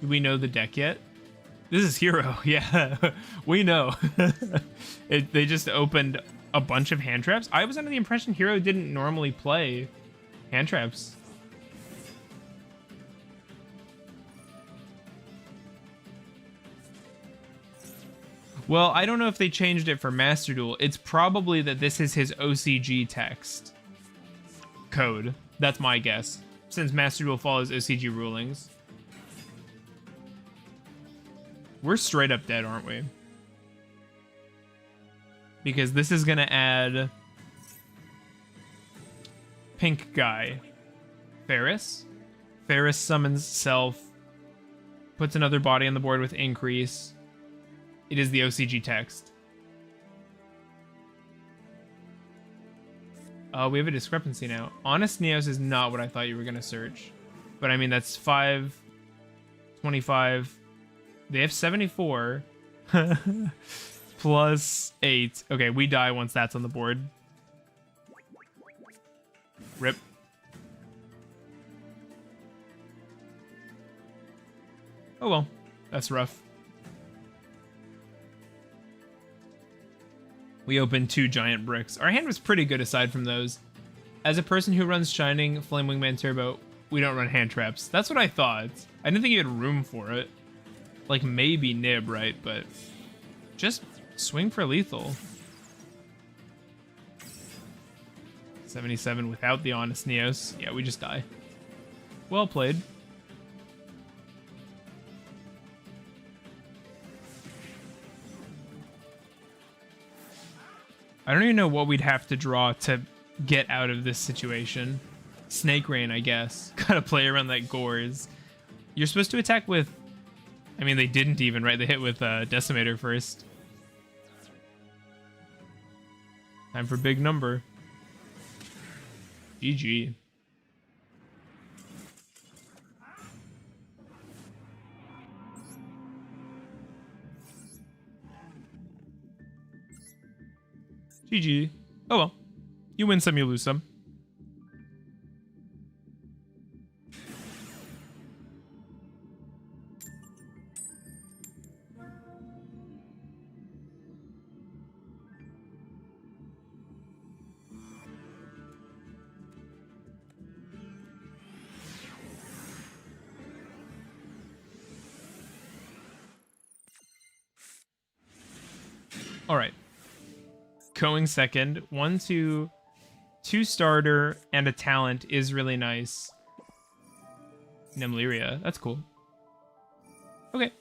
Do we know the deck yet? This is Hero. Yeah, we know. They just opened a bunch of hand traps. I was under the impression Hero didn't normally play hand traps. Well, I don't know if they changed it for Master Duel. It's probably that this is his OCG text code. That's my guess. since Master Duel follows OCG rulings. We're straight up dead, aren't we? Because this is gonna add pink guy. Ferris. Ferris summons self. Puts another body on the board with increase. It is the OCG text. We have a discrepancy now. Honest Neos is not what I thought you were gonna search. But I mean, that's 5, 25. They have 74. Plus 8. Okay, we die once that's on the board. Rip. Oh well, that's rough. We opened 2 giant bricks. Our hand was pretty good aside from those. As a person who runs Shining, Flame Wingman Turbo, we don't run hand traps. That's what I thought. I didn't think you had room for it. Like maybe Nib, right? But just swing for lethal. 77 without the Honest Neos. Yeah, we just die. Well played. I don't even know what we'd have to draw to get out of this situation. Snake Rain, I guess. Gotta play around that Gores. You're supposed to attack with... I mean, they didn't even, right? They hit with Decimator first. Time for big number. GG. GG. Oh well. You win some, you lose some. All right. Going second. 1, 2 starter and a talent is really nice. Nemlyria. That's cool. Okay.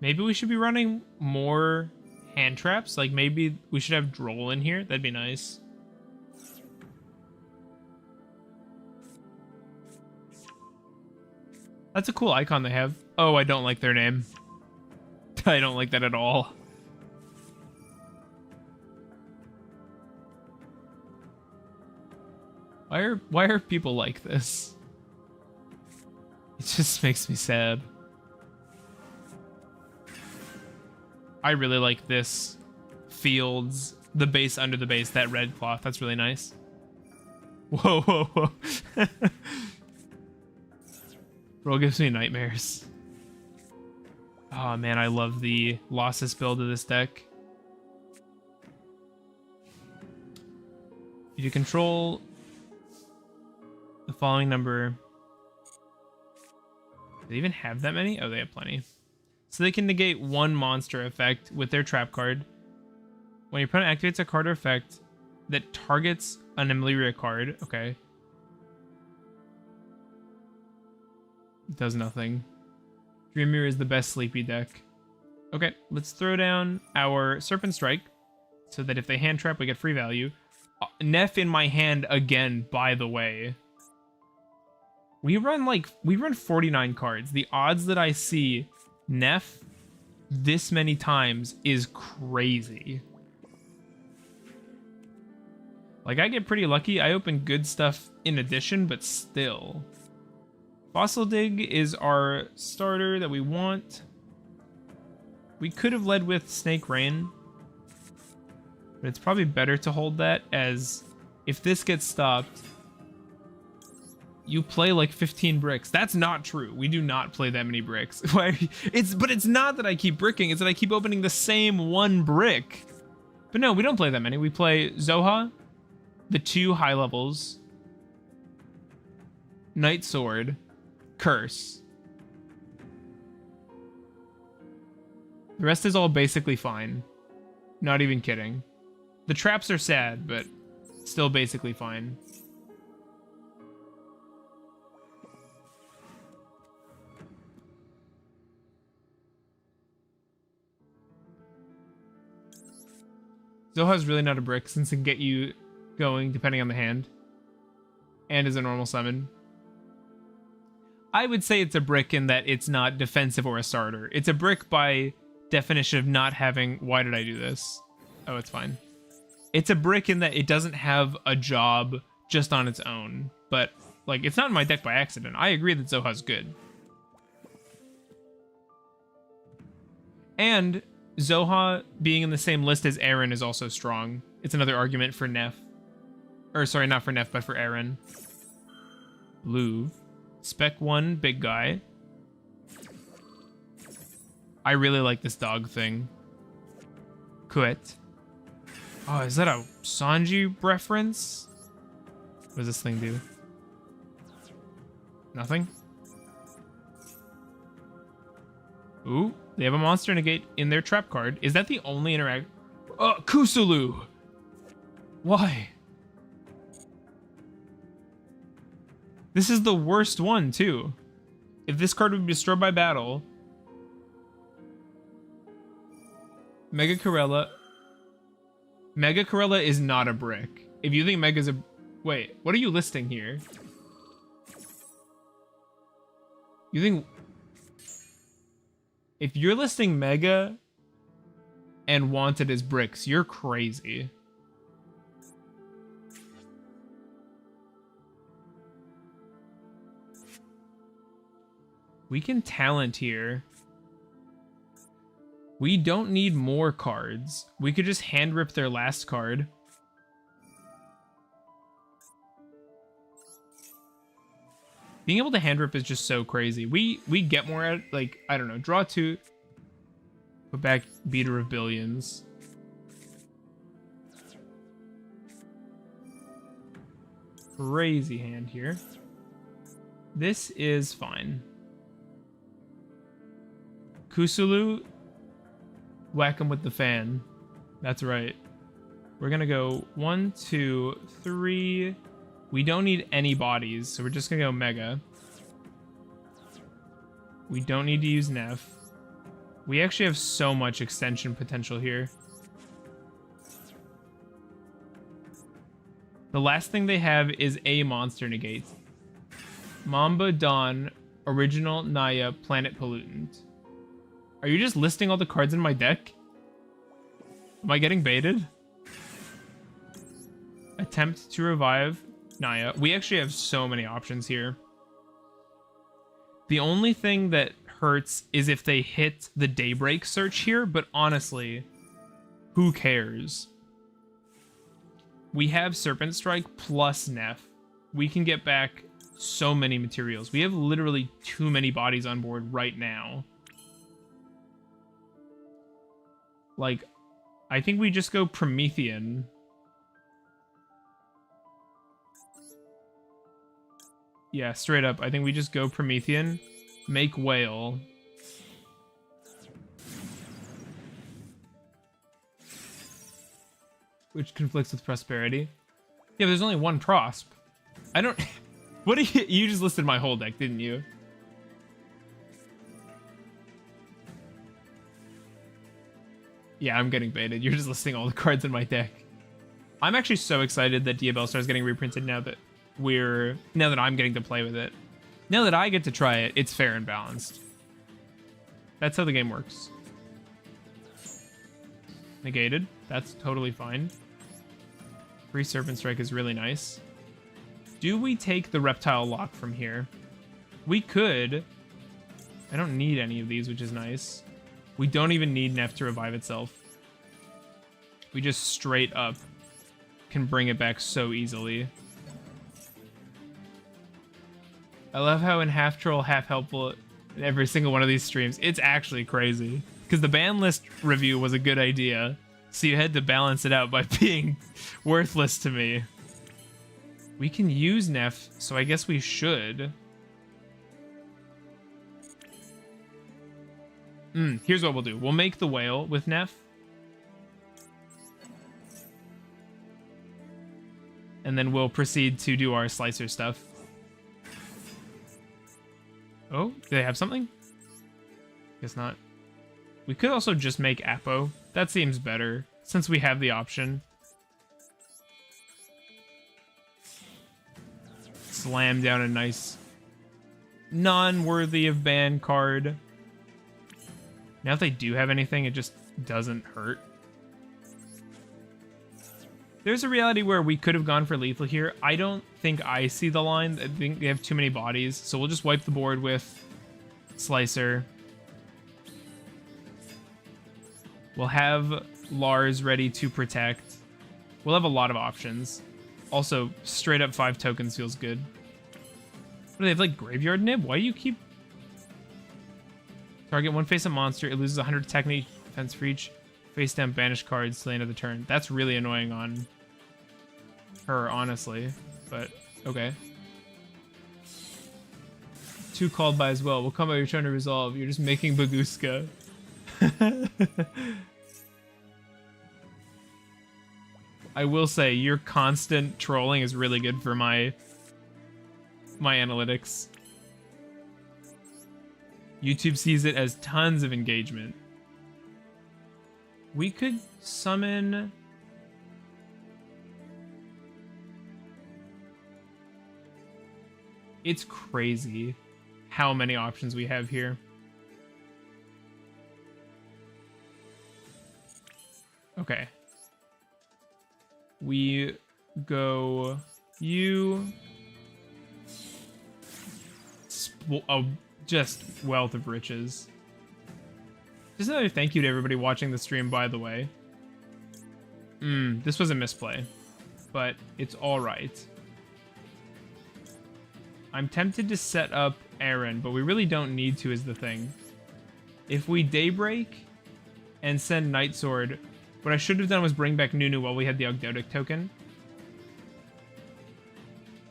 Maybe we should be running more hand traps. Like maybe we should have Droll in here. That'd be nice. That's a cool icon they have. Oh, I don't like their name. I don't like that at all. Why are people like this? It just makes me sad. I really like this Fields, the base under the base, that red cloth. That's really nice. Whoa, whoa, whoa. Bro gives me nightmares. Oh man, I love the Losses build of this deck. You control the following number. Do they even have that many? Oh, they have plenty. So they can negate 1 monster effect with their trap card. When your opponent activates a card or effect that targets an Nemlyria card, okay. Does nothing. Dream Mirror is the best sleepy deck. Okay, let's throw down our Serpent Strike so that if they hand trap, we get free value. Neff in my hand again, by the way. We run 49 cards. The odds that I see Neff this many times is crazy. Like, I get pretty lucky. I open good stuff in addition, but still. Fossil Dig is our starter that we want. We could have led with Snake Rain, but it's probably better to hold that, as if this gets stopped, you play like 15 bricks. That's not true. We do not play that many bricks. But it's not that I keep bricking, it's that I keep opening the same 1 brick. But no, we don't play that many. We play Zoha, the 2 high levels, Night Sword, Curse. The rest is all basically fine. Not even kidding. The traps are sad, but Still basically fine. Zoha's really not a brick since it can get you going depending on the hand. And is a normal summon. I would say it's a brick in that it's not defensive or a starter. It's a brick by definition of not having... Why did I do this? Oh, it's fine. It's a brick in that it doesn't have a job just on its own. But, like, it's not in my deck by accident. I agree that Zoha's good. And Zoha being in the same list as Aaron is also strong. It's another argument for Neff. Or, sorry, not for Neff, but for Aaron. Louvre. Spec 1, big guy. I really like this dog thing. Quit. Oh, is that a Sanji reference? What does this thing do? Nothing? Ooh, they have a monster negate in their trap card. Is that the only interact? Oh, Kusulu! Why? This is the worst one, too. If this card would be destroyed by battle... Mega Corella is not a brick. If you think Mega's a... Wait, what are you listing here? You think... If you're listing Mega and Wanted as bricks, you're crazy. We can talent here. We don't need more cards. We could just hand rip their last card. Being able to hand rip is just so crazy. We get more at, like, I don't know, draw 2. Put back Beater of Billions. Crazy hand here. This is fine. Kusulu, whack him with the fan. That's right. We're gonna go 1, 2, 3. We don't need any bodies, so we're just gonna go Mega. We don't need to use Neff. We actually have so much extension potential here. The last thing they have is a monster negate. Mamba, Dawn, Original, Naya, Planet Pollutant. Are you just listing all the cards in my deck? Am I getting baited? Attempt to revive Naya. We actually have so many options here. The only thing that hurts is if they hit the Daybreak search here, but honestly, who cares? We have Serpent Strike plus Neff. We can get back so many materials. We have literally too many bodies on board right now. Like, I think we just go Promethean. Yeah, straight up. I think we just go Promethean, make Whale. Which conflicts with Prosperity. Yeah, but there's only one Prosp. I don't... What do you... You just listed my whole deck, didn't you? Yeah, I'm getting baited. You're just listing all the cards in my deck. I'm actually so excited that Diabellstar is getting reprinted now that I'm getting to play with it. Now that I get to try it, it's fair and balanced. That's how the game works. Negated. That's totally fine. Free Serpent Strike is really nice. Do we take the Reptile lock from here? We could. I don't need any of these, which is nice. We don't even need Neff to revive itself. We just straight up can bring it back so easily. I love how in half troll, half helpful in every single one of these streams. It's actually crazy. Because the ban list review was a good idea. So you had to balance it out by being worthless to me. We can use Neff, so I guess we should. Here's what we'll do. We'll make the Whale with Neff. and then we'll proceed to do our slicer stuff. Oh, do they have something? Guess not. We could also just make Apo. That seems better, since we have the option. Slam down a nice non-worthy of ban card. Now if they do have anything, it just doesn't hurt. There's a reality where we could have gone for lethal here. I don't think I see the line. I think they have too many bodies, so we'll just wipe the board with Slicer. We'll have Lars ready to protect. We'll have a lot of options. Also, straight up 5 tokens feels good. What do they have, like Graveyard Nib? Why do you keep... Target one face-up monster. It loses 100 technique defense for each face-down banished cards to the end of the turn. That's really annoying on her, honestly. But, okay. 2 called by as well. We'll come by your turn to resolve. You're just making Baguska. I will say, your constant trolling is really good for my analytics. YouTube sees it as tons of engagement. We could summon... It's crazy how many options we have here. Okay. We go you. Oh, just wealth of riches. Just another thank you to everybody watching the stream, by the way. This was a misplay, but it's all right. I'm tempted to set up Aaron, but we really don't need to is the thing. If we Daybreak and send Night Sword, what I should have done was bring back Nunu while we had the Ogdoadic token.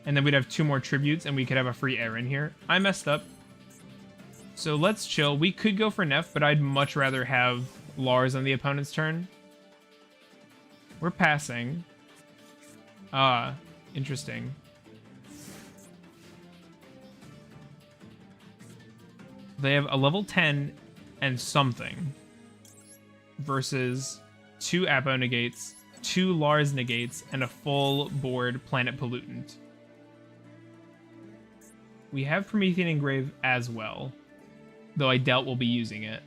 And then we'd have 2 more tributes and we could have a free Aaron here. I messed up. So let's chill. We could go for Neff, but I'd much rather have Lars on the opponent's turn. We're passing. Ah, interesting. They have a level 10 and something versus 2 Apo negates, 2 Lars negates, and a full board Planet Pollutant. We have Promethean Engrave as well, though I doubt we'll be using it.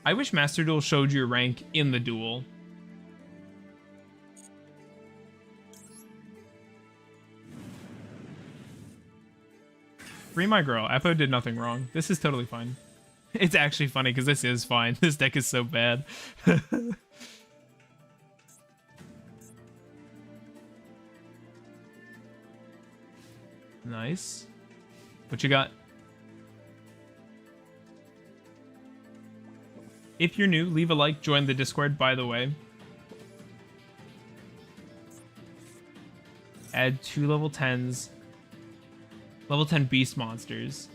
I wish Master Duel showed your rank in the duel. Free my girl. Apo did nothing wrong. This is totally fine. It's actually funny because this is fine. This deck is so bad. Nice. What you got? If you're new, leave a like, join the Discord, by the way. Add 2 level 10s. Level 10 beast monsters.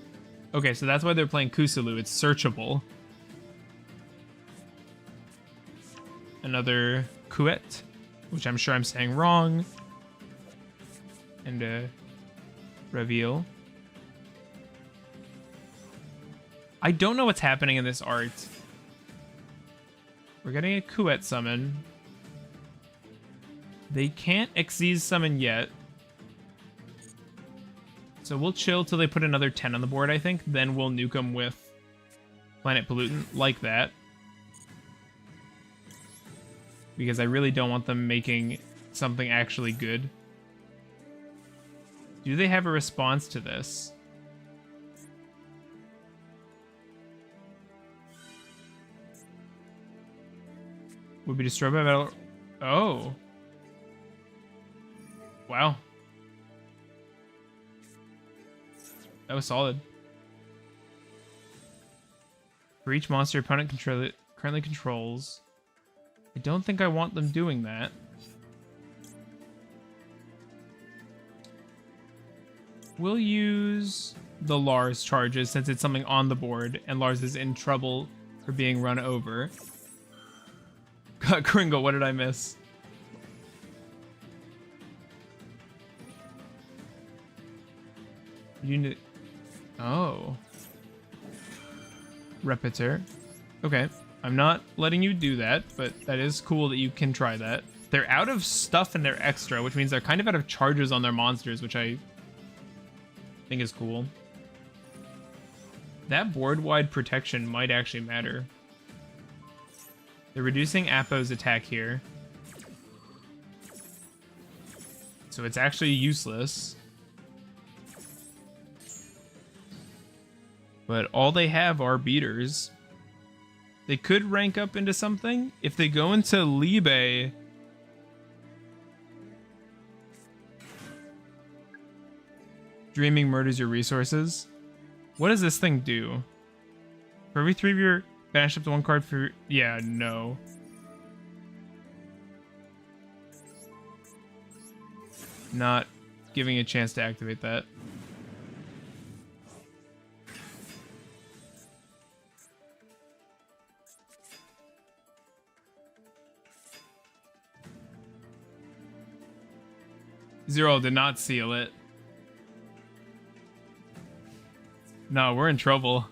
Okay, so that's why they're playing Kusulu. It's searchable. Another Kuet, which I'm sure I'm saying wrong. And a Reveal. I don't know what's happening in this art. We're getting a Kuet summon. They can't Xyz summon yet. So we'll chill till they put another 10 on the board, I think. Then we'll nuke them with Planet Pollutant, like that. Because I really don't want them making something actually good. Do they have a response to this? Would be destroyed by battle. Oh. Wow. That was solid. For each monster opponent currently controls. I don't think I want them doing that. We'll use the Lars charges since it's something on the board and Lars is in trouble for being run over. Kringle, what did I miss? You need... Oh. Reptile. Okay. I'm not letting you do that, but that is cool that you can try that. They're out of stuff in their extra, which means they're kind of out of charges on their monsters, which I think is cool. That board-wide protection might actually matter. They're reducing Apo's attack here. So it's actually useless. But all they have are beaters. They could rank up into something. If they go into Libe... Dreaming murders your resources. What does this thing do? For every 3 of your... Banish up to 1 card for... Yeah, no. Not giving a chance to activate that. Zero did not seal it. No, we're in trouble.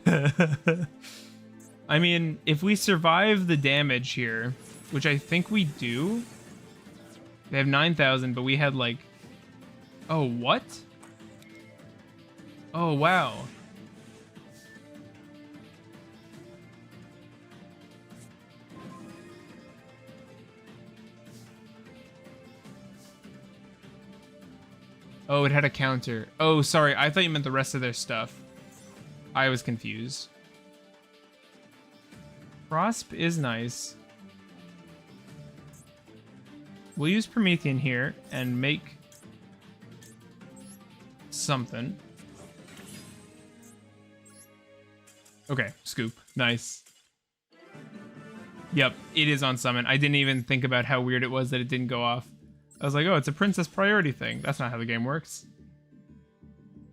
I mean, if we survive the damage here, which I think we do. They have 9,000, but we had like... Oh, what? Oh, wow. Oh, it had a counter. Oh, sorry. I thought you meant the rest of their stuff. I was confused. Frosp is nice. We'll use Promethean here and make something. Okay, scoop. Nice. Yep, it is on summon. I didn't even think about how weird it was that it didn't go off. I was like, oh, it's a princess priority thing. That's not how the game works.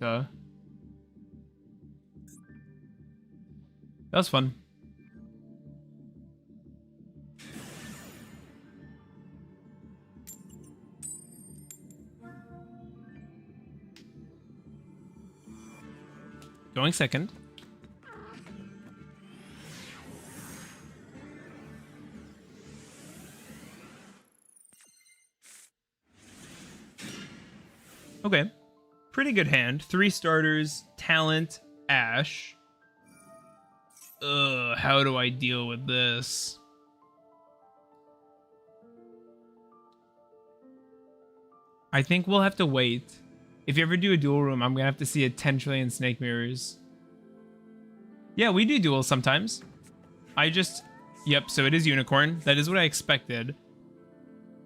Duh. That was fun. Going second. Okay. Pretty good hand. 3 starters, talent, Ash. Ugh, how do I deal with this? I think we'll have to wait. If you ever do a duel room, I'm gonna have to see a 10 trillion snake mirrors. Yeah, we do duels sometimes. Yep, so it is unicorn. That is what I expected.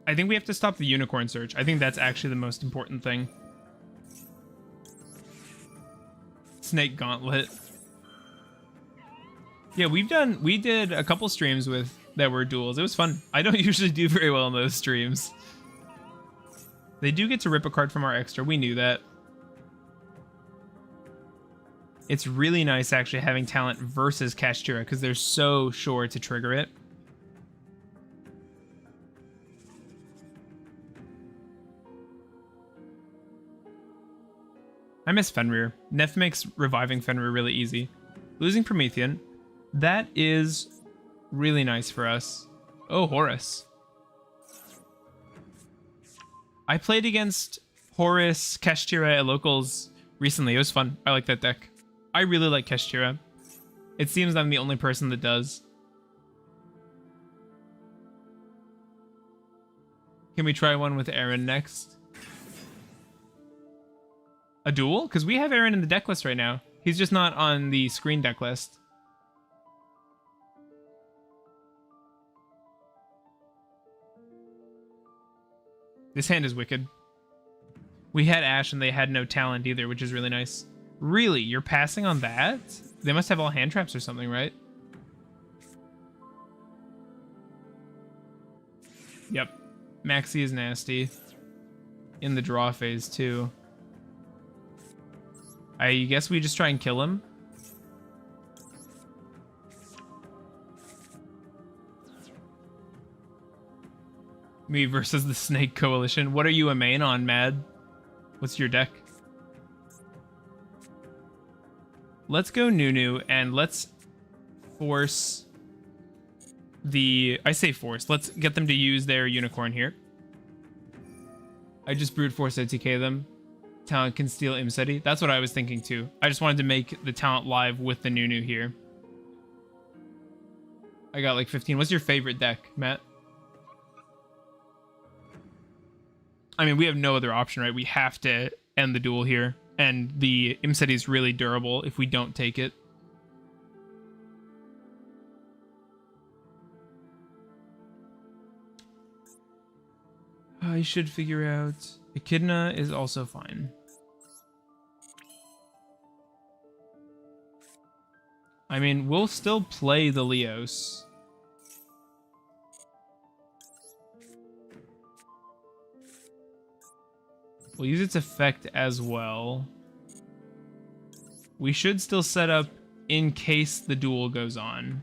I think we have to stop the unicorn search. I think that's actually the most important thing. Snake Gauntlet. Yeah, we did a couple streams that were duels. It was fun. I don't usually do very well in those streams. They do get to rip a card from our extra. We knew that. It's really nice actually having talent versus Kashtira because they're so sure to trigger it. I miss Fenrir. Neff makes reviving Fenrir really easy. Losing Promethean. That is really nice for us. Oh, Horus. I played against Horus, Kashtira at locals recently. It was fun. I like that deck. I really like Kashtira. It seems I'm the only person that does. Can we try one with Aaron next? A duel? Because we have Aaron in the deck list right now. He's just not on the screen deck list. This hand is wicked. We had Ash and they had no talent either, which is really nice. Really? You're passing on that? They must have all hand traps or something, right? Yep. Maxi is nasty. In the draw phase, too. I guess we just try and kill him. Me versus the Snake Coalition. What are you a main on, Mad? What's your deck? Let's go Nunu and let's force the... I say force. Let's get them to use their unicorn here. I just brute force OTK them. Talent can steal Imseti. That's what I was thinking too. I just wanted to make the talent live with the Nunu here. I got like 15. What's your favorite deck, Matt? I mean, we have no other option, right? We have to end the duel here. And the Imseti is really durable if we don't take it. I should figure out... Echidna is also fine. I mean, we'll still play the Leos. We'll use its effect as well. We should still set up in case the duel goes on.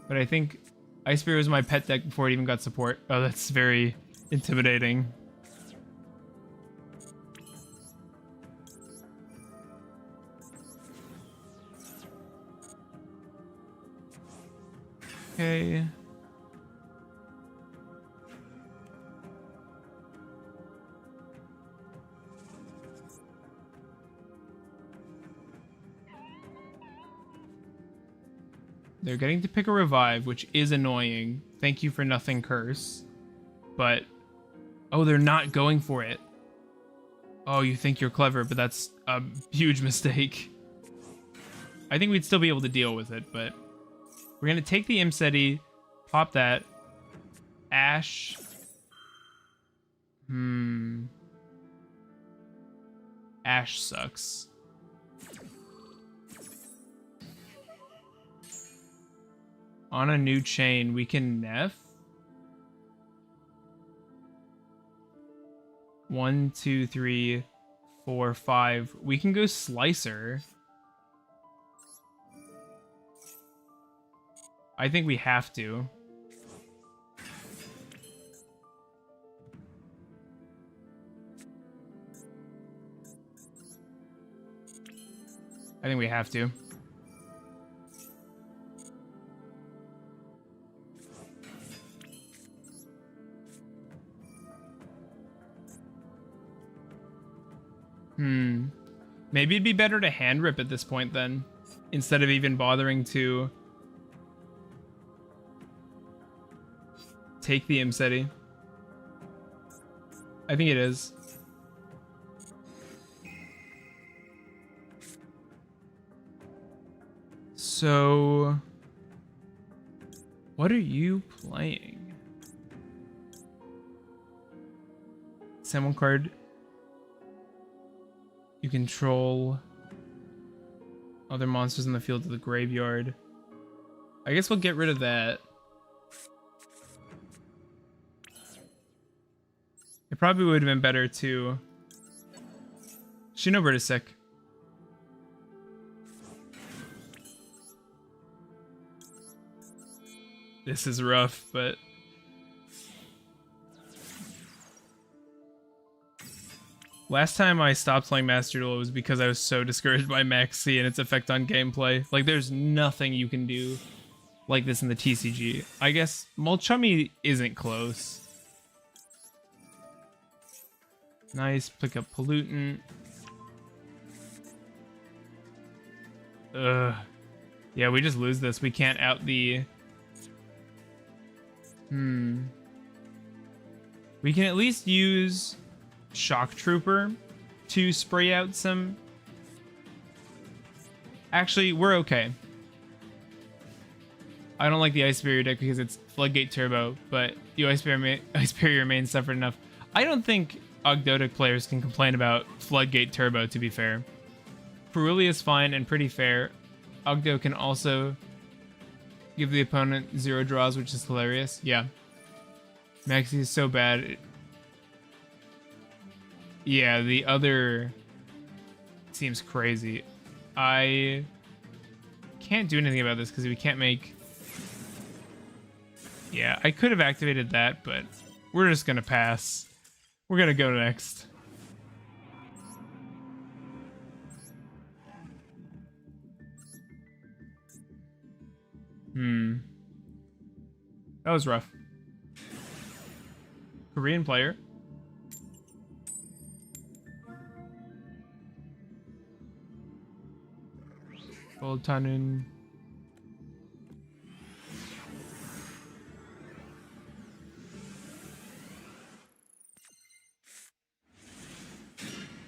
But I think Ice Spear was my pet deck before it even got support. Oh, that's very intimidating. Okay. They're getting to pick a revive, which is annoying. Thank you for nothing, curse. But, oh, they're not going for it. Oh, you think you're clever, but that's a huge mistake. I think we'd still be able to deal with it, but we're going to take the Imseti, pop that. Ash. Ash sucks. On a new chain, we can Neff. 1, 2, 3, 4, 5. We can go Slicer. I think we have to. I think we have to. Maybe it'd be better to hand rip at this point then, instead of even bothering to take the Imseti. I think it is. So, what are you playing? Send one card. You control other monsters in the field to the graveyard. I guess we'll get rid of that. It probably would have been better to... Shinobird is sick. This is rough, but... Last time I stopped playing Master Duel was because I was so discouraged by Maxi and its effect on gameplay. Like, there's nothing you can do like this in the TCG. I guess Molchummy isn't close. Nice, pick up Pollutant. Ugh. Yeah, we just lose this. We can't out the... We can at least use Shock Trooper to spray out some... Actually, we're okay. I don't like the Ice Barrier deck because it's Floodgate Turbo, but the Ice Barrier main suffered enough. I don't think Ogdoadic players can complain about Floodgate Turbo, to be fair. Peruli is fine and pretty fair. Ogdo can also give the opponent 0 draws, which is hilarious. Yeah. Maxi is so bad. Yeah, the other seems crazy. I can't do anything about this because we can't make Yeah, I could have activated that, but we're just gonna pass. We're gonna go next. That was rough. Korean player. Voltanen.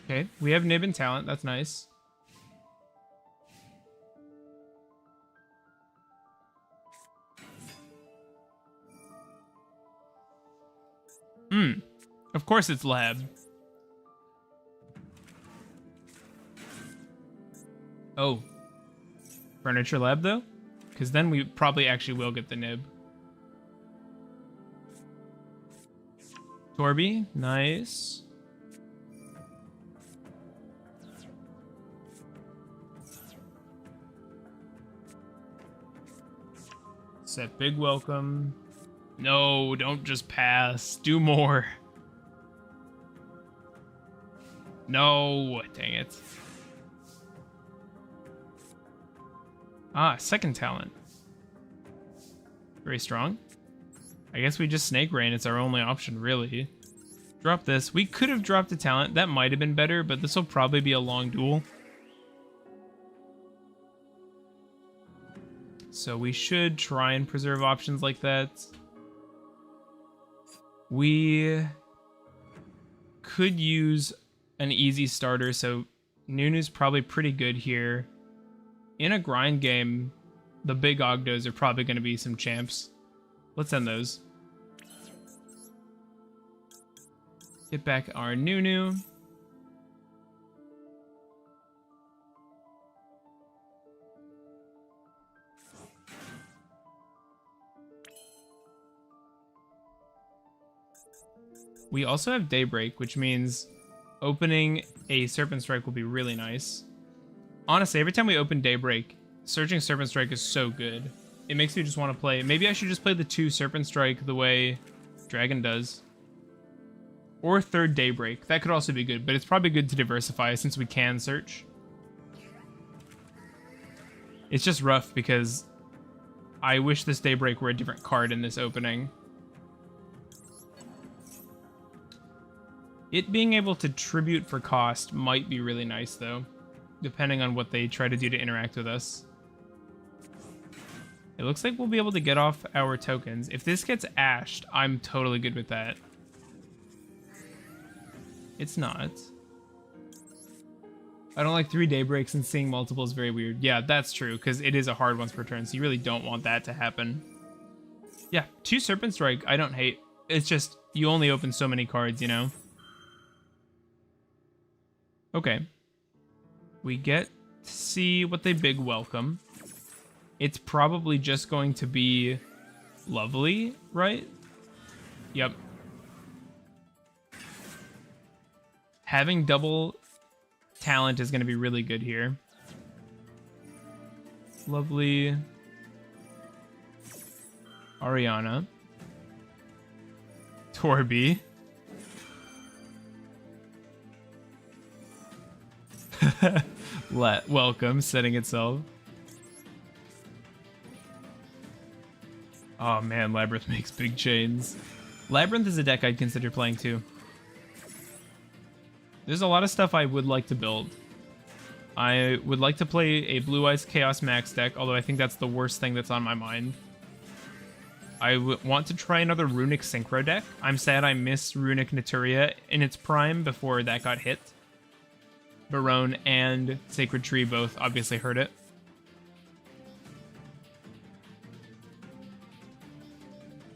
Okay, we have Nib and talent. That's nice. Of course it's lab. Oh. Furniture lab, though? Because then we probably actually will get the Nib. Torby, nice. Set big welcome. No, don't just pass. Do more. No, dang it. Ah, second talent. Very strong. I guess we just Snake Rain. It's our only option, really. Drop this. We could have dropped a talent. That might have been better, but this will probably be a long duel. So we should try and preserve options like that. We could use an easy starter, so Nunu's probably pretty good here. In a grind game, the big Ogdos are probably going to be some champs. Let's end those. Get back our Nunu. We also have Daybreak, which means opening a Serpent Strike will be really nice. Honestly, every time we open Daybreak, searching Serpent Strike is so good. It makes me just want to play. Maybe I should just play the 2 Serpent Strike the way Dragon does. Or third Daybreak. That could also be good, but it's probably good to diversify since we can search. It's just rough because I wish this Daybreak were a different card in this opening. It being able to tribute for cost might be really nice, though, depending on what they try to do to interact with us. It looks like we'll be able to get off our tokens. If this gets ashed, I'm totally good with that. It's not. I don't like 3 Daybreaks, and seeing multiple is very weird. Yeah, that's true, because it is a hard once per turn, so you really don't want that to happen. Yeah, 2 Serpent Strike, I don't hate. It's just, you only open so many cards, you know? Okay. We get to see what they big welcome. It's probably just going to be Lovely, right? Yep. Having double talent is going to be really good here. Lovely. Ariana. Torby. Welcome, setting itself. Oh man, Labyrinth makes big chains. Labyrinth is a deck I'd consider playing too. There's a lot of stuff I would like to build. I would like to play a Blue Eyes Chaos Max deck, although I think that's the worst thing that's on my mind. I want to try another Runic Synchro deck. I'm sad I missed Runic Naturia in its prime before that got hit. Barone and Sacred Tree both obviously hurt it.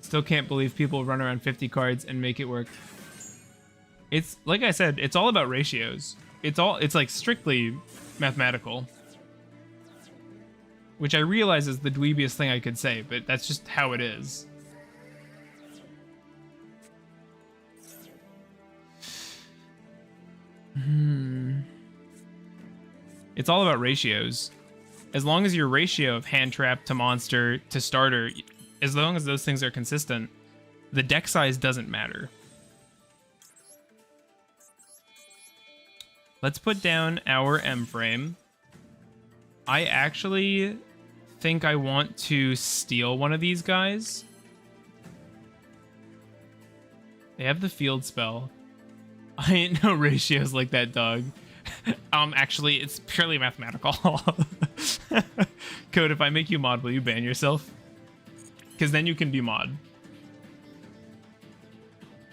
Still can't believe people run around 50 cards and make it work. It's, like I said, it's all about ratios. It's like strictly mathematical. Which I realize is the dweebiest thing I could say, but that's just how it is. It's all about ratios. As long as your ratio of hand trap to monster to starter as long as those things are consistent, the deck size doesn't matter. Let's put down our M frame. I actually think I want to steal one of these guys. They have the field spell. I ain't no ratios like that, dog. Actually, it's purely mathematical. Code, if I make you mod, will you ban yourself? Because then you can be mod.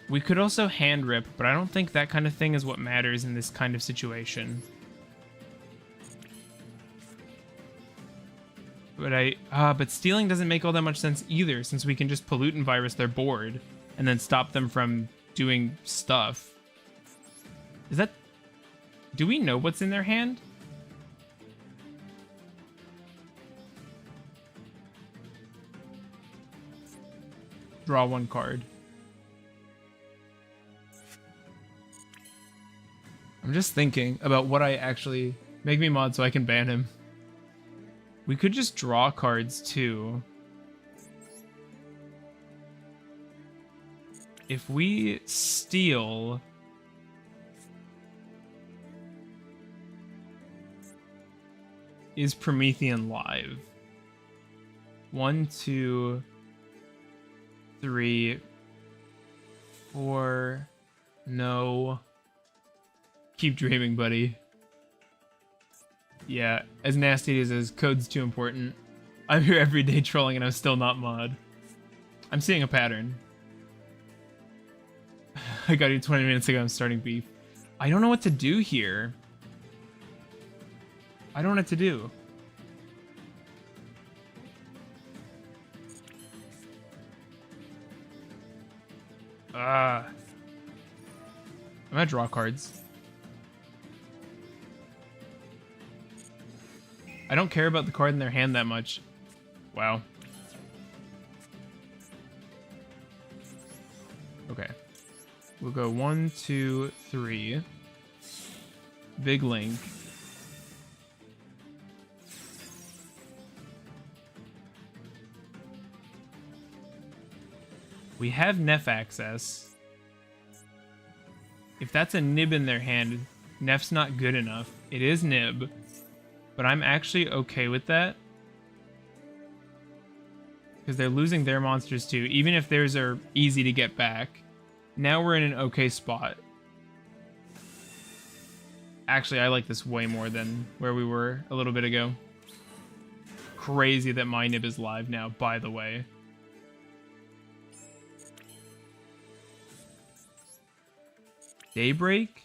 We could also hand rip, but I don't think that kind of thing is what matters in this kind of situation. But stealing doesn't make all that much sense either, since we can just pollute and virus their board and then stop them from doing stuff. Is that... Do we know what's in their hand? Draw one card. I'm just thinking about what I actually... Make me mod so I can ban him. We could just draw cards too. If we steal... Is Promethean live? 1, 2, 3, 4. No. Keep dreaming, buddy. Yeah, as nasty as his code's too important. I'm here every day trolling and I'm still not mod. I'm seeing a pattern. I got you 20 minutes ago, I'm starting beef. I don't know what to do here. I don't know what to do. I'm gonna draw cards. I don't care about the card in their hand that much. Wow. Okay. We'll go 1, 2, 3. Big Link. We have Neff access. If that's a Nib in their hand, Neff's not good enough. It is Nib, but I'm actually okay with that. Because they're losing their monsters too, even if theirs are easy to get back. Now we're in an okay spot. Actually, I like this way more than where we were a little bit ago. Crazy that my Nib is live now, by the way. Daybreak?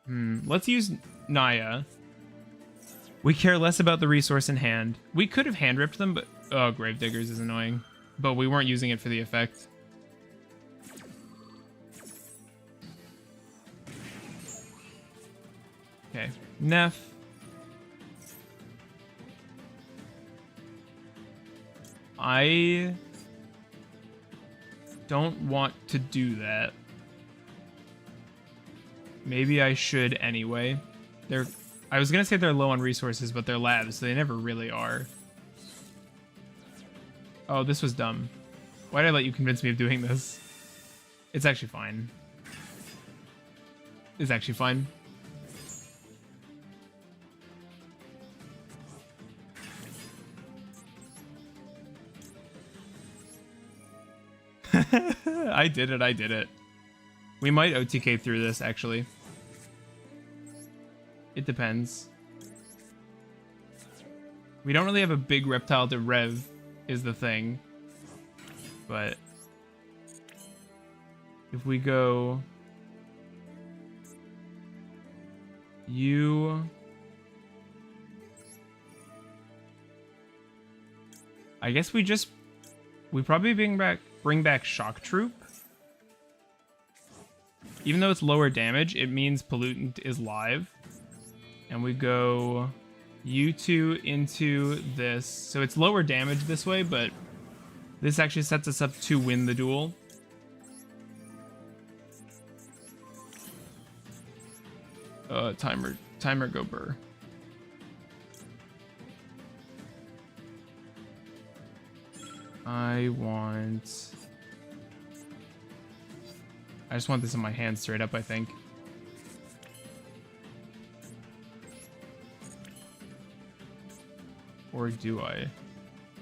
Let's use Naya. We care less about the resource in hand. We could have hand ripped them, but... Oh, Gravediggers is annoying. But we weren't using it for the effect. Okay. Neff. I don't want to do that. Maybe I should anyway. I was gonna say they're low on resources, but they're labs, so they never really are. Oh, this was dumb. Why did I let you convince me of doing this? It's actually fine. It's actually fine. I did it. We might OTK through this, actually. It depends. We don't really have a big reptile to rev, is the thing. But... if we go... You... I guess we just... We probably bring back Shock Troop. Even though it's lower damage, it means Pollutant is live. And we go you two into this. So it's lower damage this way, but this actually sets us up to win the duel. Timer go burr. I just want this in my hand straight up, I think. Or do I?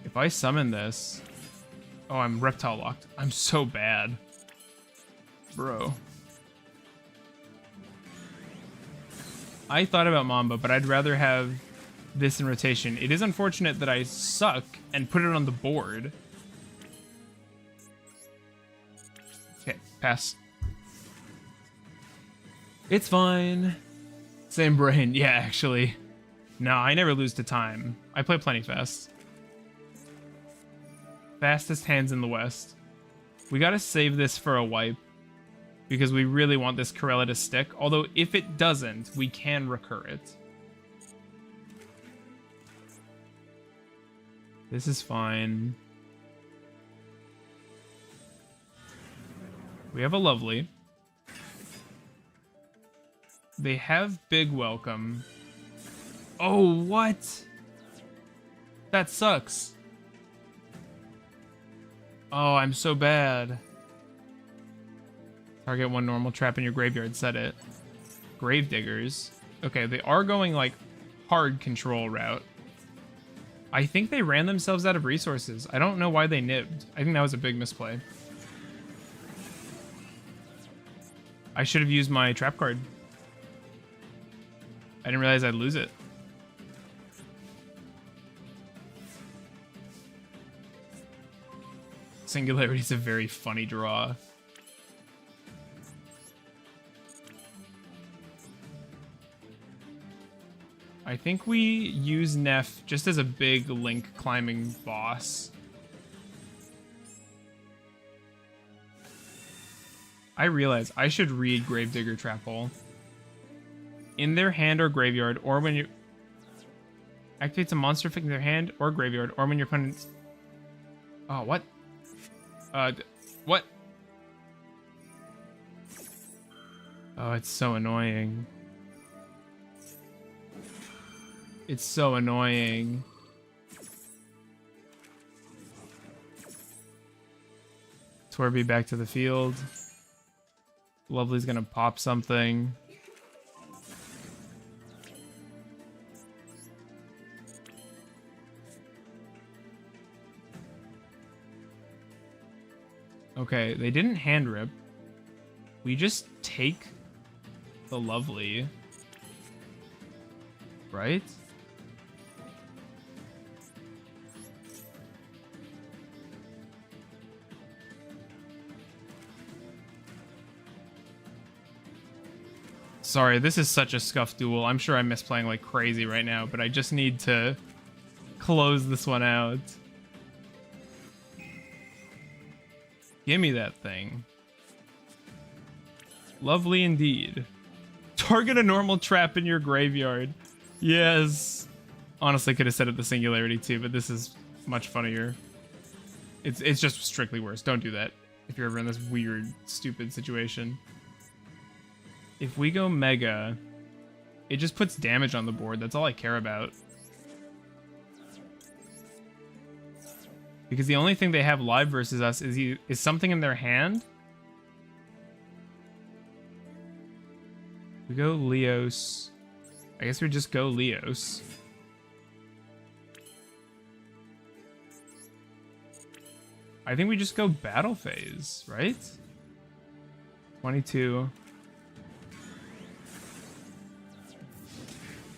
If I summon this... Oh, I'm Reptile locked. I'm so bad. Bro. I thought about Mamba, but I'd rather have this in rotation. It is unfortunate that I suck and put it on the board. Okay, pass. It's fine. Same brain. Yeah, actually. No, I never lose to time. I play plenty fast. Fastest hands in the West. We gotta save this for a wipe, because we really want this Corella to stick. Although, if it doesn't, we can recur it. This is fine. We have a Lovely. They have Big Welcome. Oh, what? That sucks. Oh, I'm so bad. Target one normal trap in your graveyard, set it. Gravediggers. Okay, they are going, like, hard control route. I think they ran themselves out of resources. I don't know why they nibbed. I think that was a big misplay. I should have used my trap card. I didn't realize I'd lose it. Singularity is a very funny draw. I think we use Neff just as a big link climbing boss. I realize I should read Gravedigger Trap Hole. In their hand or graveyard, or when you... Activates a monster effect in their hand or graveyard, or when your opponent's... Oh, what? What? Oh, it's so annoying. It's so annoying. Torby back to the field. Lovely's gonna pop something. Okay, they didn't hand rip. We just take the Lovely. Right? Sorry, this is such a scuffed duel. I'm sure I'm misplaying like crazy right now, but I just need to close this one out. Give me that thing. Lovely indeed. Target a normal trap in your graveyard. Yes. Honestly, could have said it the Singularity too, but this is much funnier. It's just strictly worse. Don't do that if you're ever in this weird, stupid situation. If we go Mega, it just puts damage on the board. That's all I care about. Because the only thing they have live versus us is something in their hand. We go Leos. I guess we just go Leos. I think we just go Battle Phase, right? 22.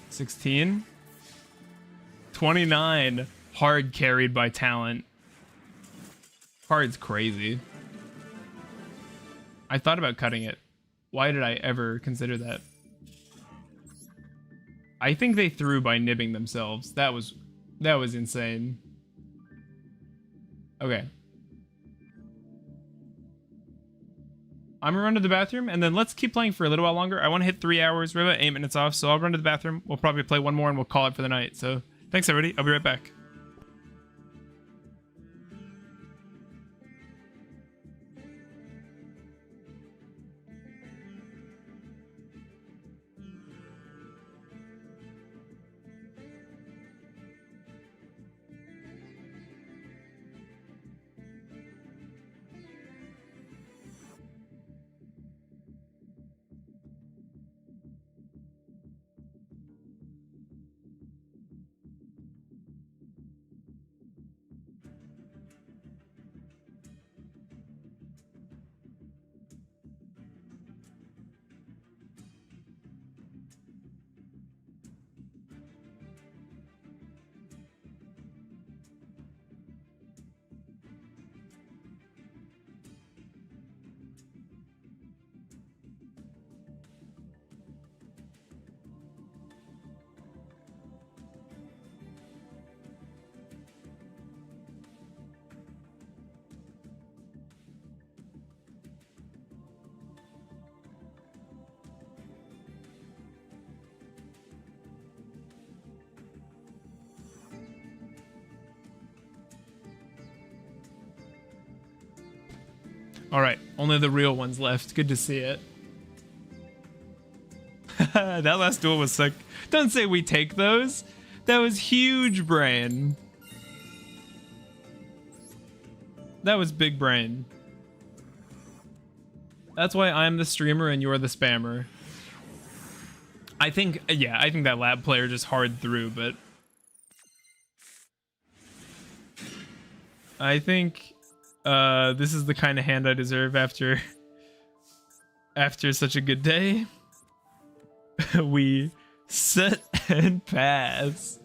16. 29. Hard carried by talent. Card's crazy. I thought about cutting it. Why did I ever consider that? I think they threw by nibbing themselves. That was insane. Okay. I'm gonna run to the bathroom, and then let's keep playing for a little while longer. I want to hit 3 hours. We're about 8 minutes off, so I'll run to the bathroom. We'll probably play one more, and we'll call it for the night. So thanks, everybody. I'll be right back. All right, only the real ones left. Good to see it. That last duel was sick. Don't say we take those. That was huge brain. That was big brain. That's why I'm the streamer and you're the spammer. I think, yeah, I think that lab player just hard through, but I think this is the kind of hand I deserve after such a good day. We set and pass.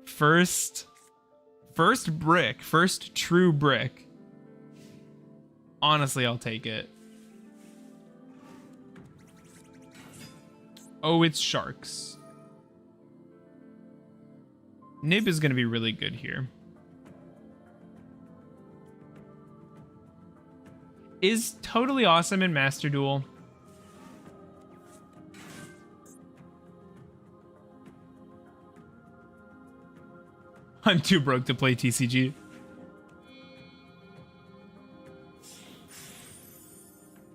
First brick, first true brick. Honestly, I'll take it. Oh, it's sharks. Nib is going to be really good here. Is totally awesome in Master Duel. I'm too broke to play TCG.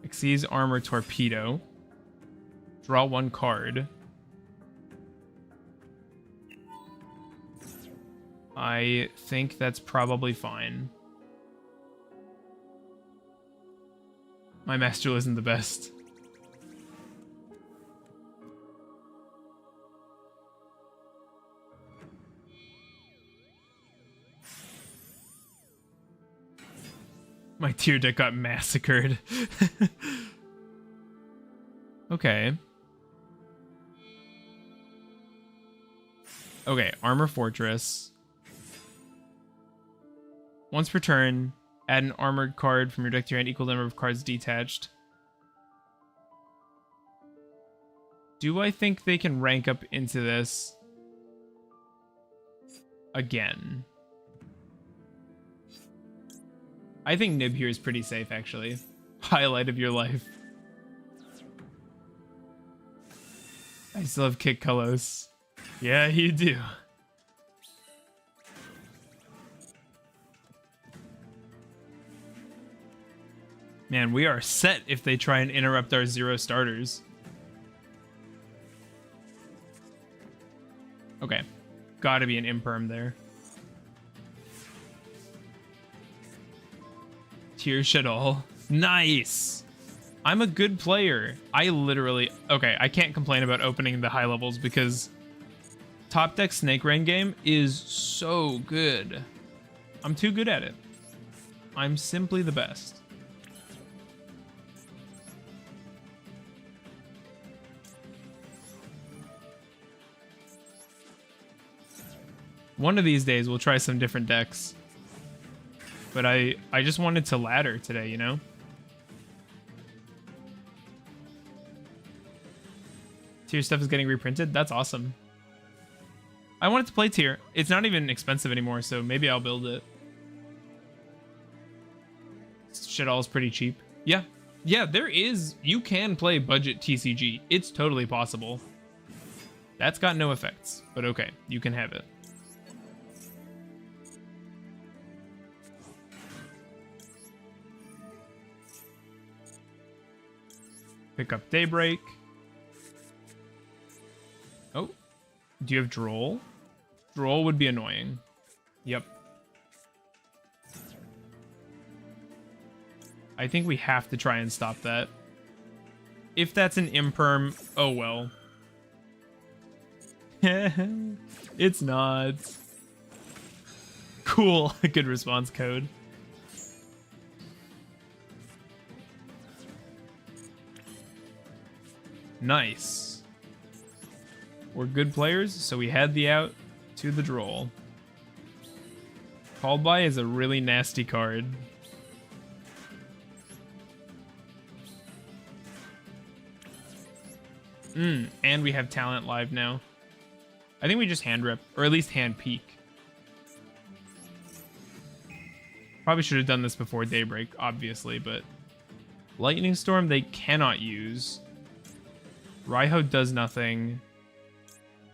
Xyz Armor Torpedo. Draw one card. I think that's probably fine. My Master Duel isn't the best. My tier deck got massacred. Okay. Okay, Armor Fortress. Once per turn, add an armored card from your deck to your hand, equal number of cards detached. Do I think they can rank up into this again? I think Nib here is pretty safe, actually. Highlight of your life. I still have Kick Kalos. Yeah, you do. Man, we are set if they try and interrupt our 0 starters. Okay. Gotta be an imperm there. Tear Shadol. Nice! I'm a good player. I literally... Okay, I can't complain about opening the high levels because top deck Snake Rain game is so good. I'm too good at it. I'm simply the best. One of these days we'll try some different decks. But I just wanted to ladder today, you know? Tier stuff is getting reprinted? That's awesome. I wanted to play Tier. It's not even expensive anymore, so maybe I'll build it. Shit all is pretty cheap. Yeah. Yeah, there is... You can play budget TCG. It's totally possible. That's got no effects, but okay. You can have it. Pick up Daybreak. Oh, do you have Droll? Droll would be annoying. Yep. I think we have to try and stop that. If that's an imperm, oh well. It's not. Cool. Good response code. Nice. We're good players, so we had the out to the Droll. Called by is a really nasty card. And we have talent live now. I think we just hand rep, or at least hand peek. Probably should have done this before Daybreak, obviously, but Lightning Storm they cannot use. Raiho does nothing.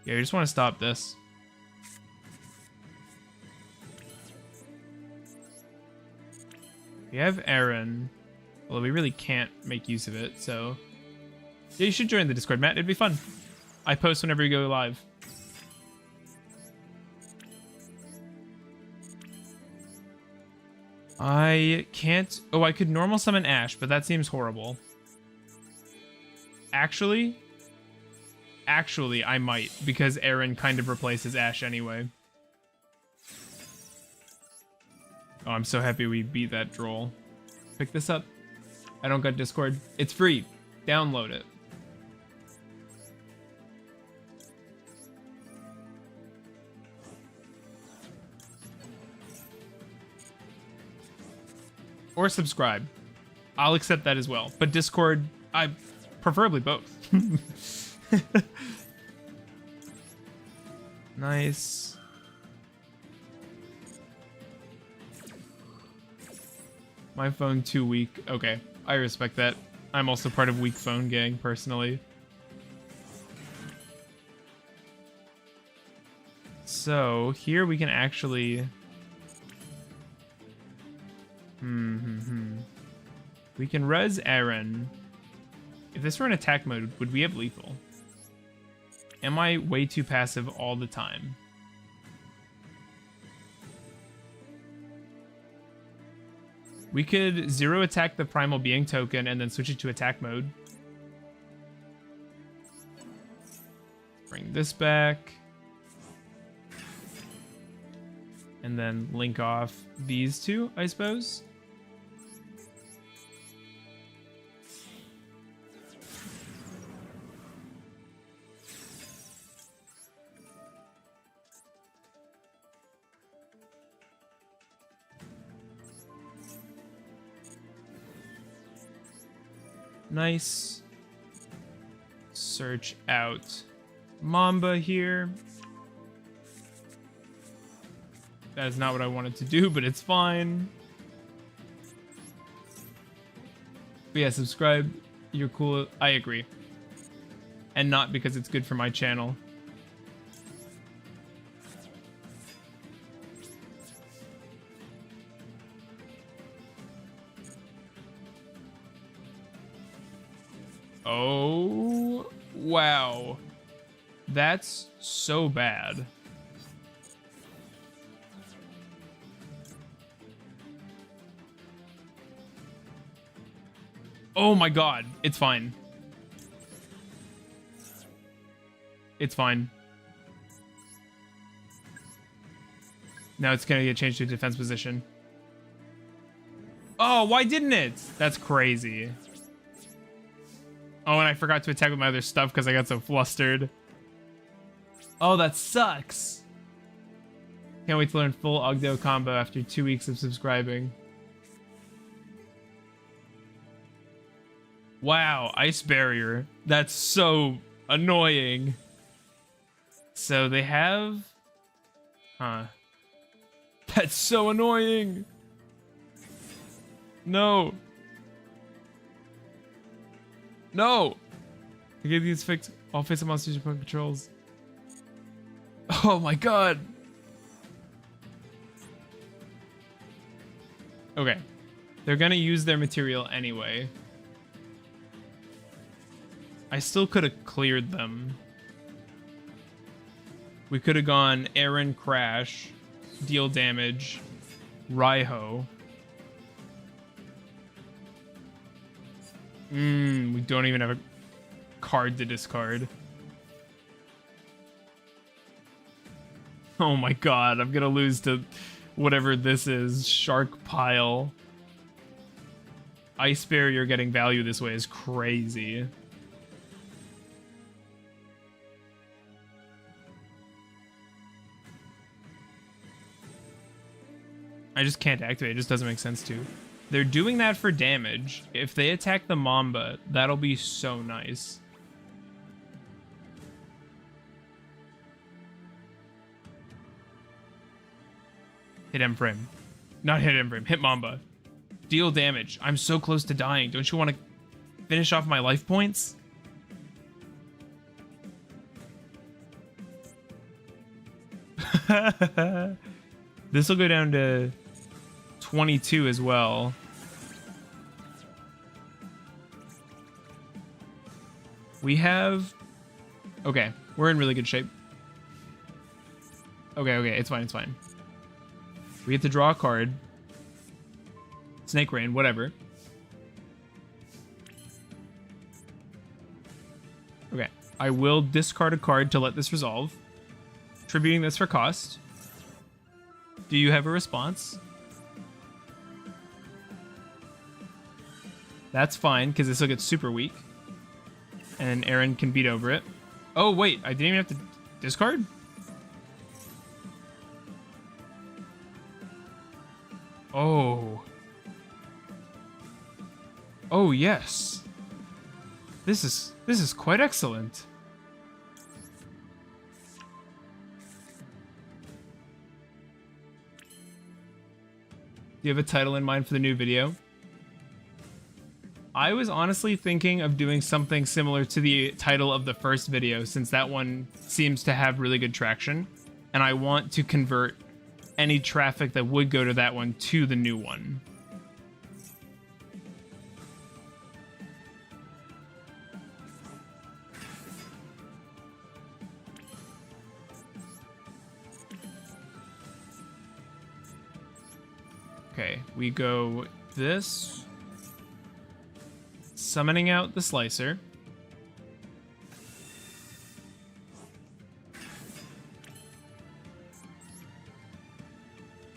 Yeah, we just want to stop this. We have Aaron. Well, we really can't make use of it, so... Yeah, you should join the Discord, Matt. It'd be fun. I post whenever you go live. I can't... Oh, I could normal summon Ash, but that seems horrible. Actually, I might, because Aaron kind of replaces Ash anyway. Oh, I'm so happy we beat that droll. Pick this up. I don't got Discord. It's free. Download it. Or subscribe. I'll accept that as well. But Discord, I preferably both. Nice. My phone too weak. Okay, I respect that. I'm also part of weak phone gang, personally. So, here we can actually... We can res Aaron. If this were an attack mode, would we have lethal? Am I way too passive all the time? We could 0 attack the Primal Being token and then switch it to attack mode. Bring this back. And then link off these two, I suppose. Nice. Search out Mamba here. That is not what I wanted to do, but it's fine. But yeah, subscribe. You're cool. I agree. And not because it's good for my channel. Oh, wow. That's so bad. Oh my god, it's fine. It's fine. Now it's gonna get changed to a defense position. Oh, why didn't it? That's crazy. Oh, and I forgot to attack with my other stuff because I got so flustered. Oh, that sucks. Can't wait to learn full Ogdoadic combo after 2 weeks of subscribing. Wow, ice barrier. That's so annoying. So they have... Huh. That's so annoying. No. No! I get these fixed. All face of monsters and controls. Oh my god! Okay. They're gonna use their material anyway. I still could have cleared them. We could have gone Aaron Crash, deal damage, Raiho. We don't even have a card to discard. Oh my god, I'm gonna lose to whatever this is. Shark Pile. Ice Barrier getting value this way is crazy. I just can't activate it. It just doesn't make sense to. They're doing that for damage. If they attack the Mamba, that'll be so nice. Hit M-Frame. Not hit M-Frame. Hit Mamba. Deal damage. I'm so close to dying. Don't you want to finish off my life points? This will go down to 22 as well. We have... Okay, we're in really good shape. Okay, it's fine, it's fine. We get to draw a card. Snake Rain, whatever. Okay, I will discard a card to let this resolve. Tributing this for cost. Do you have a response? That's fine, because this will get super weak. And Aaron can beat over it. Oh, wait, I didn't even have to discard? Oh. Oh, yes. This is quite excellent. Do you have a title in mind for the new video? I was honestly thinking of doing something similar to the title of the first video, since that one seems to have really good traction, and I want to convert any traffic that would go to that one to the new one. Okay, we go this. Summoning out the Slicer.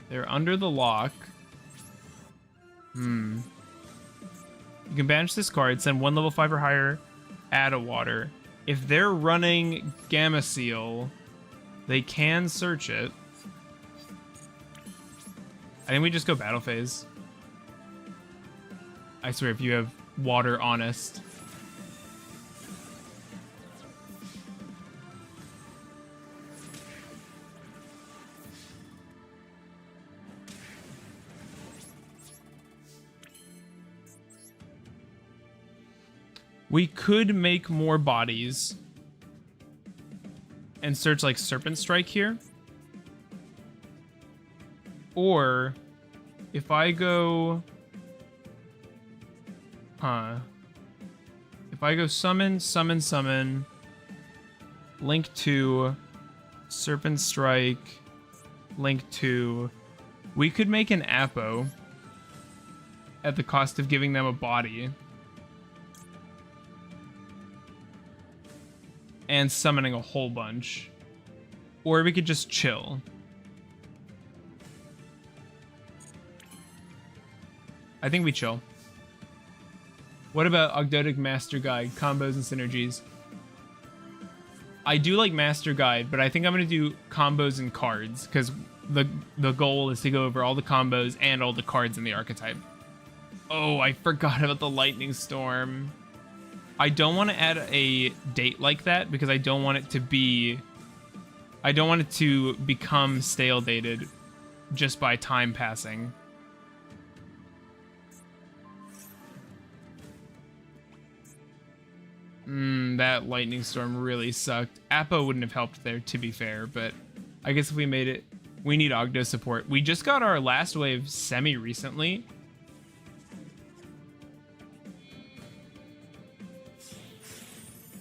They're under the lock. You can banish this card, send one level 5 or higher, add a water. If they're running Gamma Seal, they can search it. I think we just go battle phase. I swear, if you have water honest. We could make more bodies and search like Serpent Strike here. Or if I go... If I go summon, link to Serpent Strike, link to... We could make an Apo at the cost of giving them a body. And summoning a whole bunch. Or we could just chill. I think we chill. What about Ogdoadic Master Guide, combos and synergies? I do like Master Guide, but I think I'm going to do combos and cards, because the goal is to go over all the combos and all the cards in the archetype. Oh, I forgot about the Lightning Storm. I don't want to add a date like that, because I don't want it to be... I don't want it to become stale dated just by time passing. That Lightning Storm really sucked. Apo wouldn't have helped there, to be fair, but I guess if we made it... We need Ogdo support. We just got our last wave semi-recently.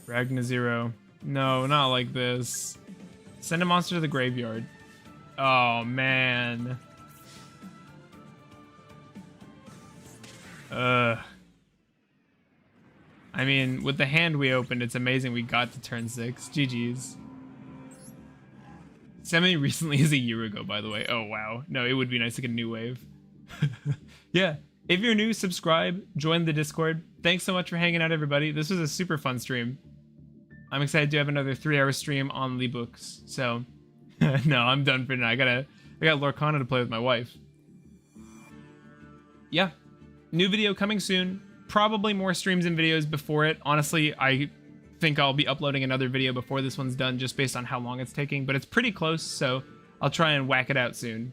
Ragna Zero. No, not like this. Send a monster to the graveyard. Oh, man. I mean, with the hand we opened, it's amazing we got to turn 6. GG's. Semi-recently is a year ago, by the way. Oh, wow. No, it would be nice to get a new wave. Yeah. If you're new, subscribe, join the Discord. Thanks so much for hanging out, everybody. This was a super fun stream. I'm excited to have another 3-hour stream on the books. So, no, I'm done for now. I got Lorcana to play with my wife. Yeah. New video coming soon. Probably more streams and videos before it. Honestly, I think I'll be uploading another video before this one's done, just based on how long it's taking. But it's pretty close, so I'll try and whack it out soon.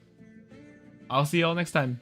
I'll see you all next time.